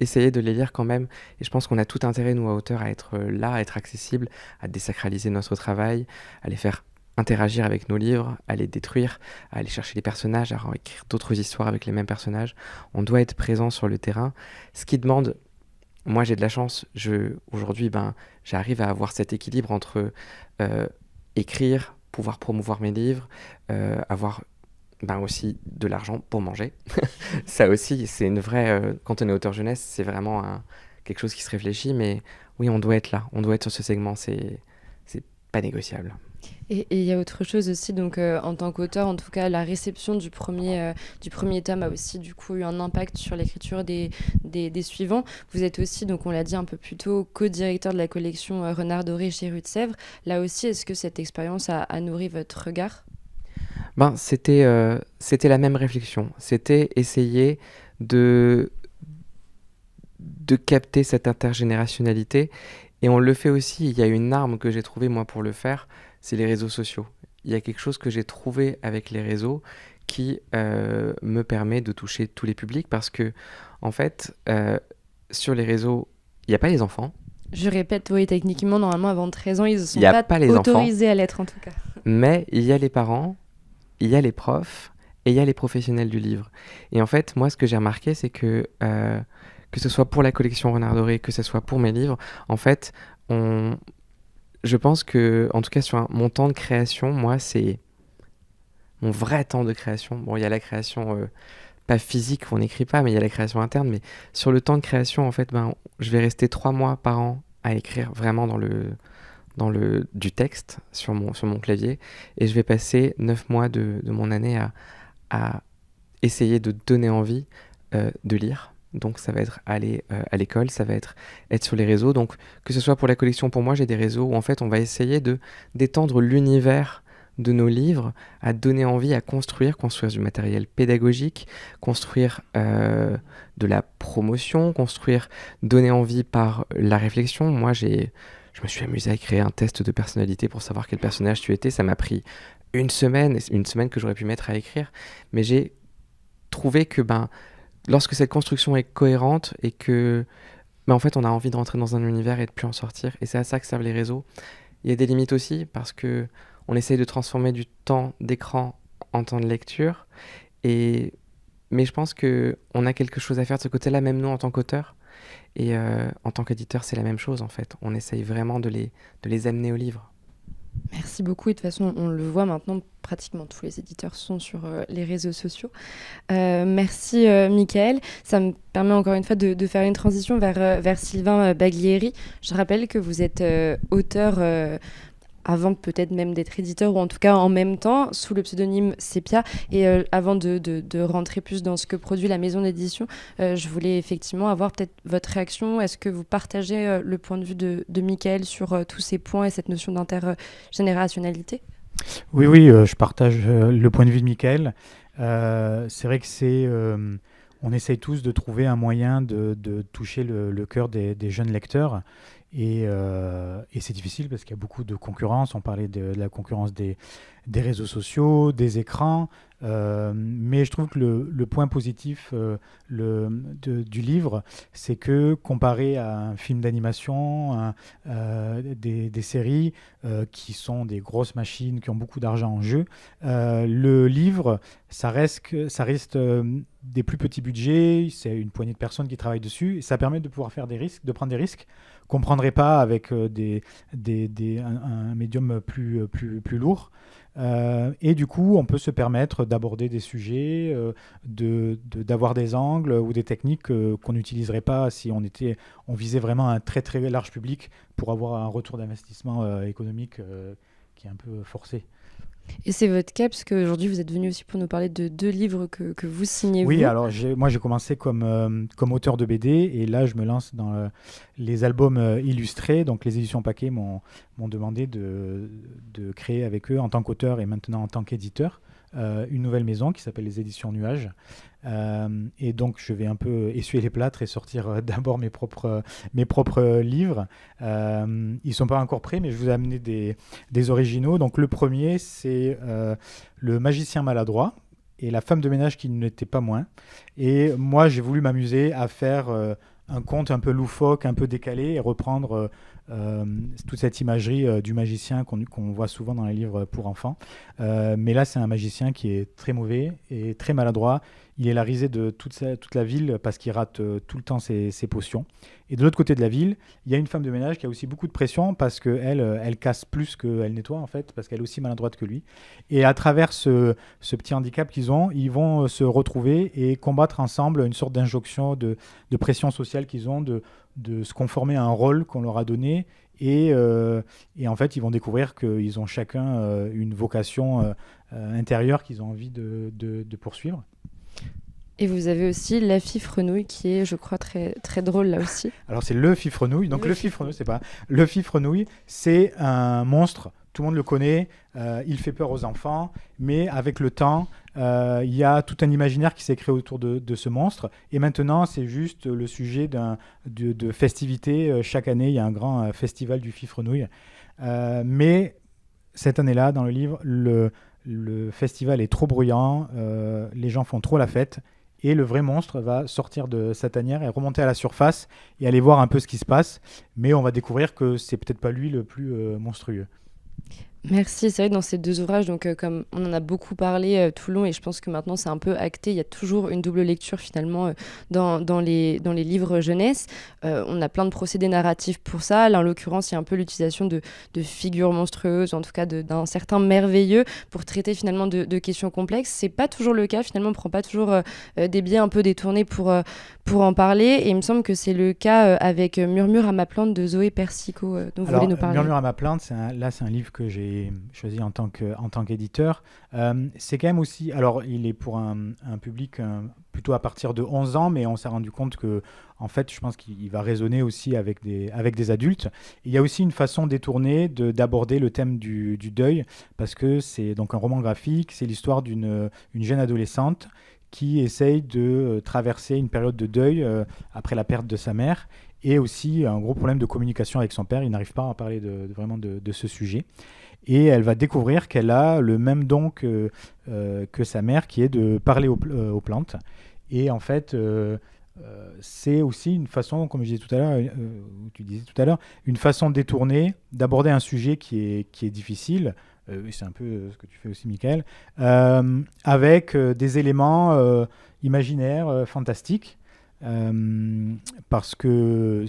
essayez de les lire quand même. Et je pense qu'on a tout intérêt, nous, à auteurs, à être là, à être accessibles, à désacraliser notre travail, à les faire interagir avec nos livres, à les détruire, à aller chercher les personnages, à écrire d'autres histoires avec les mêmes personnages. On doit être présent sur le terrain, ce qui demande... Moi, j'ai de la chance. Aujourd'hui, j'arrive à avoir cet équilibre entre écrire, pouvoir promouvoir mes livres, avoir aussi de l'argent pour manger. Ça aussi, c'est une vraie... quand on est auteur jeunesse, c'est vraiment quelque chose qui se réfléchit. Mais oui, on doit être là. On doit être sur ce segment. C'est pas négociable. Et il y a autre chose aussi, donc en tant qu'auteur, en tout cas, la réception du premier tome a aussi du coup eu un impact sur l'écriture des suivants. Vous êtes aussi, donc on l'a dit un peu plus tôt, co-directeur de la collection Renard Doré chez Rue de Sèvres. Là aussi, est-ce que cette expérience a nourri votre regard ? C'était la même réflexion. C'était essayer de capter cette intergénérationnalité. Et on le fait aussi. Il y a une arme que j'ai trouvée, moi, pour le faire, c'est les réseaux sociaux. Il y a quelque chose que j'ai trouvé avec les réseaux qui me permet de toucher tous les publics, parce que, en fait, sur les réseaux, il n'y a pas les enfants, Je répète, oui, techniquement, normalement, avant 13 ans, ils ne sont Il y a pas les enfants, autorisés à l'être, en tout cas. mais il y a les parents, il y a les profs et il y a les professionnels du livre. Et en fait, moi, ce que j'ai remarqué, c'est que ce soit pour la collection Renard Doré, que ce soit pour mes livres, en fait, je pense que, en tout cas, sur mon temps de création, moi, c'est mon vrai temps de création. Bon, il y a la création pas physique, où on n'écrit pas, mais il y a la création interne. Mais sur le temps de création, en fait, je vais rester 3 mois par an à écrire vraiment du texte sur mon clavier. Et je vais passer 9 mois de mon année à essayer de donner envie de lire. Donc ça va être aller à l'école, ça va être sur les réseaux. Donc que ce soit pour la collection, pour moi, j'ai des réseaux où en fait on va essayer d'étendre l'univers de nos livres, à donner envie, à construire du matériel pédagogique, construire de la promotion, donner envie par la réflexion. Moi, je me suis amusé à créer un test de personnalité pour savoir quel personnage tu étais. Ça m'a pris une semaine que j'aurais pu mettre à écrire, mais j'ai trouvé que lorsque cette construction est cohérente et que en fait on a envie de rentrer dans un univers et de plus en sortir, et c'est à ça que servent les réseaux. Il y a des limites aussi parce que on essaye de transformer du temps d'écran en temps de lecture, mais je pense qu'on a quelque chose à faire de ce côté-là, même nous en tant qu'auteur, et en tant qu'éditeur c'est la même chose en fait. On essaye vraiment de les amener au livre. Merci beaucoup. Et de toute façon, on le voit maintenant, pratiquement tous les éditeurs sont sur les réseaux sociaux. Merci Michael. Ça me permet encore une fois de faire une transition vers Sylvain Baglieri. Je rappelle que vous êtes auteur avant peut-être même d'être éditeur, ou en tout cas en même temps, sous le pseudonyme Sepia. Et avant de rentrer plus dans ce que produit la maison d'édition, je voulais effectivement avoir peut-être votre réaction. Est-ce que vous partagez le point de vue de Michael sur tous ces points et cette notion d'intergénérationnalité ? Oui, je partage le point de vue de Michael. C'est vrai que on essaye tous de trouver un moyen de toucher le cœur des jeunes lecteurs. Et c'est difficile parce qu'il y a beaucoup de concurrence. On parlait de la concurrence des réseaux sociaux, des écrans. Mais je trouve que le point positif du livre, c'est que comparé à un film d'animation, des séries qui sont des grosses machines, qui ont beaucoup d'argent en jeu, le livre, ça reste des plus petits budgets. C'est une poignée de personnes qui travaillent dessus. Et ça permet de pouvoir faire de prendre des risques qu'on ne prendrait pas avec un médium plus lourd. Et du coup, on peut se permettre d'aborder des sujets, d'avoir des angles ou des techniques qu'on n'utiliserait pas si on visait vraiment un très très large public pour avoir un retour d'investissement économique qui est un peu forcé. Et c'est votre cas, parce qu'aujourd'hui vous êtes venu aussi pour nous parler de 2 livres que vous signez. Oui, alors moi j'ai commencé comme auteur de BD, et là je me lance dans les albums illustrés. Donc les éditions Paquet m'ont demandé de créer avec eux en tant qu'auteur et maintenant en tant qu'éditeur une nouvelle maison qui s'appelle les éditions Nuages. Et donc je vais un peu essuyer les plâtres et sortir d'abord mes propres livres. Ils sont pas encore prêts, mais je vous ai amené des originaux. Donc le premier, c'est Le magicien maladroit et la femme de ménage qui n'était pas moins. Et moi j'ai voulu m'amuser à faire un conte un peu loufoque, un peu décalé, et reprendre toute cette imagerie du magicien qu'on voit souvent dans les livres pour enfants. Mais là, c'est un magicien qui est très mauvais et très maladroit. Il est la risée de toute la ville parce qu'il rate tout le temps ses potions. Et de l'autre côté de la ville, il y a une femme de ménage qui a aussi beaucoup de pression parce qu'elle casse plus qu'elle nettoie, en fait, parce qu'elle est aussi maladroite que lui. Et à travers ce petit handicap qu'ils ont, ils vont se retrouver et combattre ensemble une sorte d'injonction de pression sociale qu'ils ont, de se conformer à un rôle qu'on leur a donné. Et en fait, ils vont découvrir qu'ils ont chacun une vocation intérieure qu'ils ont envie de poursuivre. Et vous avez aussi La Fifrenouille qui est, je crois, très, très drôle là aussi. Alors c'est Le Fifrenouille. Donc le Fifrenouille, c'est pas... Le Fifrenouille, c'est un monstre. Tout le monde le connaît. Il fait peur aux enfants. Mais avec le temps, il y a tout un imaginaire qui s'est créé autour de ce monstre. Et maintenant, c'est juste le sujet de festivités. Chaque année, il y a un grand festival du Fifrenouille. Mais cette année-là, dans le livre, le festival est trop bruyant. Les gens font trop la fête. et le vrai monstre va sortir de sa tanière et remonter à la surface et aller voir un peu ce qui se passe, mais on va découvrir que c'est peut-être pas lui le plus monstrueux. Merci. C'est vrai que dans ces deux ouvrages, donc, comme on en a beaucoup parlé tout le long, et je pense que maintenant c'est un peu acté, il y a toujours une double lecture finalement dans les livres jeunesse. On a plein de procédés narratifs pour ça. Là, en l'occurrence, il y a un peu l'utilisation de figures monstrueuses, en tout cas d'un certain merveilleux, pour traiter finalement de questions complexes. C'est pas toujours le cas, finalement, on prend pas toujours des biais un peu détournés pour en parler. Et il me semble que c'est le cas avec Murmure à ma plante de Zoé Persico, dont vous voulez nous parler. Murmure à ma plante, c'est un livre que j'ai choisi en tant qu'éditeur. C'est quand même aussi... Alors, il est pour un public plutôt à partir de 11 ans, mais on s'est rendu compte que, en fait, je pense qu'il va résonner aussi avec des adultes. Il y a aussi une façon détournée d'aborder le thème du deuil, parce que c'est donc un roman graphique, c'est l'histoire d'une jeune adolescente qui essaye de traverser une période de deuil après la perte de sa mère, et aussi un gros problème de communication avec son père. Il n'arrive pas à parler vraiment de ce sujet. Et elle va découvrir qu'elle a le même don que sa mère, qui est de parler aux plantes. Et en fait, c'est aussi une façon, comme je disais tout à l'heure, tu disais tout à l'heure, une façon détournée d'aborder un sujet qui est difficile. C'est un peu ce que tu fais aussi, Michael, avec des éléments imaginaires, fantastiques. Parce que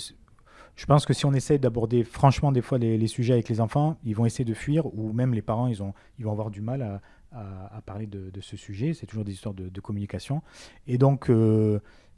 je pense que si on essaie d'aborder franchement des fois les sujets avec les enfants, ils vont essayer de fuir, ou même les parents, ils vont avoir du mal à parler de ce sujet. C'est toujours des histoires de communication. Et donc,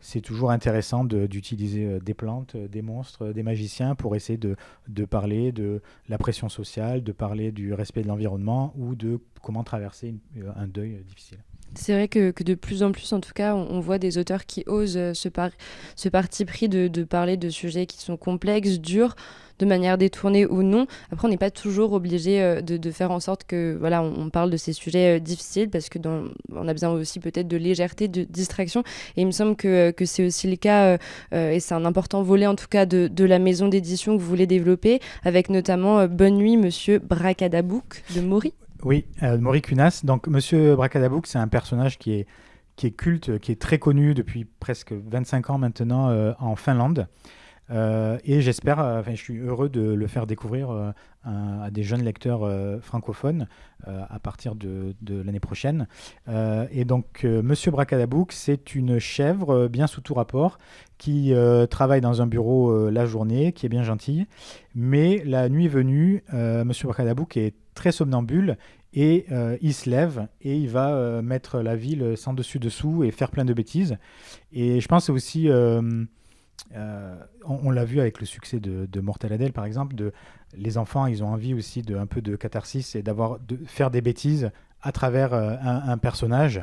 c'est toujours intéressant d'utiliser des plantes, des monstres, des magiciens pour essayer de parler de la pression sociale, de parler du respect de l'environnement ou de comment traverser un deuil difficile. C'est vrai que de plus en plus, en tout cas, on voit des auteurs qui osent ce parti pris de parler de sujets qui sont complexes, durs, de manière détournée ou non. Après, on n'est pas toujours obligé de faire en sorte que, voilà, on parle de ces sujets difficiles, parce que on a besoin aussi peut-être de légèreté, de distraction. Et il me semble que c'est aussi le cas, et c'est un important volet en tout cas de la maison d'édition que vous voulez développer, avec notamment Bonne nuit, Monsieur Bracadabouk de Maury. Oui, Maury Cunas. Donc, Monsieur Bracadabouk, c'est un personnage qui est culte, qui est très connu depuis presque 25 ans maintenant en Finlande. Et j'espère, je suis heureux de le faire découvrir à des jeunes lecteurs francophones à partir de l'année prochaine. Et donc, Monsieur Bracadabouk, c'est une chèvre bien sous tout rapport qui travaille dans un bureau la journée, qui est bien gentille. Mais la nuit venue, Monsieur Bracadabouk est très somnambule et il se lève et il va mettre la ville sans dessus-dessous et faire plein de bêtises. Et je pense aussi... on l'a vu avec le succès de Mortel Adèle, par exemple, les enfants, ils ont envie aussi un peu de catharsis et de faire des bêtises à travers un personnage.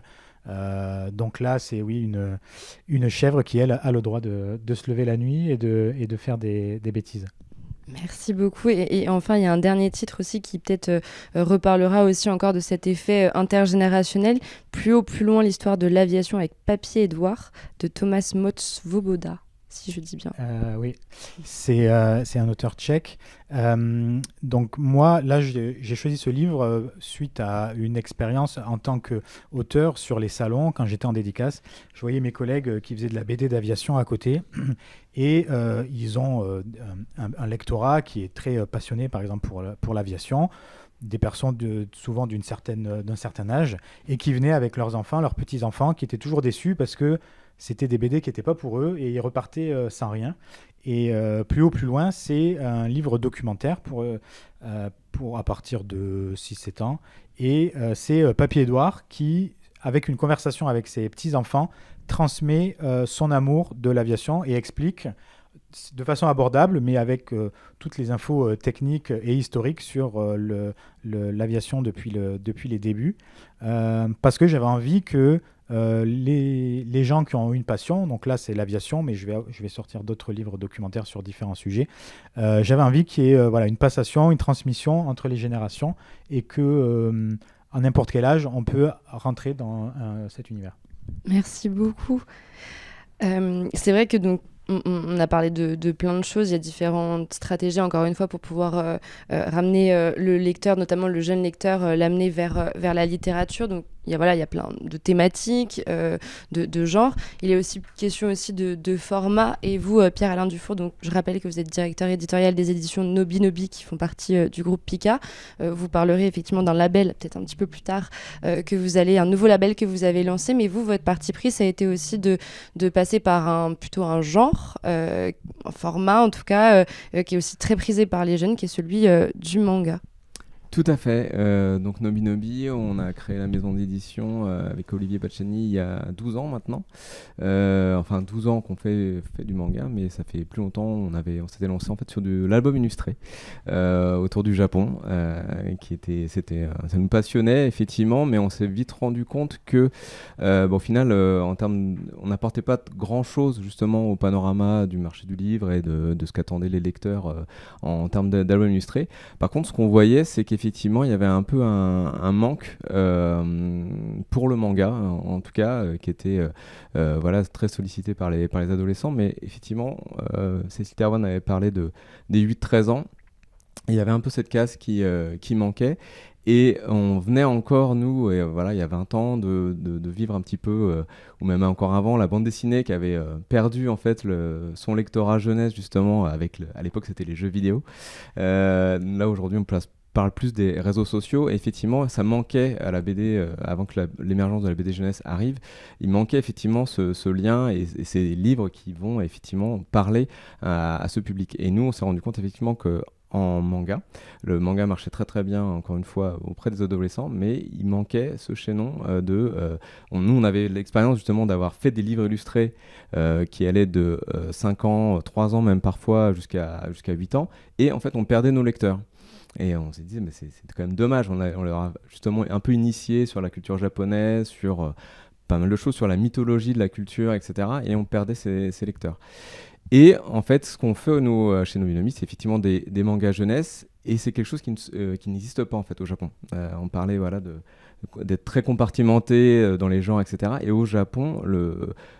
Donc là, c'est une chèvre qui, elle, a le droit de se lever la nuit et de faire des bêtises. Merci beaucoup. Et enfin, il y a un dernier titre aussi qui peut-être reparlera aussi encore de cet effet intergénérationnel. Plus haut, plus loin, l'histoire de l'aviation avec Papier Edouard de Thomas Moc-Svoboda, si je dis bien. Oui, c'est un auteur tchèque. Donc moi, là, j'ai choisi ce livre suite à une expérience en tant qu'auteur sur les salons. Quand j'étais en dédicace, je voyais mes collègues qui faisaient de la BD d'aviation à côté. Et ils ont un lectorat qui est très passionné, par exemple, pour l'aviation. Des personnes souvent d'un certain âge, et qui venaient avec leurs enfants, leurs petits-enfants, qui étaient toujours déçus parce que c'était des BD qui n'étaient pas pour eux, et ils repartaient sans rien. Et Plus haut, plus loin, c'est un livre documentaire pour à partir de 6-7 ans. Et c'est Papier Edouard qui, avec une conversation avec ses petits-enfants, transmet son amour de l'aviation et explique de façon abordable, mais avec toutes les infos techniques et historiques sur l'aviation depuis les débuts. Parce que j'avais envie que les gens qui ont une passion, donc là c'est l'aviation, mais je vais sortir d'autres livres documentaires sur différents sujets, j'avais envie qu'il y ait une passation, une transmission entre les générations, et que à n'importe quel âge, on peut rentrer dans cet univers. Merci beaucoup. C'est vrai que donc on a parlé de plein de choses. Il y a différentes stratégies, encore une fois, pour pouvoir ramener le lecteur, notamment le jeune lecteur, l'amener vers la littérature. Donc, il y a plein de thématiques, de genres. Il est aussi question aussi de format. Et vous, Pierre-Alain Dufour, donc je rappelle que vous êtes directeur éditorial des éditions Nobinobi qui font partie du groupe Pika. Vous parlerez effectivement d'un label peut-être un petit peu plus tard, un nouveau label que vous avez lancé. Mais vous, votre parti pris, ça a été aussi de passer par plutôt un genre, un format en tout cas, qui est aussi très prisé par les jeunes, qui est celui du manga. Tout à fait. Donc Nobinobi, on a créé la maison d'édition avec Olivier Bacciani il y a 12 ans maintenant. Enfin 12 ans qu'on fait du manga, mais ça fait plus longtemps. On s'était lancé en fait sur de l'album illustré autour du Japon, ça nous passionnait effectivement, mais on s'est vite rendu compte que au final, on n'apportait pas grand chose justement au panorama du marché du livre et de ce qu'attendaient les lecteurs en termes d'album illustré. Par contre, ce qu'on voyait, c'est qu'effectivement, il y avait un peu un manque pour le manga, en tout cas, qui était très sollicité par les adolescents. Mais effectivement, Cécile Terwan avait parlé des 8-13 ans. Et il y avait un peu cette case qui manquait. Et on venait encore, nous, il y a 20 ans, de vivre un petit peu, ou même encore avant, la bande dessinée qui avait perdu en fait son lectorat jeunesse, justement, à l'époque c'était les jeux vidéo. Là aujourd'hui on parle plus des réseaux sociaux, et effectivement ça manquait à la BD, avant que l'émergence de la BD jeunesse arrive, il manquait effectivement ce lien et ces livres qui vont effectivement parler à ce public. Et nous on s'est rendu compte effectivement que en manga, le manga marchait très très bien, encore une fois, auprès des adolescents, mais il manquait ce chaînon nous on avait l'expérience justement d'avoir fait des livres illustrés qui allaient de 5 ans, 3 ans même parfois jusqu'à 8 ans, et en fait on perdait nos lecteurs. Et on s'est dit, mais c'est quand même dommage, on leur a justement un peu initié sur la culture japonaise, sur pas mal de choses, sur la mythologie de la culture, etc. Et on perdait ces lecteurs. Et en fait, ce qu'on fait nous, chez Nobinobi, c'est effectivement des mangas jeunesse, et c'est quelque chose qui n'existe pas en fait au Japon. On parlait d'être très compartimenté dans les genres, etc. Et au Japon,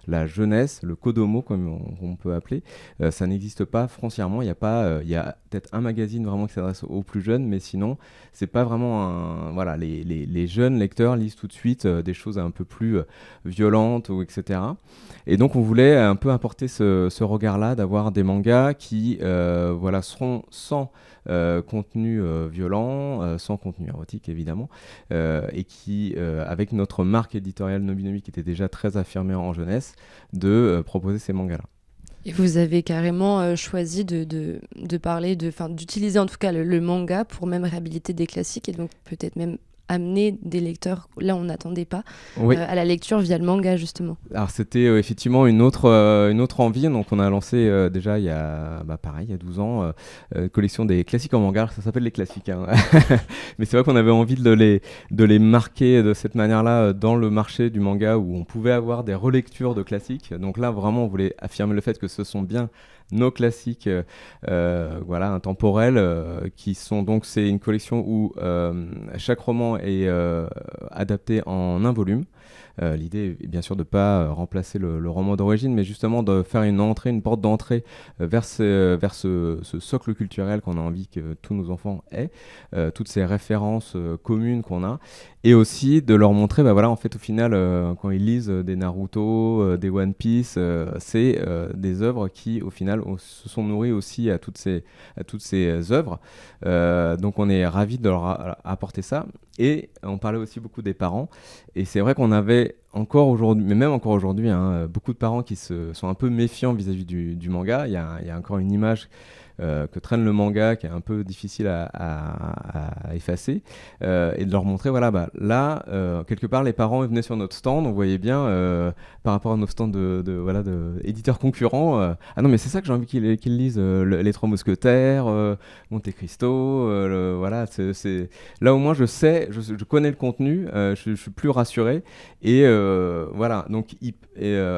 la jeunesse, le kodomo, comme on peut appeler, ça n'existe pas foncièrement. Il y a peut-être un magazine vraiment qui s'adresse aux plus jeunes, mais sinon, c'est pas vraiment les jeunes lecteurs lisent tout de suite des choses un peu plus violentes, etc. Et donc, on voulait un peu apporter ce regard-là, d'avoir des mangas qui seront sans contenu violent, sans contenu érotique évidemment, et qui, avec notre marque éditoriale Nobinobi qui était déjà très affirmée en jeunesse, de proposer ces mangas-là. Et vous avez carrément choisi de parler, d'utiliser en tout cas le manga pour même réhabiliter des classiques, et donc peut-être même amener des lecteurs, là on n'attendait pas, à la lecture via le manga justement. Alors c'était effectivement une autre envie, donc on a lancé déjà il y a 12 ans, collection des classiques en manga. Alors, ça s'appelle les classiques, hein. Mais c'est vrai qu'on avait envie de les marquer de cette manière-là dans le marché du manga, où on pouvait avoir des relectures de classiques. Donc là vraiment on voulait affirmer le fait que ce sont bien nos classiques intemporels, qui sont donc, c'est une collection où chaque roman est adapté en un volume. L'idée est bien sûr de ne pas remplacer le roman d'origine, mais justement de faire une porte d'entrée vers ce socle culturel qu'on a envie que tous nos enfants aient, toutes ces références communes qu'on a, et aussi de leur montrer, en fait, au final, quand ils lisent des Naruto, des One Piece, c'est des œuvres qui, au final, se sont nourries aussi à toutes ces œuvres. Donc on est ravis de leur apporter ça. Et on parlait aussi beaucoup des parents, et c'est vrai qu'on avait encore aujourd'hui, mais même encore aujourd'hui, beaucoup de parents qui sont un peu méfiants vis-à-vis du manga. Il y a encore une image que traîne le manga qui est un peu difficile à effacer, et de leur montrer, là, quelque part, les parents venaient sur notre stand, on voyait bien par rapport à nos stands de éditeurs concurrents, ah non mais c'est ça que j'ai envie qu'ils lisent, les Trois Mousquetaires, Monte Cristo, c'est là au moins je sais, je connais le contenu, je suis plus rassuré, et donc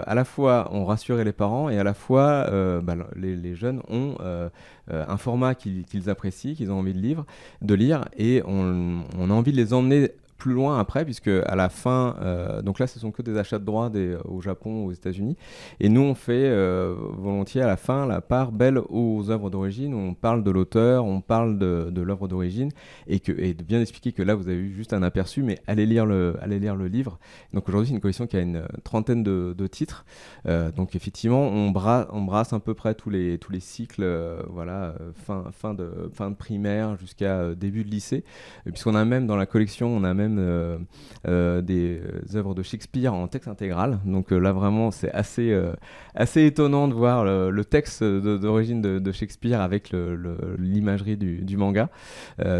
à la fois on rassurait les parents, et à la fois les jeunes ont un format qu'ils apprécient, qu'ils ont envie de lire, et on a envie de les emmener plus loin après, puisque à la fin, donc là, ce sont que des achats de droits au Japon, aux États-Unis, et nous, on fait volontiers à la fin la part belle aux œuvres d'origine, où on parle de l'auteur, on parle de l'œuvre d'origine, et de bien expliquer que là, vous avez eu juste un aperçu, mais allez lire le livre. Donc aujourd'hui, c'est une collection qui a une trentaine de titres. Donc effectivement, on brasse à peu près tous les cycles, fin de primaire jusqu'à début de lycée, puisqu'on a même dans la collection, on a même des œuvres de Shakespeare en texte intégral. Donc là vraiment, c'est assez étonnant de voir le texte d'origine de Shakespeare avec l'imagerie du manga.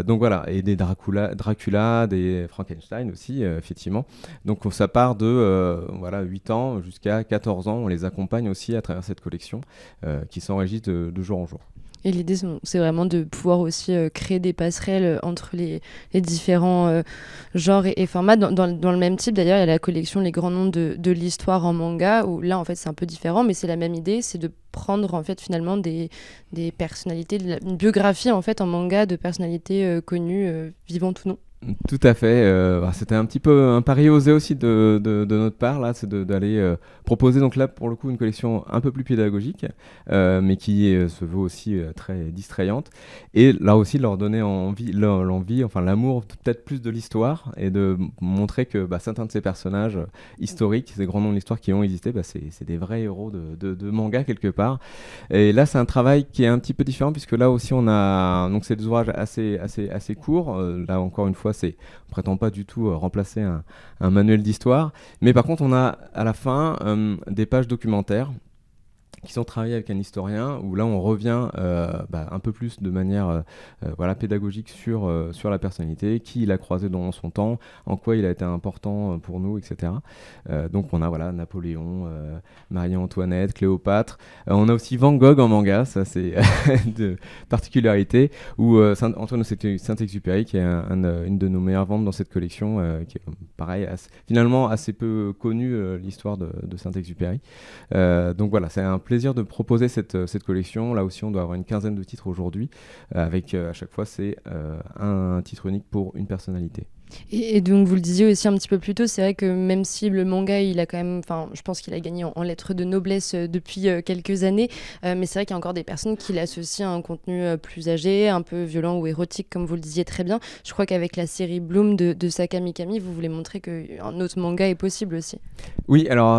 Donc voilà, et des Dracula, des Frankenstein aussi, effectivement. Donc ça part de 8 ans jusqu'à 14 ans. On les accompagne aussi à travers cette collection qui s'enrichit de jour en jour. Et l'idée, c'est vraiment de pouvoir aussi créer des passerelles entre les différents genres et formats. Dans le même type, d'ailleurs, il y a la collection Les Grands Noms de l'Histoire en manga, où là, en fait, c'est un peu différent, mais c'est la même idée, c'est de prendre, en fait, finalement, des personnalités, une biographie, en fait, en manga de personnalités connues, vivantes ou non. Tout à fait. C'était un petit peu un pari osé aussi de notre part, là, c'est d'aller proposer donc là pour le coup une collection un peu plus pédagogique, mais qui se veut aussi très distrayante, et là aussi de leur donner l'envie, enfin l'amour peut-être plus de l'histoire, et de montrer que certains de ces personnages historiques, ces grands noms de l'histoire qui ont existé, c'est des vrais héros de manga quelque part. Et là c'est un travail qui est un petit peu différent, puisque là aussi on a donc c'est des ouvrages assez courts. Là encore une fois, on prétend pas du tout remplacer un manuel d'histoire, mais par contre on a à la fin des pages documentaires qui sont travaillées avec un historien, où là on revient un peu plus de manière pédagogique sur la personnalité, qui il a croisé dans son temps, en quoi il a été important pour nous, etc. Donc on a Napoléon, Marie-Antoinette, Cléopâtre. On a aussi Van Gogh en manga, ça c'est de particularité, ou Antoine de Saint-Exupéry, qui est une de nos meilleures ventes dans cette collection, qui est pareil, finalement assez peu connue, l'histoire de Saint-Exupéry. Donc voilà, c'est un plaisir de proposer cette collection. Là aussi, on doit avoir une quinzaine de titres aujourd'hui, avec à chaque fois, c'est un titre unique pour une personnalité. Et donc, vous le disiez aussi un petit peu plus tôt, c'est vrai que même si le manga, il a quand même, je pense qu'il a gagné en lettres de noblesse depuis quelques années, mais c'est vrai qu'il y a encore des personnes qui l'associent à un contenu plus âgé, un peu violent ou érotique, comme vous le disiez très bien. Je crois qu'avec la série Bloom de Saka Mikami, vous voulez montrer qu'un autre manga est possible aussi. Oui, alors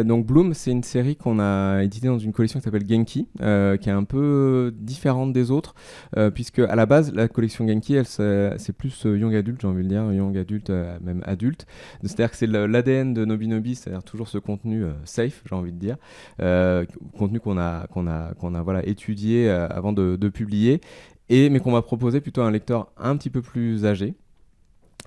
donc Bloom, c'est une série qu'on a éditée dans une collection qui s'appelle Genki, qui est un peu différente des autres, puisque à la base, la collection Genki, c'est plus young adulte, j'ai envie de dire, young adulte, même adulte. C'est-à-dire que c'est l'ADN de Nobinobi, c'est-à-dire toujours ce contenu safe, j'ai envie de dire, contenu qu'on a étudié avant de publier, mais qu'on va proposer plutôt à un lecteur un petit peu plus âgé.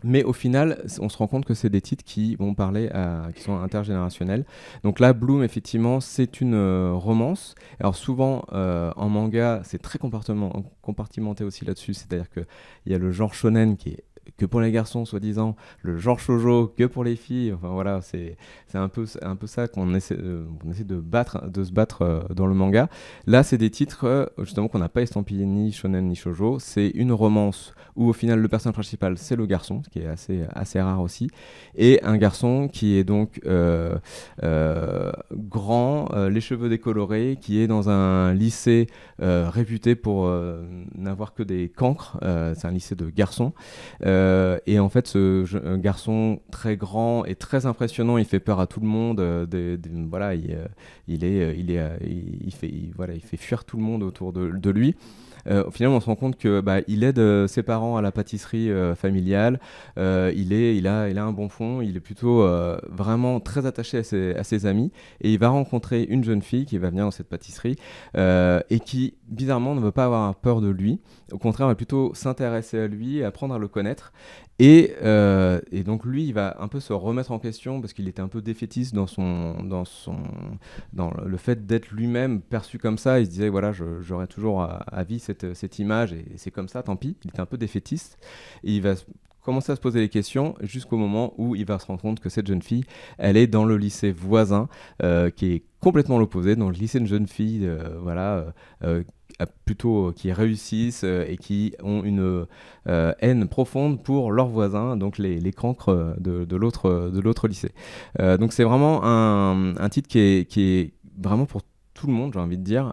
Mais au final, on se rend compte que c'est des titres qui vont parler qui sont intergénérationnels. Donc là, Bloom, effectivement, c'est une romance. Alors souvent, en manga, c'est très compartimenté aussi là-dessus. C'est-à-dire qu'il y a le genre shonen qui est que pour les garçons, soi-disant, le genre shoujo que pour les filles. Enfin voilà, c'est un peu ça qu'on essaie de se battre dans le manga. Là, c'est des titres justement qu'on n'a pas estampillés ni shonen ni shoujo. C'est une romance où au final le personnage principal c'est le garçon, ce qui est assez rare aussi, et un garçon qui est donc grand, les cheveux décolorés, qui est dans un lycée réputé pour n'avoir que des cancres. C'est un lycée de garçons. Et en fait, un garçon très grand et très impressionnant, il fait peur à tout le monde. Il fait fuir tout le monde autour de lui. Finalement, on se rend compte que il aide ses parents à la pâtisserie familiale. Il a un bon fond. Il est plutôt vraiment très attaché à ses amis. Et il va rencontrer une jeune fille qui va venir dans cette pâtisserie et qui, bizarrement, ne veut pas avoir peur de lui. Au contraire, va plutôt s'intéresser à lui, apprendre à le connaître. Et donc lui, il va un peu se remettre en question parce qu'il était un peu défaitiste dans le fait d'être lui-même perçu comme ça. Il se disait voilà, j'aurai toujours à vie cette image et c'est comme ça, tant pis. Il était un peu défaitiste et il va commencer à se poser des questions jusqu'au moment où il va se rendre compte que cette jeune fille, elle est dans le lycée voisin qui est complètement l'opposé, dans le lycée de jeune fille, plutôt qui réussissent et qui ont une haine profonde pour leurs voisins, donc les cancres de l'autre lycée. Donc c'est vraiment un titre qui est vraiment pour tout le monde, j'ai envie de dire.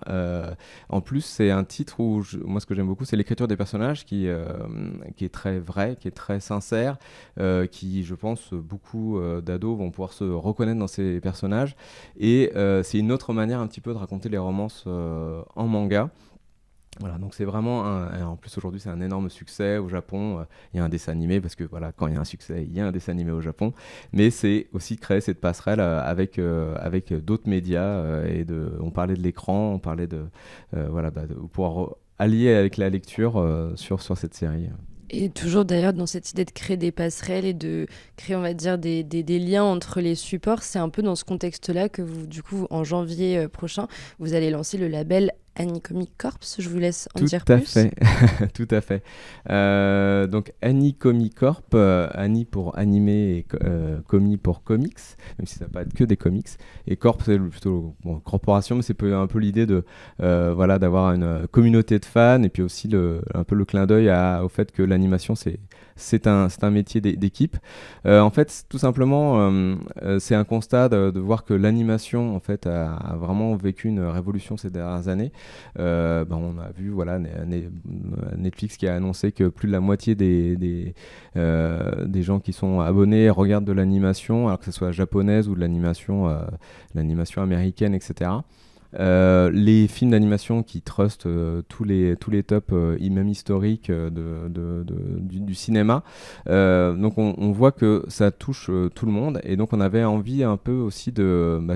En plus, c'est un titre où moi, ce que j'aime beaucoup, c'est l'écriture des personnages qui est très vraie, qui est très sincère, qui, je pense, beaucoup d'ados vont pouvoir se reconnaître dans ces personnages. Et c'est une autre manière un petit peu de raconter les romances en manga. Voilà, donc c'est vraiment en plus aujourd'hui c'est un énorme succès au Japon. Il y a un dessin animé parce que voilà, quand il y a un succès, il y a un dessin animé au Japon. Mais c'est aussi créer cette passerelle avec d'autres médias on parlait de l'écran, on parlait de pouvoir allier avec la lecture sur cette série. Et toujours d'ailleurs dans cette idée de créer des passerelles et de créer, on va dire, des liens entre les supports, c'est un peu dans ce contexte-là que vous, du coup, en janvier prochain, vous allez lancer le label Annie Comic Corps. Je vous laisse en dire plus. Tout à fait. Donc Annie Comic Corp, Annie pour animé et Comi pour comics, même si ça va pas être que des comics. Et Corp, c'est plutôt corporation, mais c'est un peu l'idée de d'avoir une communauté de fans et puis aussi un peu le clin d'œil au fait que l'animation c'est un métier d'équipe. En fait, tout simplement, c'est un constat de voir que l'animation en fait a vraiment vécu une révolution ces dernières années. On a vu Netflix qui a annoncé que plus de la moitié des gens qui sont abonnés regardent de l'animation, alors que ce soit japonaise ou de l'animation américaine, etc. Les films d'animation qui trustent tous les tops même historiques du cinéma, donc on voit que ça touche tout le monde, et donc on avait envie un peu aussi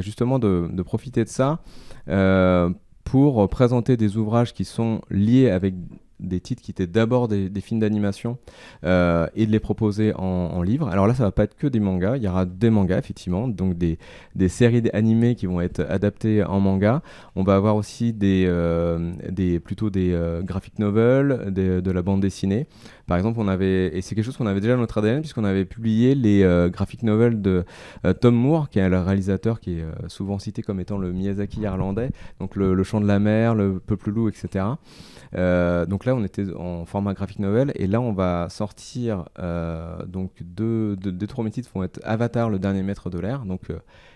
justement de profiter de ça pour présenter des ouvrages qui sont liés avec des titres qui étaient d'abord des films d'animation et de les proposer en livre. Alors là, ça va pas être que des mangas, il y aura des mangas effectivement, donc des séries animées qui vont être adaptées en manga. On va avoir aussi plutôt des graphic novels, de la bande dessinée. Par exemple, et c'est quelque chose qu'on avait déjà dans notre ADN puisqu'on avait publié les graphic novels de Tom Moore, qui est le réalisateur qui est souvent cité comme étant le Miyazaki irlandais, donc le Chant de la mer, le Peuple loup, etc. Donc là, on était en format graphic novel, et là, on va sortir donc deux premiers titres vont être Avatar, le dernier maître de l'air, donc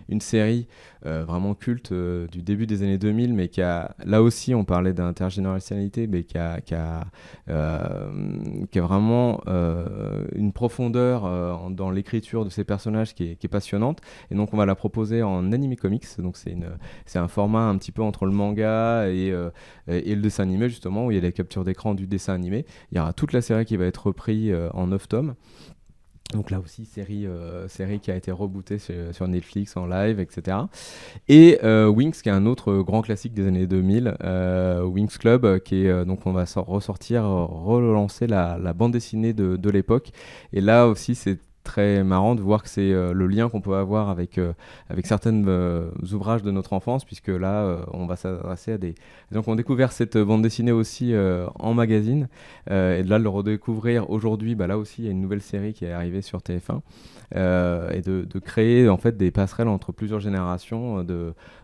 une série vraiment culte du début des années 2000, mais qui a, là aussi, on parlait d'intergénérationnalité, mais qui a vraiment une profondeur dans l'écriture de ces personnages qui est passionnante, et donc on va la proposer en animé comics, donc c'est un format un petit peu entre le manga et le dessin animé, justement, où il y a les captures d'écran du dessin animé. Il y aura toute la série qui va être reprise en 9 tomes. Donc là aussi, série qui a été rebootée sur Netflix en live, etc. Et Winx, qui est un autre grand classique des années 2000, Winx Club, qui est donc on va relancer la bande dessinée de l'époque. Et là aussi, c'est très marrant de voir que c'est le lien qu'on peut avoir avec certains ouvrages de notre enfance, puisque là, on va s'adresser à des gens qui ont découvert cette bande dessinée aussi en magazine, et de là, le redécouvrir aujourd'hui, là aussi, il y a une nouvelle série qui est arrivée sur TF1, et de créer en fait des passerelles entre plusieurs générations,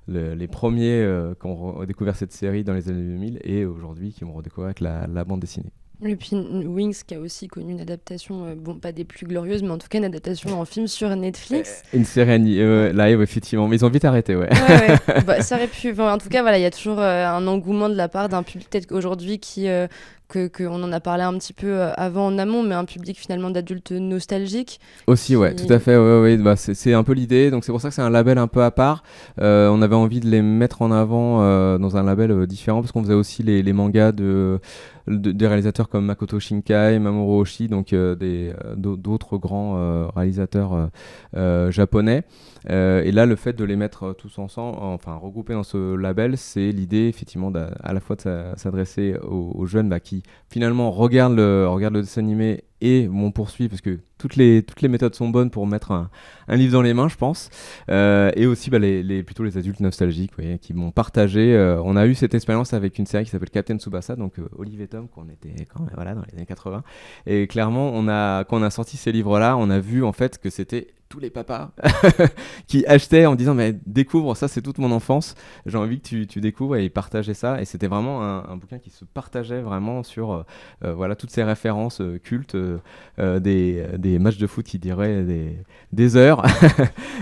les premiers qui ont découvert cette série dans les années 2000 et aujourd'hui qui vont redécouvrir avec la bande dessinée. Et puis Winx qui a aussi connu une adaptation, pas des plus glorieuses, mais en tout cas une adaptation en film sur Netflix. Une série live, effectivement, mais ils ont vite arrêté, ouais. Ouais. Ça aurait pu. En tout cas, voilà, il y a toujours un engouement de la part d'un public peut-être qu'aujourd'hui qu'on en a parlé un petit peu avant en amont, mais un public finalement d'adultes nostalgiques. Aussi, ouais, tout à fait. Ouais. C'est un peu l'idée. Donc c'est pour ça que c'est un label un peu à part. On avait envie de les mettre en avant dans un label différent, parce qu'on faisait aussi les mangas des réalisateurs comme Makoto Shinkai, Mamoru Oshii, donc d'autres grands réalisateurs japonais. Et là, le fait de les mettre tous ensemble, enfin regroupés dans ce label, c'est l'idée effectivement à la fois de s'adresser aux jeunes qui finalement regardent le dessin animé et on poursuit parce que toutes les méthodes sont bonnes pour mettre un livre dans les mains, je pense. Et aussi plutôt les adultes nostalgiques, vous voyez, qui m'ont partagé. On a eu cette expérience avec une série qui s'appelle Captain Tsubasa, donc Olive et Tom, qu'on était quand même, voilà, dans les années 80. Et clairement, quand on a sorti ces livres-là, on a vu en fait que c'était tous les papas qui achetaient en disant mais découvre ça, c'est toute mon enfance, j'ai envie que tu découvres, et ils partageaient ça, et c'était vraiment un bouquin qui se partageait vraiment sur voilà, toutes ces références cultes des matchs de foot qui duraient des heures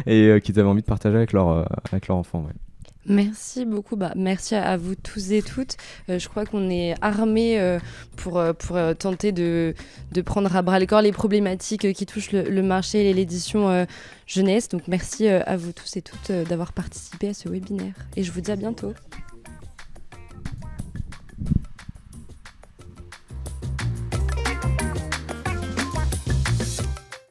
et qu'ils avaient envie de partager avec leur enfant. Ouais. Merci beaucoup. Merci à vous tous et toutes. Je crois qu'on est armés pour tenter de prendre à bras le corps les problématiques qui touchent le marché et l'édition jeunesse. Donc merci à vous tous et toutes d'avoir participé à ce webinaire. Et je vous dis à bientôt.